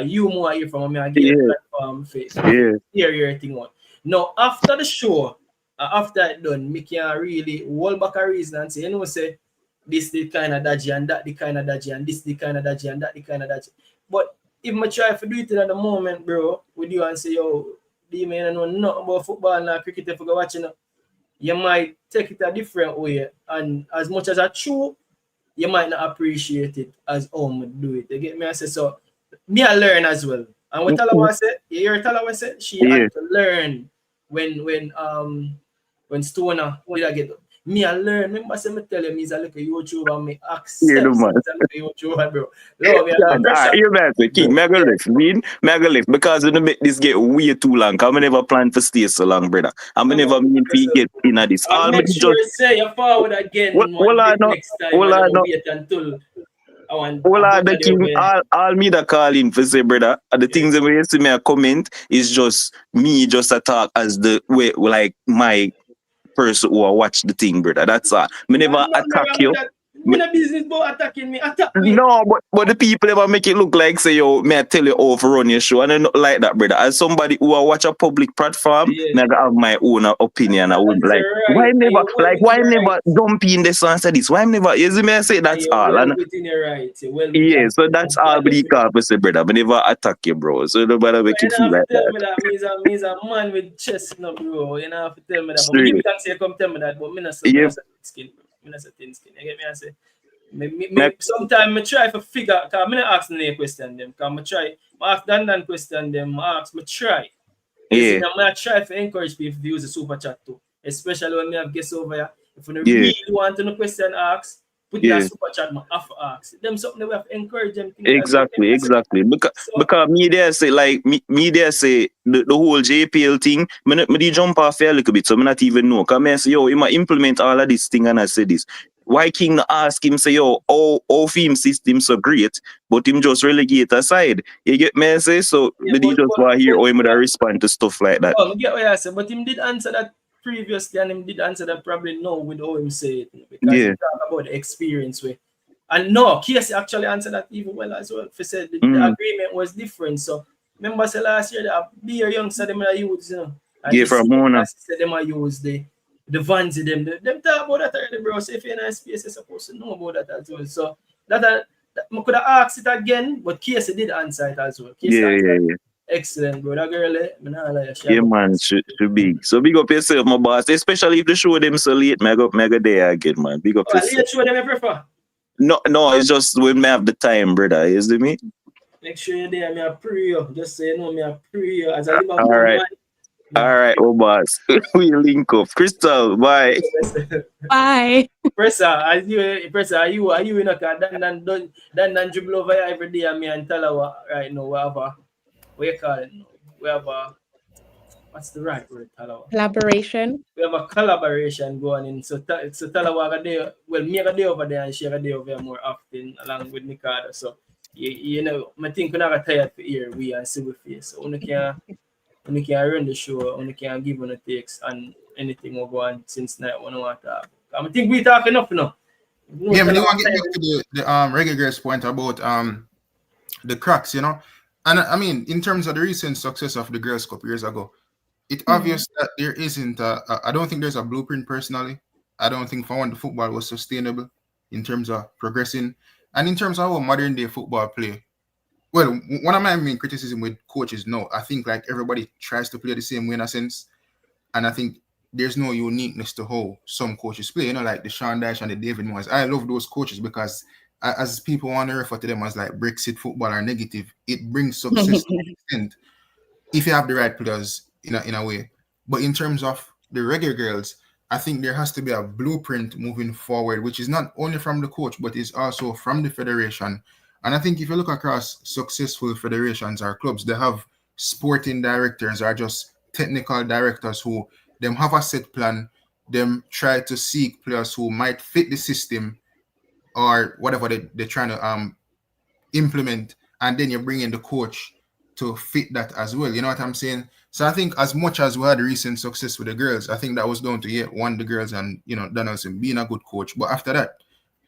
You more I hear from me, I get a platform face. Hear your thing out. Now, after the show, after it done, me can really hold back a reason and say, you know, say, this the kind of dodgy and that the kind of dodgy and this the kind of dodgy and that the kind of dodgy. But if I try to do it at the moment, bro, with you and say, yo, do you know nothing about football and cricket if you go watching it, you might take it a different way. And as much as I true, you might not appreciate it as how I do it. You get me? I say, so, me I learn as well. And what Talawa said, you hear Talawa said, she had to learn when Stoner did I get me I learn. Remember I tell you he's a little YouTuber and me accept YouTuber, bro. You better King mega lift because we make this get way too long. I never plan to stay so long, brother. I never mean to get in this. I'll make sure you say you forward again next time. Wait until the King, all me that call in for say, brother, the things that we see me a comment is just me just a talk as the way like my person who watch the thing, brother. That's all. Me never attack you. in a business about attacking me. Attack me. No, but the people ever make it look like say, yo, may I tell you how to run your show, and I not like that, brother. As somebody who I watch a public platform, I have my own opinion. I would like why never dump in this and say this? Why never? You see me I say that's all. Well And within your right. Well yeah, so that's all but the can't say, brother. I never attack you, bro. So nobody make it feel like tell that. me that me's a man with chest, you know, bro. You know, have to tell me that. But Straight. you can say come tell me that, but me not say Yeah. skin. Me not say thin skin. You get me? I say sometimes I try to figure because I'm not asking any question them. Because I ask Dan question them, I ask me try. Yeah. I'm try to encourage people to use the super chat too. Especially when me have guests over here. If you really want to know question ask, put that super chat my half ask. Them something that we have to encourage them. Exactly. Because media say like media say the whole JPL thing, me jump off here a little bit, so me not even know. Cause I say, yo, you might implement all of this thing and I say this. Why King not ask him say, yo, all film system so great, but him just relegate aside. You get me I say? So me just want to hear how him would respond to stuff like that. Oh, I get what I say, but him did answer that previously and him did answer that probably no with how him say it. Because he talk about the experience way. And no, Casey actually answered that even well as well. He said the agreement was different. So remember say last year that beer youngster them are used, you know. And from Mona. Said them are use the Vanzi them talk about that already, bro. So if you're in a space, you're supposed to know about that as well. So that I could have asked it again, but Casey did answer it as well. Yeah. Excellent, bro. That girl, yeah, man, should be. So big up yourself, my boss. Especially if the show them so late, mega day again, man. Big up yourself. Late show them I prefer. No, it's just when me have the time, brother. You see me? Make sure you're there. Me a pray you. Just say no, me a pray you. As a Liverpool All right. man. All right, oh boss. We link up. Crystal, bye. Bye. Presser, are you in a car? Dan dribble over here every day and me and Talawa right now. We have a what's the right word, Talawa? Collaboration. We have a collaboration going in. So Talawa day, well, me a day over there and she a day over here more often along with Mikado. So you know, I think we're not tired for here. We and see with face. So we can run the show, we can give on the takes and anything will go on since night when I want to talk. I think we talk enough now. Yeah, but you want to get back to the Reggae Girls point about the cracks, you know. And I mean, in terms of the recent success of the Girls Cup years ago, it's obvious that there isn't I don't think there's a blueprint personally. I don't think for one the football was sustainable in terms of progressing and in terms of how modern day football play. Well, one of my main criticism with coaches now, I think like everybody tries to play the same way in a sense. And I think there's no uniqueness to how some coaches play, you know, like the Sean Dyche and the David Moyes. I love those coaches because as people want to refer to them as like Brexit football or negative, it brings success to an extent if you have the right players in a way. But in terms of the Reggae Girls, I think there has to be a blueprint moving forward, which is not only from the coach, but is also from the federation. And I think if you look across successful federations or clubs, they have sporting directors or just technical directors who them have a set plan, them try to seek players who might fit the system or whatever they're trying to implement, and then you bring in the coach to fit that as well. You know what I'm saying? So I think as much as we had recent success with the girls, I think that was down to the girls and Donaldson being a good coach. But after that,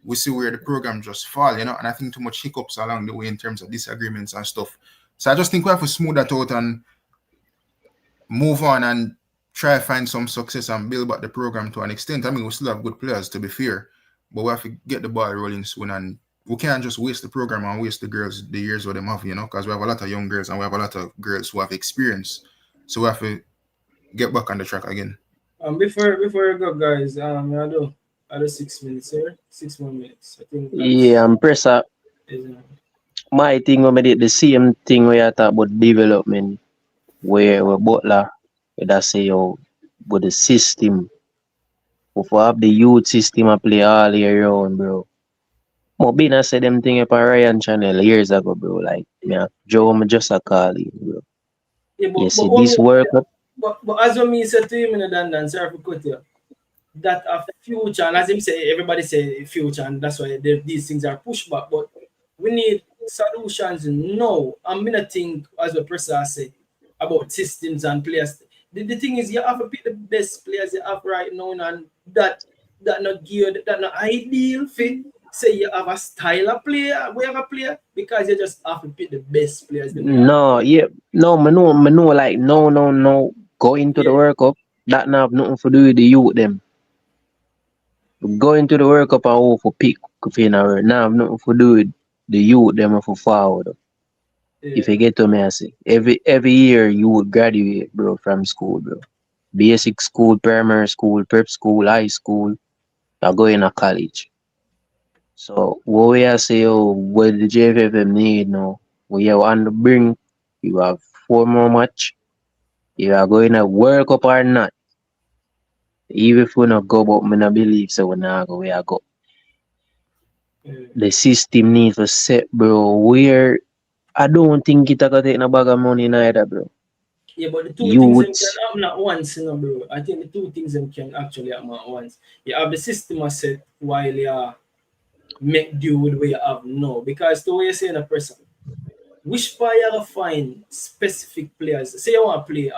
we see where the program just fall, and I think too much hiccups along the way in terms of disagreements and stuff. So I just think we have to smooth that out and move on and try to find some success and build back the program to an extent. I mean, we still have good players, to be fair, but we have to get the ball rolling soon, and we can't just waste the program and waste the girls the years what them have, because we have a lot of young girls and we have a lot of girls who have experience. So we have to get back on the track again. Before we go, guys, I do 6 minutes here, 6 more minutes. I think. Yeah, I'm presser. My thing when I did the same thing where I talk about development, where Butler, where I say with the system, if we have the youth system I play all year round, bro. But I said them thing up on Ryan channel years ago, bro. Like Joe, just a call him, bro. Yeah, but, you see this work. But as me said to him in the sorry for cut you, that of future, and as him say, everybody say future, and that's why these things are pushed back. But we need solutions now. I'm gonna think, as the person say, about systems and players. The thing is, you have to pick the best players you have right now, and that not geared, that not ideal fit say you have a style of player, we have a player, because you just have to pick the best players. No, yeah, no, me know, like, no. Go into the World Cup, that not have nothing to do with the youth them. Go into the World Cup and hope for pick now have nothing to do with the youth them for forward. If you get to me, I say every year you would graduate, bro, from school, bro. Basic school, primary school, prep school, high school, you go in a college. So what we are say, what the JFFM need now, we have on the brink, you have 4 more match, you are going to World Cup or not. Even if we not go, but me not believe so we not go, we are go. The system needs to set, bro, where I don't think it gonna take no bag of money neither, bro. Yeah, but the two things them can happen at once, you know, bro. I think the two things them can actually happen at once. You have the system set while you make do with what you have now. Because the way you say in a person, which part you find specific players? Say you want to play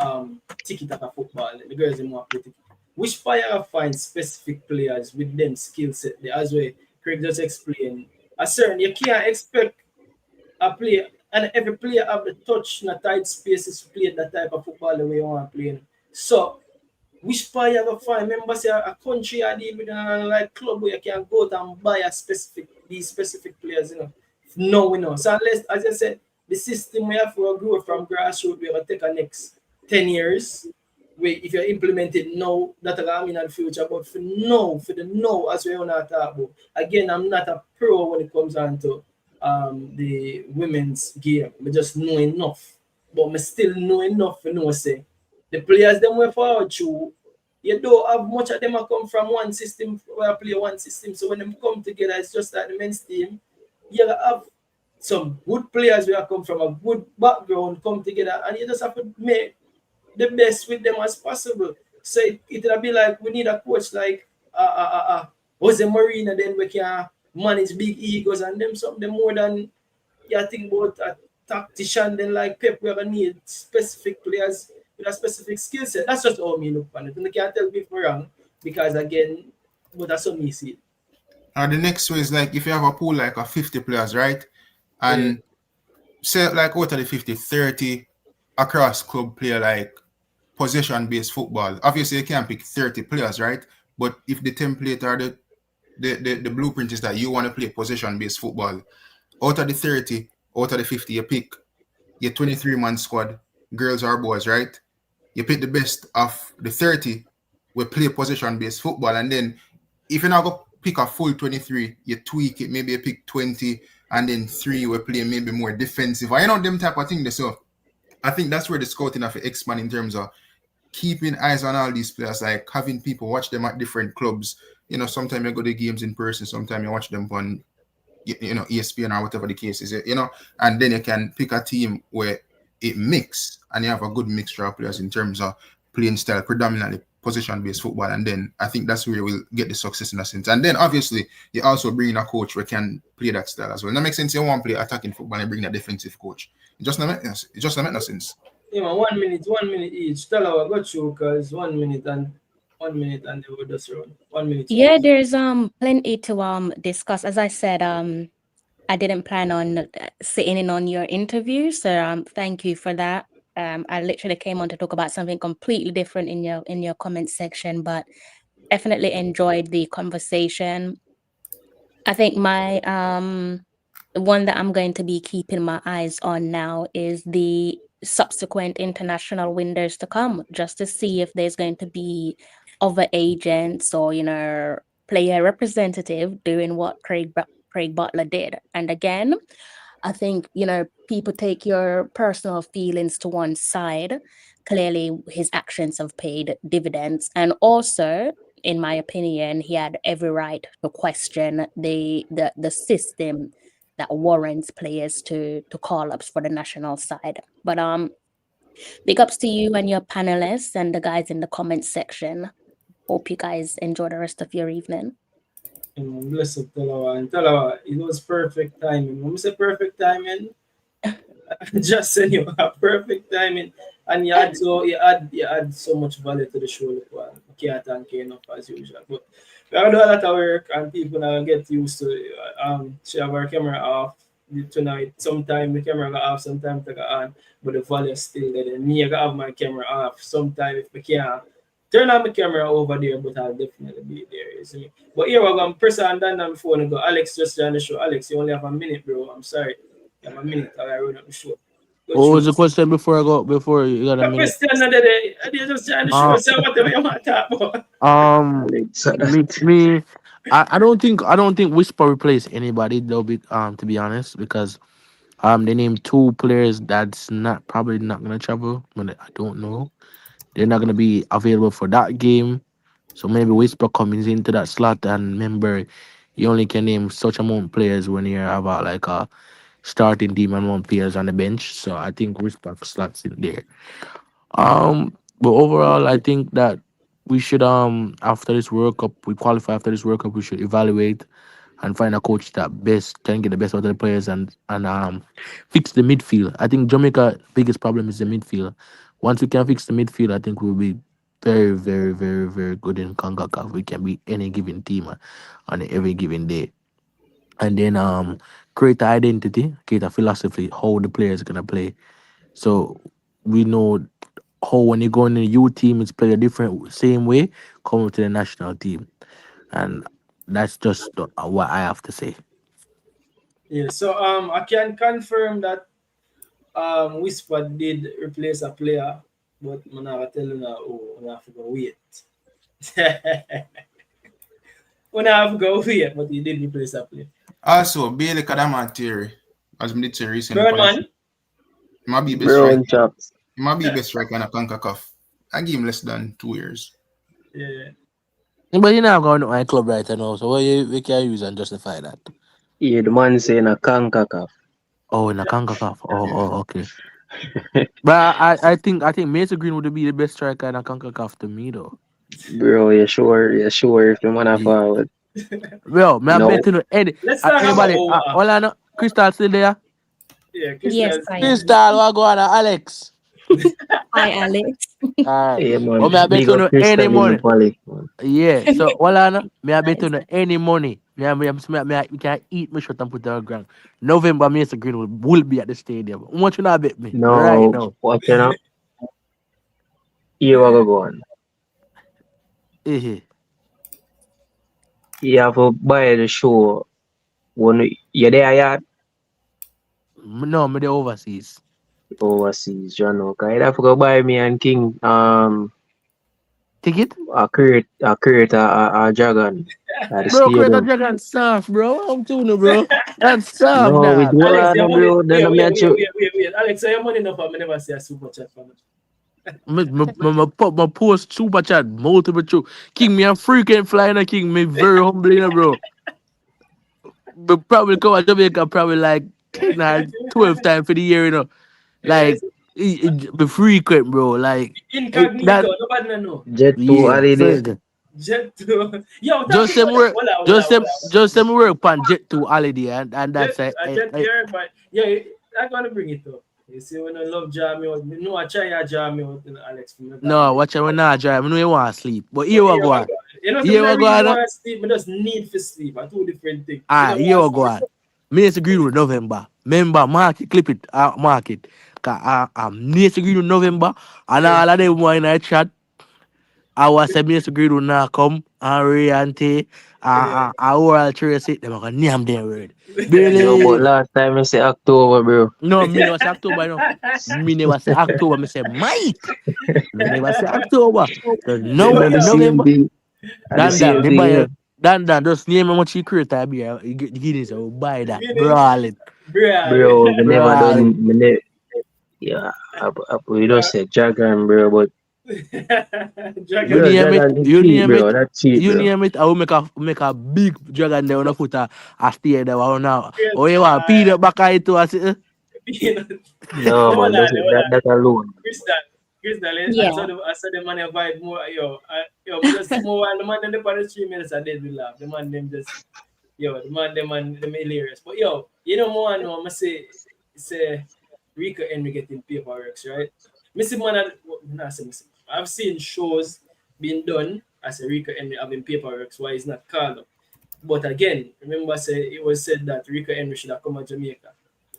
tiki-taka football, the girls them want to play tiki. Which part you find specific players with them skill set? As well, Craig just explained. A certain you can't expect a player, and every player have the touch in a tight spaces to play that type of football the way you want to play. So, which part you find? Remember, say a country I deal with like club where you can go out and buy these specific players, you know. No, we know. So unless, as I said, the system we have to grow from grassroots, we have to take a next 10 years. If you implement it now, that will come in the future. But for now, as we want to talk about, again, I'm not a pro when it comes down to the women's game. I just know enough, but I still know enough to know say the players them way forward through. You don't have much of them come from one system where I play one system. So when them come together, it's just like the men's team. You have some good players where come from a good background come together, and you just have to make the best with them as possible. So it'll be like we need a coach like Jose Mourinho, then we can manage big egos and them something more than you think about a tactician. Then like Pep, we're gonna need specific players with a specific skill set. That's just how me look on it. And you can't tell me if I'm wrong, because again, but that's how me see it. The next way is like if you have a pool like a 50 players, right? And say like out of the 50, 30 across club play like possession-based football. Obviously, you can't pick 30 players, right? But if the template or the blueprint is that you want to play possession-based football, out of the 30, out of the 50, you pick your 23-man squad, girls or boys, right? You pick the best of the 30, we play possession-based football, and then if you're not going to pick a full 23, you tweak it, maybe you pick 20, and then 3 we play maybe more defensive. I know them type of thing. So I think that's where the scouting have to expand in terms of keeping eyes on all these players, like having people watch them at different clubs. You know, sometimes you go to games in person, sometimes you watch them on, you know, ESPN or whatever the case is, you know, and then you can pick a team where it mix and you have a good mixture of players in terms of playing style, predominantly position-based football, and then I think that's where you will get the success in a sense. And then obviously you also bring in a coach who can play that style as well. That makes sense. You want to play attacking football and bring a defensive coach. It just doesn't make no sense. Yeah, man, 1 minute each. Tell her I got you, because 1 minute and they will just run. 1 minute. Yeah, there's plenty to discuss. As I said, I didn't plan on sitting in on your interview, so thank you for that. I literally came on to talk about something completely different in your comment section, but definitely enjoyed the conversation. I think my one that I'm going to be keeping my eyes on now is the subsequent international windows to come, just to see if there's going to be other agents or, you know, player representative doing what Craig Butler did. And again, I think, you know, people take your personal feelings to one side. Clearly, his actions have paid dividends. And also, in my opinion, he had every right to question the system that warrants players to call ups for the national side. But big ups to you and your panelists and the guys in the comment section. Hope you guys enjoy the rest of your evening. Bless up, Talawa. And Talawa, it was perfect timing. When we say perfect timing, just saying you have perfect timing. And you add so much value to the show. You can't thank you enough as usual. But We have to do a lot of work, and people now get used to she have her camera off tonight. Sometimes the camera go off, sometimes it go on, but the volume still there. Me, I go have my camera off. Sometimes if I can't turn on my camera over there, but I'll definitely be there. You see? But here we're going to press on down on the phone and go, Alex, just join the show. Alex, you only have a minute, bro. I'm sorry. You have a minute. I run up the show. What was the question before I go? Before you got a minute? Question another day. I just join the show. Say whatever you want to talk about. I don't think Whisper replace anybody though. To be honest, because they named two players that's probably not gonna travel. But I don't know. They're not gonna be available for that game. So maybe Whisper comes into that slot, and remember, you only can name such amount of players when you have a starting team and one players on the bench. So I think Whisper slots in there. But overall, I think that we should after this World Cup, we qualify after this World Cup, we should evaluate and find a coach that best can get the best out of the players and fix the midfield. I think Jamaica biggest problem is the midfield. Once we can fix the midfield, I think we'll be very, very, very, very good in CONCACAF. We can beat any given team on every given day. And then create an identity, create a philosophy, how the players are gonna play. So we know how when you go in the youth team, it's played a different same way coming to the national team, and that's just what I have to say. Yeah, so I can confirm that Whisper did replace a player, but I'm not tell you now. Oh, I have to go wait. We have to go wait, but he did replace a player. Also, Bailey Kadama theory, as we did say recently. Birdman. He might be best striker. He might be best striker in a CONCACAF. I give him less than 2 years. Yeah. But you're not going to my club right now, so we can use and justify that. Yeah, the man saying a CONCACAF. Oh, in a CONCACAF. Oh, okay. But I think Mason Green would be the best striker in a CONCACAF to me though. Bro, you sure if the man are forward. Well, may I bet to any anybody. Hold Crystal still there? Yeah, Yes, Crystal, what go on, Alex? Hi, Alex. Alright. Yeah, man. May I bet to any money? Man. Yeah. So may I bet to any money? We can eat my shot and put it on the ground. November, Mason Green will be at the stadium. How much you not bet me? No, right now. what you know? You want go on. You have to buy the show when you're there yet? No, I'm there overseas. Overseas, you know. Cause you have to go buy me and King ticket? Create a dragon. Bro, create a dragon soft, bro. I'm tuning, bro. That's soft no, now. we do Alex, no, bro. Wait. Alex, your money enough. I never see a super chat from it. My post super chat multiple true. King me a freaking flying a king me very humble, you know, bro. But probably come to Jamaica probably like 10 or 12 times for the year, you know. Like be frequent, bro. Like incognito, nobody know. Jet 2 holiday. Jet 2. Yo, just them work. Just them work on Jet 2 holiday, and that's it. Jet here, but yeah, I'm gonna bring it up. You see, when I love Jamie, no, I try to Jamie with Alex. No, watch out when I drive. I know you want to sleep, but here we go on. You know, here we go on. Want to sleep, I just need to sleep. I two different things. Here we go on. Me agree with November. Remember, mark it, clip it, mark it. Cause I'm agree with November, and all of them were in a chat. I was a minister agree with now come and Riante, oral Tracy, them are gonna name their word. No, but last time I say October, bro. No, me never say October, no. Me never say October, me say Mike. Me never say October. No, November. Dan, just name how much you create I be. You get the Guinness, I will buy that. Brawling. Bro, we never done. Yeah, we don't say dragon, bro, but you name it. I will make a big dragon there on the foot. I stay there now. Oh, you want peanut back it to us? No, man, that alone. Crystal, I saw the man vibe more. Yo, just more while the man in the past 3 minutes, I did laugh. The man them just, them hilarious. But yo, you know more I know. I say Rico Henry getting paperwork, right? I've seen shows being done I say Rico Henry having paperwork, why he's not called up. But again, remember it was said that Rico Henry should have come to Jamaica.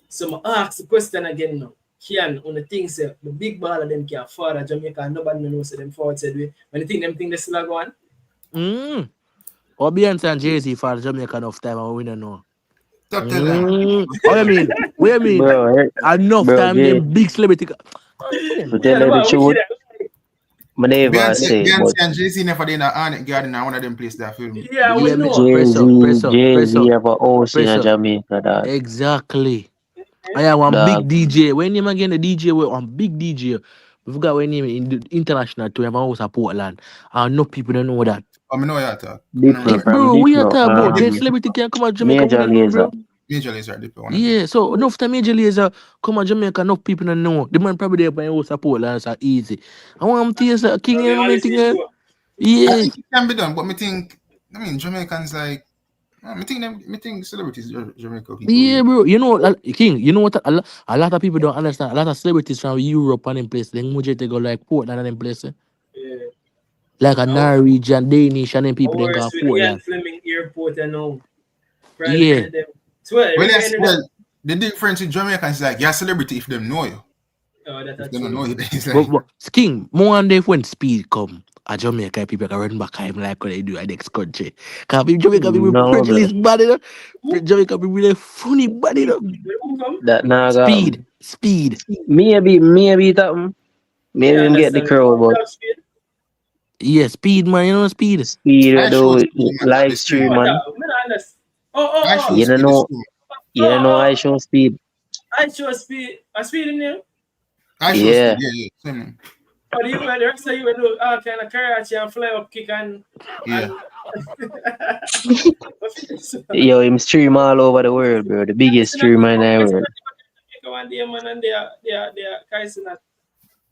So I ask the question again now. Can on the things the big baller them can afford at Jamaica and nobody knows them forward said when you think they still go on? Or Beyonce and Jay-Z for Jamaica enough time and we don't know. Stop telling them. What you mean? What you mean? Bro, Enough bro, time them big celebrity. to tell you the truth, I never say, but Beyonce and Jay-Z never did in an garden and one of them places that film. Yeah, we know. Jay-Z have a house in Jamaica, dog. Exactly. I have one big DJ. When name again the DJ with one big DJ. We forgot when name in the international tour. Have a house at Portland. And no people don't know that. I know you talk. Bro, we are talking about then celebrity can come to Jamaica. Major Lazer. Major Lazer, Dipper. Yeah, so enough time Major Lazer come to Jamaica, enough people don't know. The man probably there by house at Portland, so easy. I want to say King and everything. Yeah. I think it can be done, but Jamaicans like I think celebrities Jamaica people. Yeah, bro. You know, King, you know what a lot of people don't understand. A lot of celebrities from Europe and them places, they go like Portland and them places. Yeah. Like a Norwegian, Danish, and then people then go Portland. Fleming Airport and all. Yeah. Well, the difference with Jamaicans is like you're a celebrity if them know you. Oh, that's they don't know you. Like, but King, more one day when Speed come, a Jamaica people can run back home like what they do at next country. Because Jamaica people prejudice bad, you know? Jamaica people really funny bad, you know? That naga. Speed. Maybe that. Maybe him get the crowd, but yeah, Speed, man, you know Speed. Speed, do live stream, man. You don't know I show Speed. I show Speed. I Speed in there? I show yeah. Speed, yeah. But you were the rest of you would do all kind of karate and fly up kick and Yo, him stream all over the world, bro. The biggest streamer in the world. One day, man, and they are not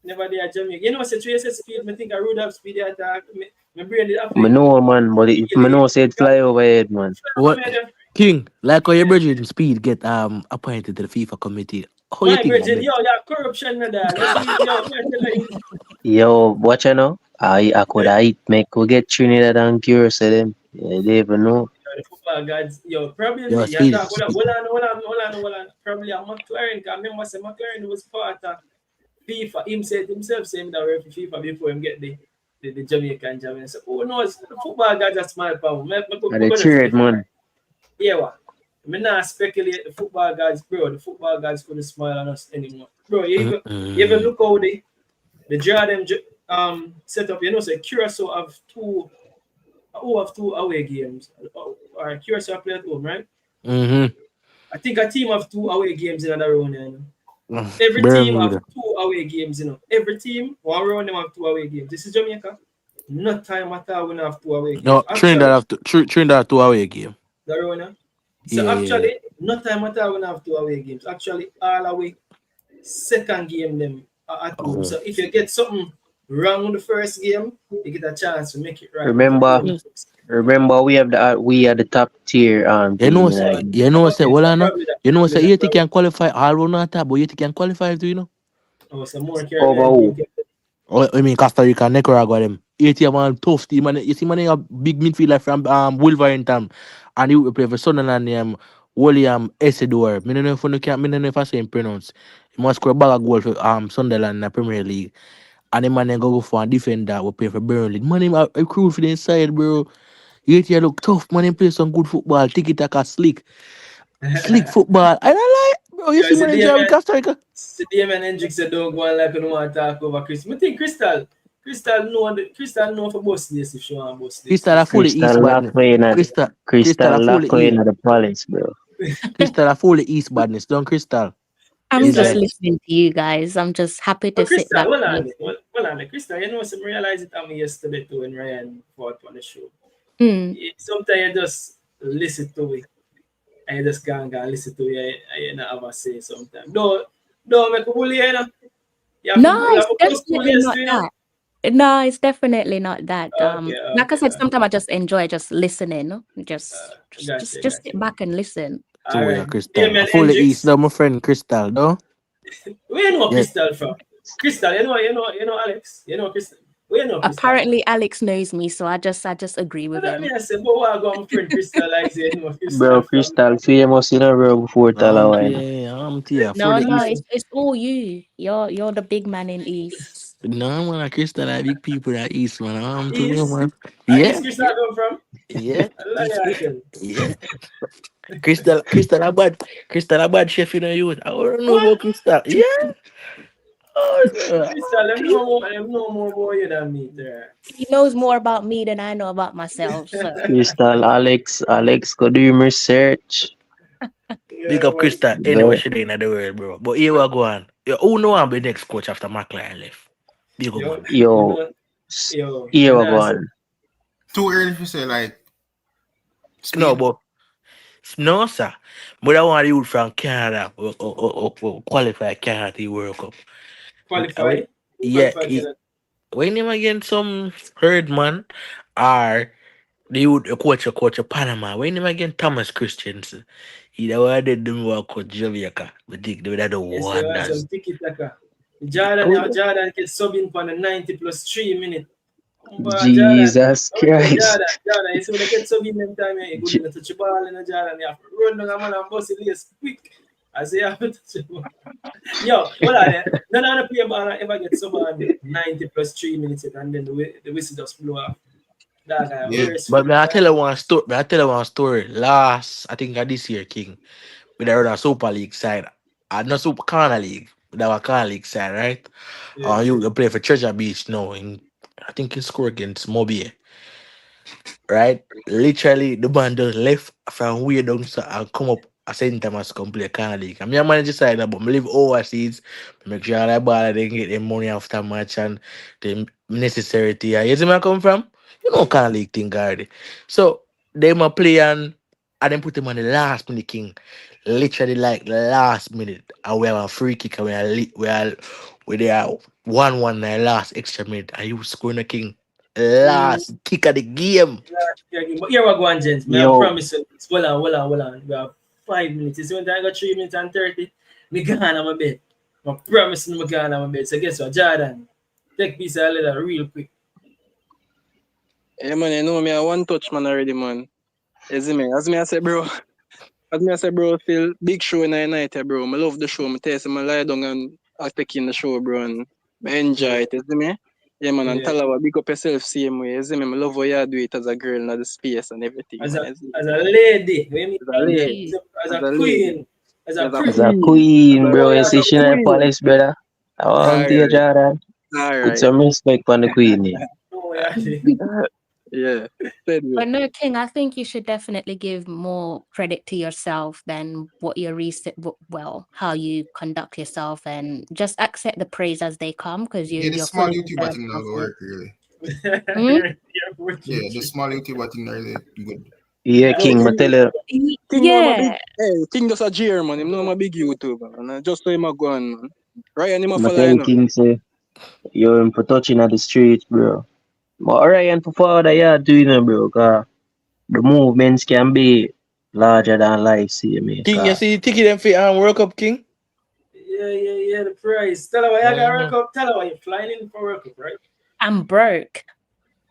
never they are Jamaica. You know, say Tracy Speed, I think I rode up Speed attack. My brain did I know, man, but if I know say it fly overhead, man. What? King, like how your brother Speed get appointed to the FIFA committee. How you think yo, yeah, corruption, Yo, watch you know. I could make we get Trinidad and Curacao them. Yeah, they even know. The football gods, yo, probably Yo, hold on. Probably a McLaren, because I remember say McLaren was part of FIFA. Him said himself saying that we're for FIFA before him get the Jamaican. So who knows? The football gods are small power. The trade, man. Yeah, what? I mean, not speculate the football guys, bro. The football guys couldn't smile on us anymore, bro. You even look how the draw them set up. You know, say Curacao have two away games, or Curacao play at home, right? I think a team have 2 away games in another round. You know? Every team have 2 away games. You know, every team 1 round them have 2 away games. This is Jamaica. No time at all when have 2 away games. No, Trinidad have 2 away game. The round. So actually, no time at all when I have 2 away games. Actually, all away second game them are at home. So if you get something wrong with the first game, you get a chance to make it right. Remember we are the top tier you know say you can qualify all one time, but you can qualify too, you know. Oh, some more I mean Costa Rica, Nicaragua them. 80 man tough team, man. You see man a big midfielder from Wolverhampton. And he will play for Sunderland William Esidor. I don't know if I say him pronounce. He must score a bag of goal for Sunderland in the Premier League. And the man then go for a defender who play for Burnley. Man, him a crew for the inside, bro. He look tough, man. He play some good football. Tiki-taka slick. Slick football. I don't like, bro. You see man in Costa Rica? The Damien Hendricks don't go on like you don't want to talk over Chris. I think Crystal know for boss this if she want boss this. Crystal are fully East badness. Crystal lock in the palace, bro. Crystal are fully East badness. Don't Crystal. I'm just listening to you guys. I'm just happy to sit back. Well on, Crystal, you know, some realize it on me yesterday too when Ryan fought on the show. Sometimes you just listen to it. And you just can't listen to it. You not have a say sometimes. Don't make a bully, you know. No, it's definitely not that. No, it's definitely not that. Like I said, sometimes I just enjoy just listening. No? Just sit back and listen. Crystal. Fully East, though, my friend Crystal, though. Where you know Crystal from? Crystal, you know Alex. You know Crystal. We know Crystal. Apparently, Alex knows me, so I just agree with Let him. me say, but what I go, my friend Crystal, like say, Bro, Crystal famous, you know, bro, before Talawine. No, it's all you. You're the big man in East. No, man, Crystal, I big people that East, man. To East? know, man. And Yeah. East Crystal come from? Yeah. I like it. Yeah. Crystal, a bad chef in the youth. I don't know What? about Crystal. Yeah. Oh, Crystal, them know more about you than me there. He knows more about me than I know about myself. So Crystal, Alex, go do your research. big up Crystal. Anyway, she ain't in the world, bro. But here we go on. Who know I'm the next coach after McLaren left? Big up, man. Yo, here we go on. Too early to say, like, speed. No, but no, sir. But I want you from Canada or qualify Canada to World Cup. Qualify? Yeah. Qualify When him against some herd man or the youth coach of Panama, when him against Thomas Christiansen, he did them work coach Jamaica. But they had the yes, you want some wonders. tiki-taka. Jordan gets sub in for the 90 plus 3 minutes. Jesus Christ. Jordan, you see when they get sub in them time, you go to touch the ball in the Jordan, you have to run down a man and bust it lace quick. I say you have to touch the ball. Yo, what are they? None of the player ball ever get sub on 90 plus 3 minutes and then the whistle just blow off. That guy, But I tell you one story. Last, I think this year, King, with the Super League side, not Super Corner League, with our Corner League side, right? Yeah. You play for Treasure Beach now. I think he scored against Mobile. Right? Literally, the band just left from way down and come up at the same time as come play Corner League. I mean, I manage to side, but I live overseas. Make sure that ball they get their money after match and the necessary thing. You see where I come from? You know Corner League thing already. So they might play and then put them on the last minute, King. Literally like last minute, and we have a free kick and we are 1-1 in the last extra minute, and you scoring a King last kick of the game. But here we go on, gents. I promise you. Hold on. We have 5 minutes. You see when I got 3 minutes and 30, me gone on my bed. I promise you, me gone on my bed. So guess what, Jordan? Take piece of leather real quick. Yeah, man, you know me, I one touch man already, man. As me I say, bro, feel big show in the night, bro. I love the show. I tell you, I lie down and I take in the show, bro, and I enjoy it, you see me? Yeah, man, and tell her, big up yourself same way, you see me? I love how you do it as a girl in the space and everything. As a lady. As a queen. As a queen, bro. You see, she not Palace, brother. I want to Jordan. Put some respect on the queen, yeah. But no, King, I think you should definitely give more credit to yourself than what your how you conduct yourself, and just accept the praise as they come, because you're the small YouTuber thing not work really. Yeah, the small YouTuber thing really good. Yeah, King, I tell you. King just a jeer, man. Him know I'm a big YouTuber, and just so him a go on, man. Right, and him a I follow tell you. King say you're in for touching at the streets, bro. But Ryan for father, yeah, doing it, bro. Cause the movements can be larger than life, see me. King, you see ticket them for World Cup, King? Yeah, the price. Tell her why you got World Cup. Tell her why you're flying in for World Cup, right? I'm broke.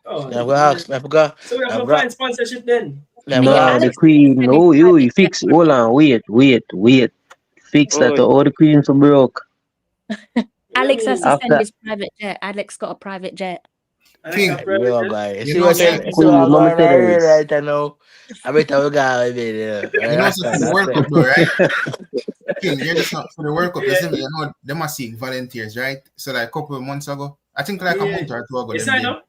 Oh, I forgot. So we have to find sponsorship then. No, the queen. Oh, you fix. Hold on, wait. Fix that. All the queen for broke. Alex has to send his private jet. Alex got a private jet. King, guys. See what I'm saying? So I'm going right now. I bet I will go with it. You know, for the World Cup, bro, right? King, you're just not for the World Cup. You know, they must seek volunteers, right? So like a couple of months ago, I think like a month or two ago. You sign up?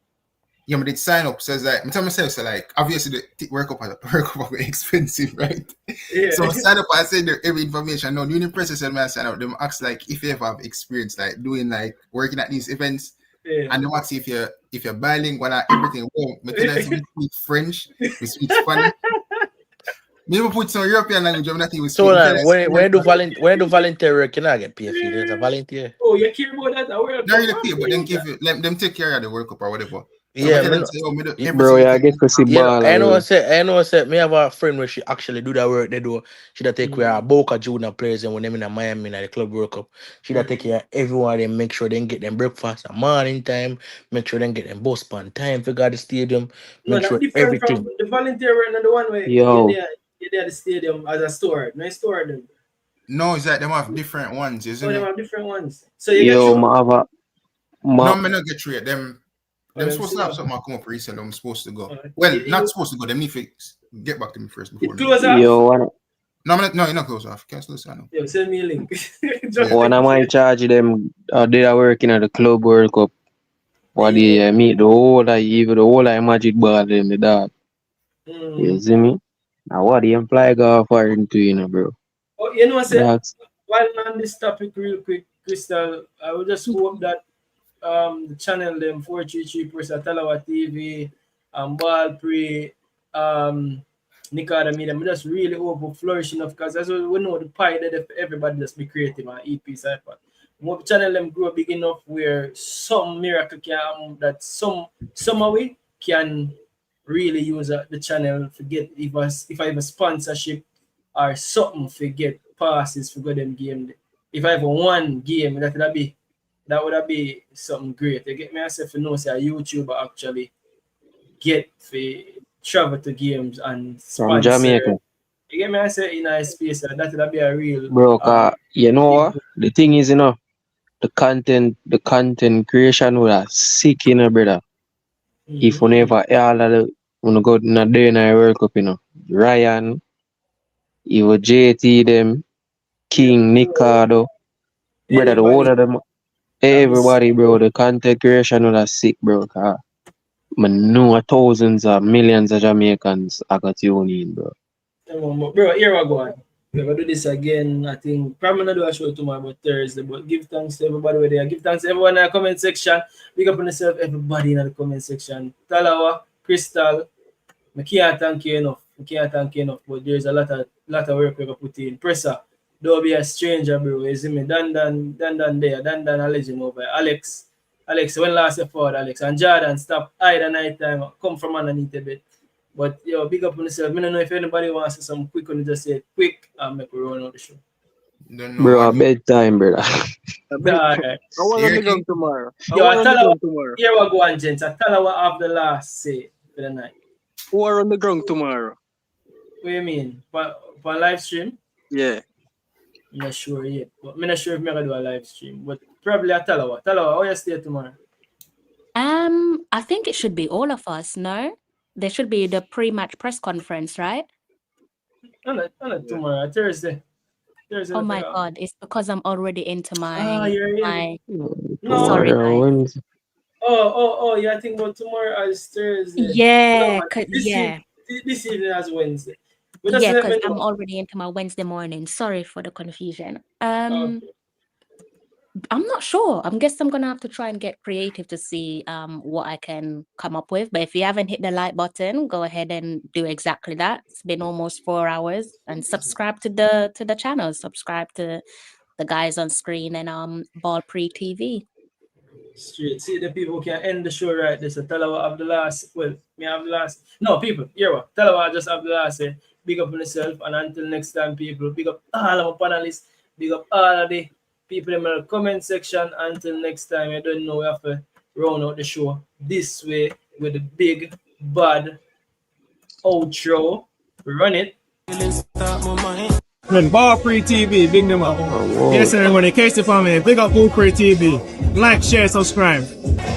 Yeah, but they sign up. So it's like, I tell myself, so like, obviously the World Cup are expensive, right? Yeah. So I sign up, I send every information. No, the Unipress said, man, sign up. Them ask like if you ever have experience like doing like working at these events. Yeah. And they ask if you're bilingual and everything. Well, I tell you, we speak French, we speak Spanish. Maybe put some European language. I'm not even so when do volunteer work? Can I get paid for it? A volunteer? Oh, you care about that? Not really pay, but then give you them take care of the World Cup or whatever. So I Yeah, tell me them know, say, oh, me do every Bro, single yeah, I thing. get to see ball, bro. I know say me have a friend where she actually do that work they do. She da take care of Boca Junior players and when them in Miami in the Club World Cup. She da take care of everyone and make sure they get them breakfast at morning time, make sure they get them bus on time for the stadium, No, make that's sure different from everything. the volunteer work and the one where Yo, you're there at the stadium as a steward. No, store them. No, it's like them have different ones, you see Oh, they me? have different ones. So you get yo, through. No, me not get through it. Oh, Them them supposed see to have them. something I come up recently. I'm supposed to go. Oh, Well, not supposed to go. Them need to get back to me first before it me. close off? yo, No, you're not close off. Can't listen now. Yo, send me a link. Yeah. one of my charge them, they are working at the Club World Cup. What Yeah. they meet even the whole of Magic Ball in the dog. You see me? Now what the imply go far into, bro. Oh, you know what I said? That's While on this topic real quick, Crystal, I would just hope that the channel them 433 Persa Talawa TV, Ball Pre, Nikada Media, I just really hope we flourish enough because as we know the pie that everybody just be creative and EP cypher. Hope channel them grow big enough where some miracle can that some way can really use the channel to get if I have a sponsorship or something to get passes for go them game. If I have one game that would be something great. You get me myself to know say a YouTuber actually get to travel to games and from sponsor. Jamaica. You get me I say in a space that would be a real Bro, you know what? The thing is, the content creation would have sick, brother. If we never all of the go in a day in a World Cup, Ryan, even JT them, King, Nicardo, brother, the whole of them, everybody, bro, the content creation would have sick, bro. I know thousands of millions of Jamaicans I got tune in, bro. Bro, here we go on. We're gonna do this again. I think probably not do a show tomorrow, but Thursday. But give thanks to everybody over there. Give thanks to everyone in the comment section. Big up on yourself, everybody in the comment section. Talawa, Crystal, I can't thank you enough. But there's a lot of work we're gonna put in. Presser, don't be a stranger, bro. You see me? Dan there, Dan a legend over. Alex, when last you fought, Alex? And Jordan, stop either night time. Come from underneath a bit. But yo, big up on yourself. I don't know if anybody wants to say some quick on just say it quick and make we run out the show. Bro, bedtime, brother. Alright. I want on the ground tomorrow. Yo, I tell you, here we go on, gents. I tell you what I have the last say for the night. Who are on the ground tomorrow? What do you mean? For live stream? Yeah. I'm not sure yet. But I'm not sure if I'm gonna do a live stream. But probably I tell you what. How you stay tomorrow? I think it should be all of us, no? There should be the pre-match press conference, right? Not tomorrow, Thursday. Oh my God, it's because I'm already into my No. sorry, guys. Oh, yeah, I think about tomorrow as Thursday. Yeah, No, this evening as Wednesday. But yeah, because I'm already into my Wednesday morning. Sorry for the confusion. I'm not sure. I guess I'm gonna have to try and get creative to see what I can come up with. But if you haven't hit the like button, go ahead and do exactly that. It's been almost 4 hours, and subscribe to the channel. Subscribe to the guys on screen and Ball Pre TV. Straight. See the people can end the show right there. So tell her what I have the last. Well, me have the last. No, people, here what. Tell her what I just have the last. Say. Big up on yourself, and until next time, people. Big up all of my panelists. Big up all of the people in the comment section. Until next time, I don't know we have to round out the show this way with the big bad outro. Run it. When Ball Free TV, big them up. Yes, everyone, in case you for me, big up Ball Free TV. Like, share, subscribe.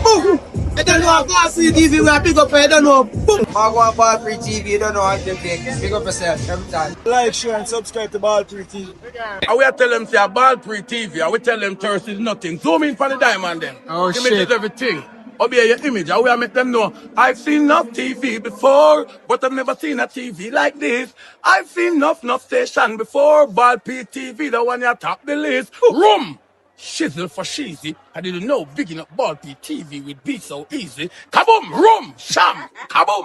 Boom! I don't know Ball Free TV, we are big up, I don't know. Boom! I want Ball Free TV, you don't know how to big up yourself every time. Like, share, and subscribe to Ball Free TV. I will tell them, say, Ball Free TV, I will tell them thirst is nothing. Zoom in for the diamond then. Oh, Image shit. is everything. Obey your image. I will make them know. I've seen enough TV before, but I've never seen a TV like this. I've seen enough station before. Ball P TV, the one you top the list. Room! Shizzle for cheesy. I didn't know big enough Ball P TV would be so easy. Kaboom! Room! Sham! Kaboom!